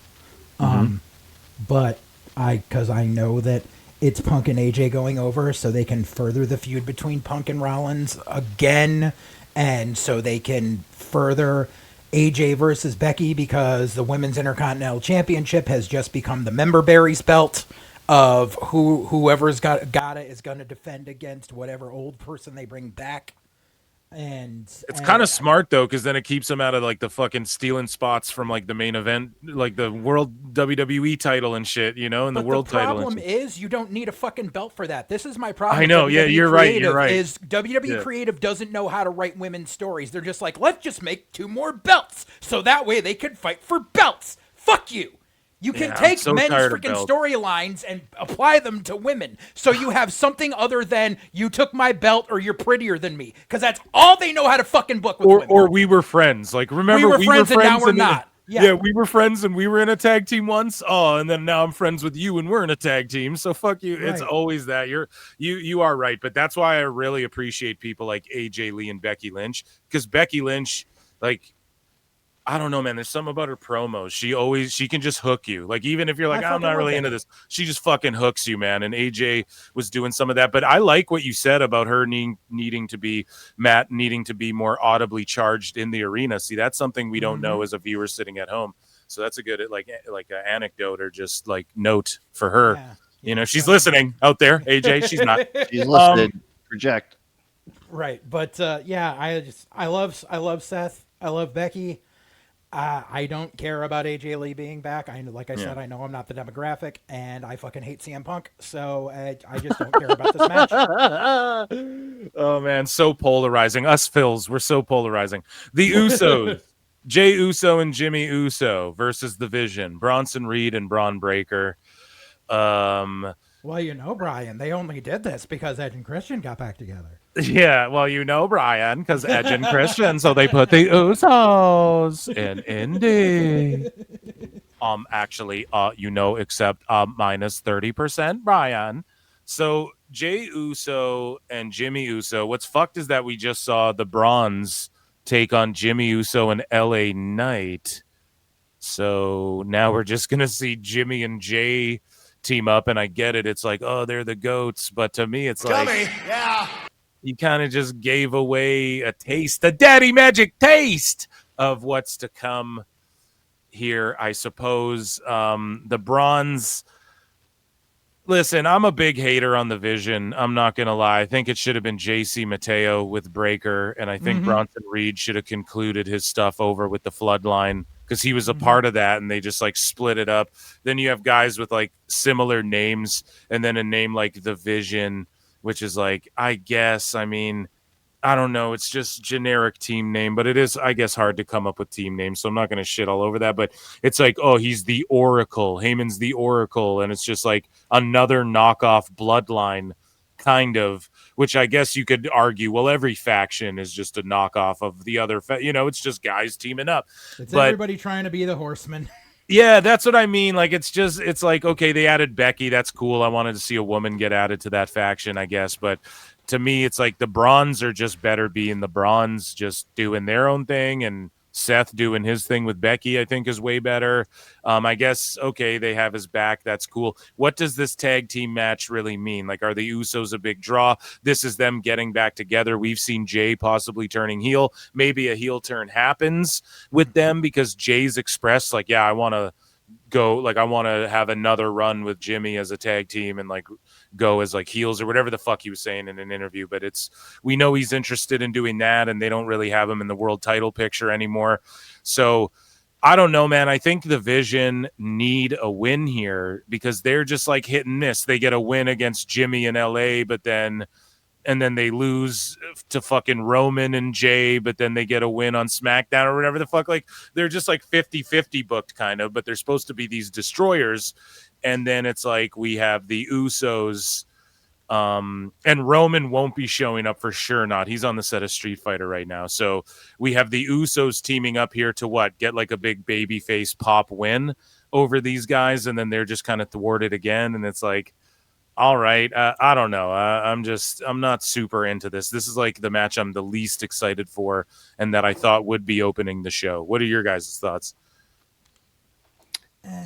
But because I know that it's Punk and AJ going over, so they can further the feud between Punk and Rollins again, and so they can further AJ versus Becky, because the Women's Intercontinental Championship has just become the member berries belt of whoever's got it is going to defend against whatever old person they bring back. And it's kind of smart though, because then it keeps them out of like the fucking stealing spots from like the main event, like the World WWE title and shit, and the world title. The problem is you don't need a fucking belt for that. This is my problem. I know. Yeah, you're right. Is WWE Creative doesn't know how to write women's stories. They're just like, let's just make 2 more belts so that way they can fight for belts. Fuck you. You can take men's freaking storylines and apply them to women. So you have something other than you took my belt or you're prettier than me. Because that's all they know how to fucking book with women. Or we were friends. Like, remember, we were friends and now we're not. Yeah, we were friends and we were in a tag team once. Oh, and then now I'm friends with you and we're in a tag team. So fuck you. It's always that. You are right, but that's why I really appreciate people like AJ Lee and Becky Lynch, because Becky Lynch, like, I don't know, man. There's something about her promos. She can just hook you. Like, even if you're like, I'm not really into this, she just fucking hooks you, man. And AJ was doing some of that. But I like what you said about her needing to be more audibly charged in the arena. See, that's something we don't know as a viewer sitting at home. So that's a good like an anecdote or just like note for her. Yeah. You know, she's listening out there. AJ, she's not. She's listening. Project. Right, but I love Seth. I love Becky. I don't care about AJ Lee being back. I said, I know I'm not the demographic, and I fucking hate CM Punk, so I just don't care about this match. Oh man, so polarizing. Us Phils, we're so polarizing. The Usos, Jey Uso and Jimmy Uso versus The Vision, Bronson Reed and Braun Breaker. Well, Brian, they only did this because Edge and Christian got back together. Yeah, well, Brian, because Edge and Christian, so they put the Usos in Indy. Actually, except minus 30%, Brian. So Jey Uso and Jimmy Uso. What's fucked is that we just saw the Bronze take on Jimmy Uso and LA Knight. So now we're just gonna see Jimmy and Jay team up, and I get it. It's like, oh, they're the goats, but to me, it's like, you kind of just gave away a daddy magic taste of what's to come here, I suppose. The Bronze. Listen, I'm a big hater on the Vision. I'm not going to lie. I think it should have been JC Mateo with Breaker, and I think Bronson Reed should have concluded his stuff over with the Floodline because he was a part of that, and they just, like, split it up. Then you have guys with, like, similar names, and then a name like The Vision, which is, like, I don't know. It's just generic team name, but it is, I guess, hard to come up with team names. So I'm not going to shit all over that. But it's like, oh, he's the Oracle. Heyman's the Oracle. And it's just like another knockoff Bloodline kind of, which I guess you could argue, well, every faction is just a knockoff of the other. It's just guys teaming up. It's everybody trying to be the Horseman. Yeah, that's what I mean. Like, it's like, okay, they added Becky. That's cool. I wanted to see a woman get added to that faction, I guess. But to me, it's like the Bronze are just better being the Bronze, just doing their own thing, and Seth doing his thing with Becky, I think, is way better. I guess, okay, they have his back. That's cool. What does this tag team match really mean? Like, are the Usos a big draw? This is them getting back together. We've seen Jay possibly turning heel. Maybe a heel turn happens with them because Jay's expressed, like, yeah, I want to go, like, I want to have another run with Jimmy as a tag team and, like, go as, like, heels or whatever the fuck he was saying in an interview. But we know he's interested in doing that, and they don't really have him in the world title picture anymore. So I don't know, man. I think the Vision need a win here because they're just like hit and miss. They get a win against Jimmy in LA, and then they lose to fucking Roman and Jay, but then they get a win on SmackDown or whatever the fuck. Like, they're just like 50-50 booked kind of, but they're supposed to be these destroyers. And then it's like we have the Usos, and Roman won't be showing up for sure not. He's on the set of Street Fighter right now. So we have the Usos teaming up here to get like a big babyface pop win over these guys, and then they're just kind of thwarted again. And it's like, all right, I don't know. I'm not super into this. This is like the match I'm the least excited for, and that I thought would be opening the show. What are your guys' thoughts?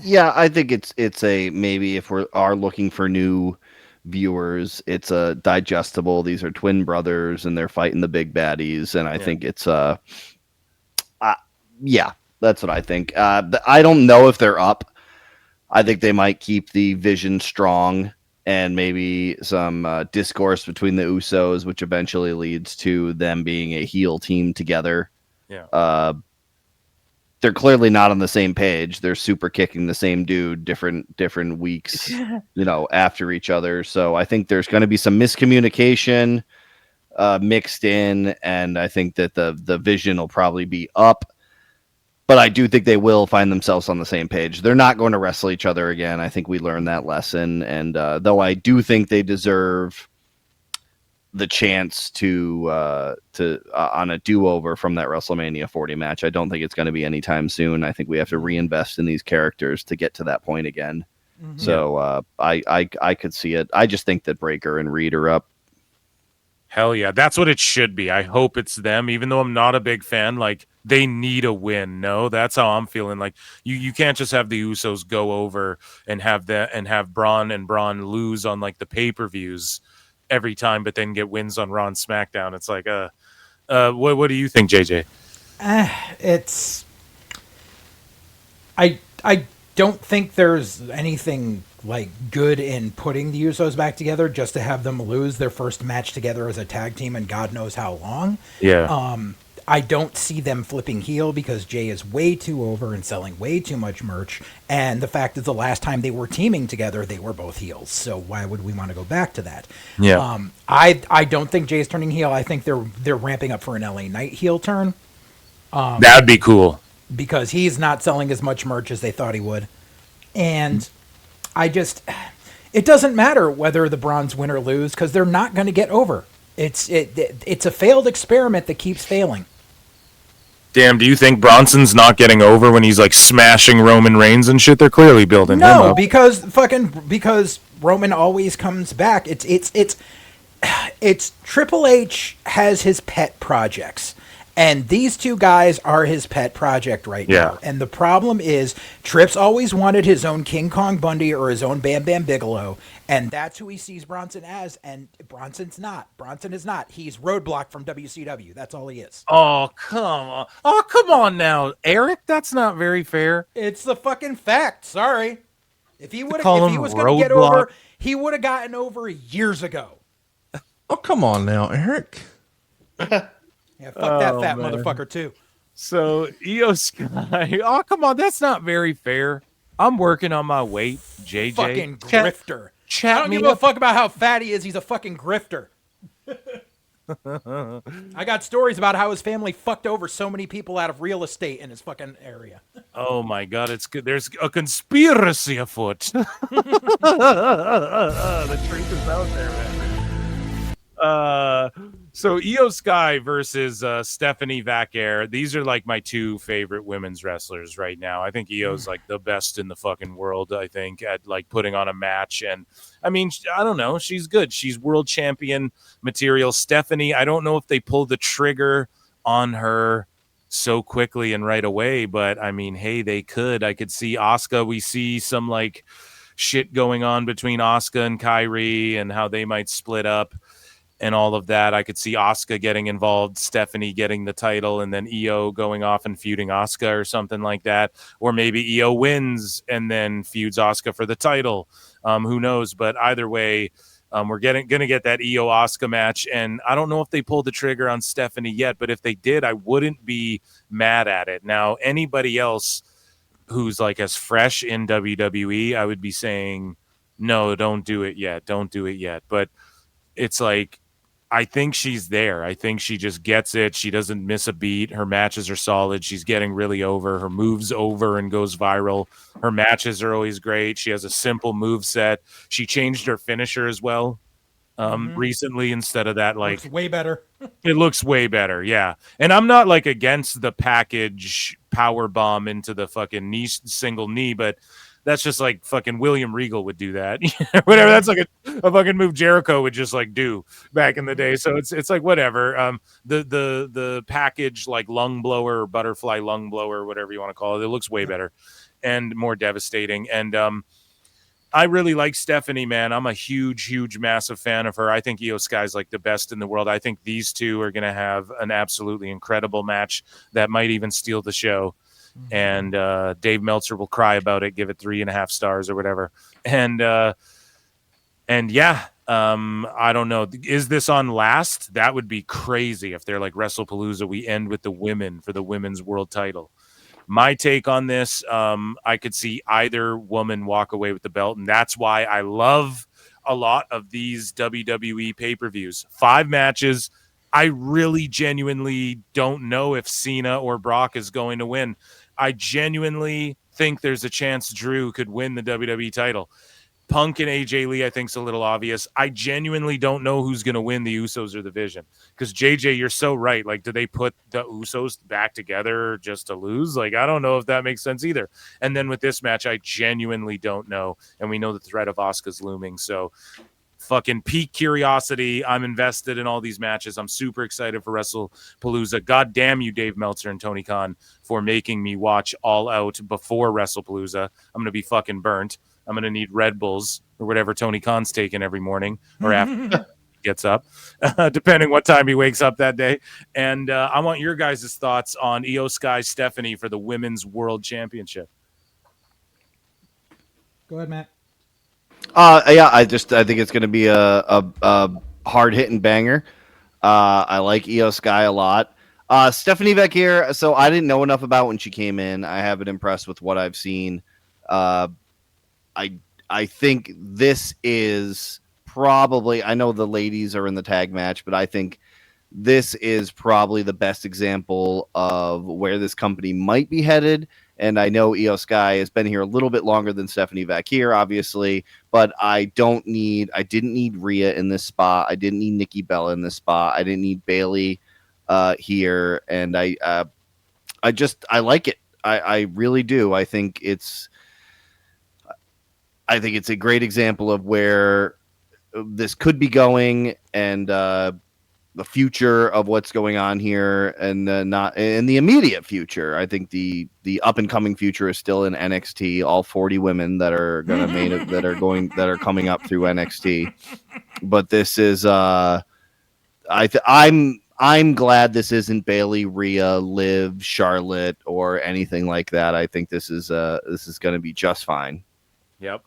Yeah, I think it's a maybe if we are looking for new viewers, it's a digestible. These are twin brothers, and they're fighting the big baddies, and I think it's yeah, that's what I think. I don't know if they're up. I think they might keep the Vision strong. And maybe some discourse between the Usos, which eventually leads to them being a heel team together. Yeah. They're clearly not on the same page. They're super kicking the same dude different weeks, after each other. So I think there's going to be some miscommunication mixed in, and I think that the Vision will probably be up. But I do think they will find themselves on the same page. They're not going to wrestle each other again. I think we learned that lesson. And though I do think they deserve the chance to on a do-over from that WrestleMania 40 match. I don't think it's going to be anytime soon. I think we have to reinvest in these characters to get to that point again. Mm-hmm. So I could see it. I just think that Breaker and Reed are up. Hell yeah, that's what it should be. I hope it's them, even though I'm not a big fan. Like, they need a win. No, that's how I'm feeling. Like, you can't just have the Usos go over and have Braun lose on like the pay-per-views every time, but then get wins on Raw and SmackDown. It's like, what do you think, JJ? I don't think there's anything like good in putting the Usos back together just to have them lose their first match together as a tag team and God knows how long. Yeah. I don't see them flipping heel because Jay is way too over and selling way too much merch. And the fact is, the last time they were teaming together, they were both heels. So why would we want to go back to that? Yeah. I don't think Jay's turning heel. I think they're ramping up for an LA Knight heel turn. That'd be cool. Because he's not selling as much merch as they thought he would. And it doesn't matter whether the Browns win or lose because they're not going to get over. It's a failed experiment that keeps failing. Damn, do you think Bronson's not getting over when he's like smashing Roman Reigns and shit? They're clearly building him up. because Roman always comes back. It's Triple H has his pet projects. And these two guys are his pet project right now. And the problem is Trips always wanted his own King Kong Bundy or his own Bam Bam Bigelow. And that's who he sees Bronson as. And Bronson's not. Bronson is not. He's Roadblock from WCW. That's all he is. Oh, come on. Oh, come on now, Eric. That's not very fair. It's the fucking fact. Sorry. If he was going to get over, he would have gotten over years ago. Oh, come on now, Eric. Yeah, fuck that fat motherfucker, too. So, Io Sky. Oh, come on. That's not very fair. I'm working on my weight, JJ. Fucking grifter. I don't give a fuck about how fat he is. He's a fucking grifter. I got stories about how his family fucked over so many people out of real estate in his fucking area. Oh, my God. It's good. There's a conspiracy afoot. The truth is out there, man. So Io Sky versus Stephanie Vaquer. These are like my two favorite women's wrestlers right now. I think Io's like the best in the fucking world, I think, at like putting on a match. And I mean, I don't know. She's good. She's world champion material. Stephanie, I don't know if they pull the trigger on her so quickly and right away, but I mean, hey, they could. I could see Asuka. We see some like shit going on between Asuka and Kyrie and how they might split up. And all of that. I could see Asuka getting involved, Stephanie getting the title, and then Io going off and feuding Asuka or something like that. Or maybe Io wins and then feuds Asuka for the title. Who knows? But either way, we're going to get that Io Asuka match. And I don't know if they pulled the trigger on Stephanie yet, but if they did, I wouldn't be mad at it. Now, anybody else who's like as fresh in WWE, I would be saying, no, don't do it yet. Don't do it yet. But it's like, I think she's there. I think she just gets it. She doesn't miss a beat. Her matches are solid. She's getting really over. Her moves over and goes viral. Her matches are always great. She has a simple move set. She changed her finisher as well recently instead of that. Like, looks way better. It looks way better, yeah. And I'm not like against the package power bomb into the fucking knee, single knee, but that's just like fucking William Regal would do that. Whatever. That's like a fucking move Jericho would just like do back in the day. So it's like whatever. The package like lung blower or butterfly lung blower, whatever you want to call it, it looks way better and more devastating. And I really like Stephanie, man. I'm a huge, massive fan of her. I think Io Sky's like the best in the world. I think these two are going to have an absolutely incredible match that might even steal the show. And Dave Meltzer will cry about it, give it 3.5 stars or whatever. And yeah, I don't know. Is this on last? That would be crazy if they're like WrestlePalooza. We end with the women for the women's world title. My take on this, I could see either woman walk away with the belt, and that's why I love a lot of these WWE pay-per-views. 5 matches. I really genuinely don't know if Cena or Brock is going to win. I genuinely think there's a chance Drew could win the WWE title. Punk and AJ Lee, I think, is a little obvious. I genuinely don't know who's going to win, the Usos or the Vision. Because JJ, you're so right. Like, do they put the Usos back together just to lose? Like, I don't know if that makes sense either. And then with this match, I genuinely don't know. And we know the threat of Asuka's looming. So fucking peak curiosity. I'm invested in all these matches. I'm super excited for WrestlePalooza. God damn you, Dave Meltzer and Tony Khan, for making me watch All Out before WrestlePalooza. I'm going to be fucking burnt. I'm going to need Red Bulls or whatever Tony Khan's taking every morning or after he gets up, depending what time he wakes up that day. And I want your guys' thoughts on Io Sky Stephanie for the Women's World Championship. Go ahead, Matt. Yeah, I think it's going to be a hard hitting banger. I like Io Sky a lot. Stephanie Vecchier, so I didn't know enough about when she came in. I have been impressed with what I've seen. I think this is probably, I know the ladies are in the tag match, but I think this is probably the best example of where this company might be headed. And I know Io Sky has been here a little bit longer than Stephanie Vecchier, obviously, but I didn't need Rhea in this spot. I didn't need Nikki Bella in this spot. I didn't need Bayley here. And I like it. I really do. I think it's a great example of where this could be going, and the future of what's going on here, and not in the immediate future. I think the up and coming future is still in NXT. All 40 women that are going to main it, that are coming up through NXT. But this is I'm glad this isn't Bayley, Rhea, Liv, Charlotte, or anything like that. I think this is going to be just fine. Yep.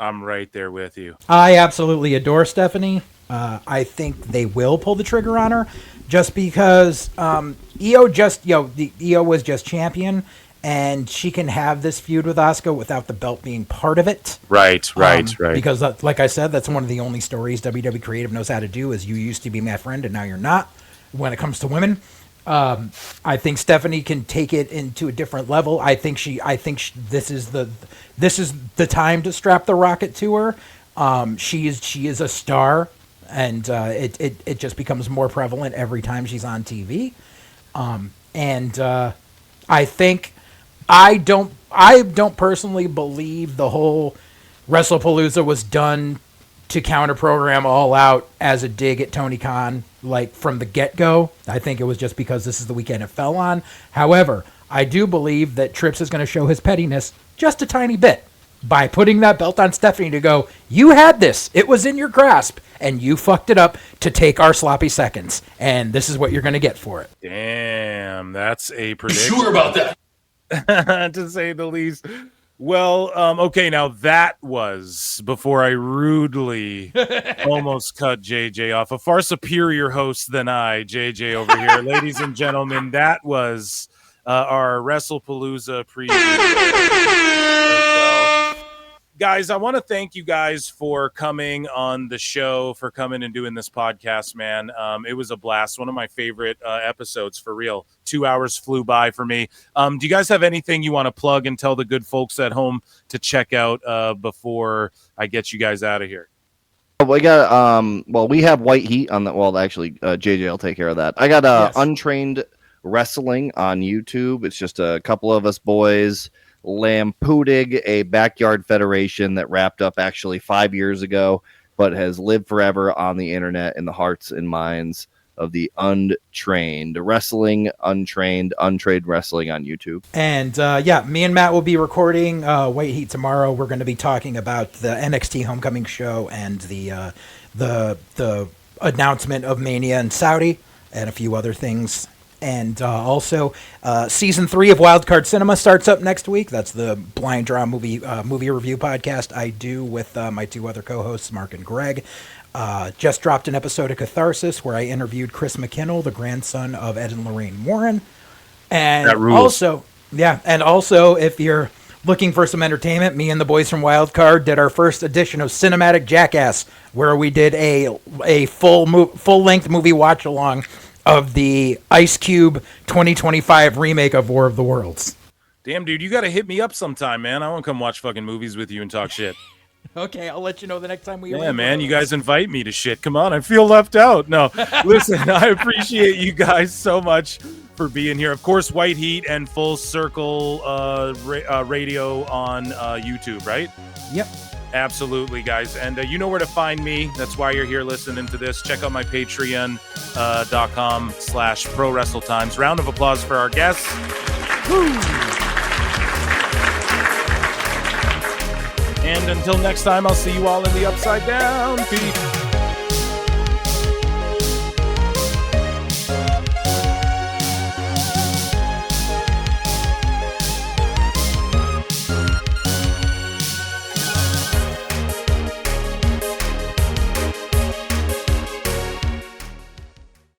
I'm right there with you. I absolutely adore Stephanie. I think they will pull the trigger on her, just because Io was just champion, and she can have this feud with Asuka without the belt being part of it. Right. Because, like I said, that's one of the only stories WWE Creative knows how to do. Is you used to be my friend and now you're not. When it comes to women, I think Stephanie can take it into a different level. I think this is the time to strap the rocket to her. She is a star, and it just becomes more prevalent every time she's on TV. I think I don't personally believe the whole WrestlePalooza was done to counter program All Out as a dig at Tony Khan, like from the get-go. I think it was just because this is the weekend it fell on. However, I do believe that Trips is going to show his pettiness just a tiny bit by putting that belt on Stephanie to go, you had this, it was in your grasp, and you fucked it up to take our sloppy seconds, and this is what you're going to get for it. Damn, that's a prediction. Sure about that. To say the least. Well, okay, now that was, before I rudely almost cut JJ off, a far superior host than I, JJ over here. Ladies and gentlemen, that was our WrestlePalooza preview. Guys, I want to thank you guys for coming on the show, for coming and doing this podcast, man. It was a blast. One of my favorite episodes, for real. 2 hours flew by for me. Do you guys have anything you want to plug and tell the good folks at home to check out before I get you guys out of here? We got we have White Heat on the JJ will take care of that. I got Yes. Untrained Wrestling on YouTube. It's just a couple of us boys lampooning a backyard federation that wrapped up actually 5 years ago, but has lived forever on the internet in the hearts and minds of the untrained wrestling, untrained wrestling on YouTube. And me and Matt will be recording White Heat tomorrow. We're going to be talking about the NXT Homecoming show and the announcement of Mania in Saudi and a few other things. And also, season 3 of Wildcard Cinema starts up next week. That's the blind draw movie review podcast I do with my two other co-hosts, Mark and Greg. Just dropped an episode of Catharsis where I interviewed Chris McKinnell, the grandson of Ed and Lorraine Warren. And also, if you're looking for some entertainment, me and the boys from Wildcard did our first edition of Cinematic Jackass, where we did a full-length movie watch-along of the Ice Cube 2025 remake of War of the Worlds. Damn, dude, you got to hit me up sometime, man. I want to come watch fucking movies with you and talk shit. Okay, I'll let you know the next time we. Yeah, man, you guys invite me to shit. Come on, I feel left out. No, listen, I appreciate you guys so much for being here. Of course, White Heat and Full Circle Radio on YouTube, right? Yep. Absolutely, guys. And you know where to find me. That's why you're here listening to this. Check out my patreon.com/prowrestletimes. Round of applause for our guests. Woo! And until next time, I'll see you all in the Upside Down. Peace.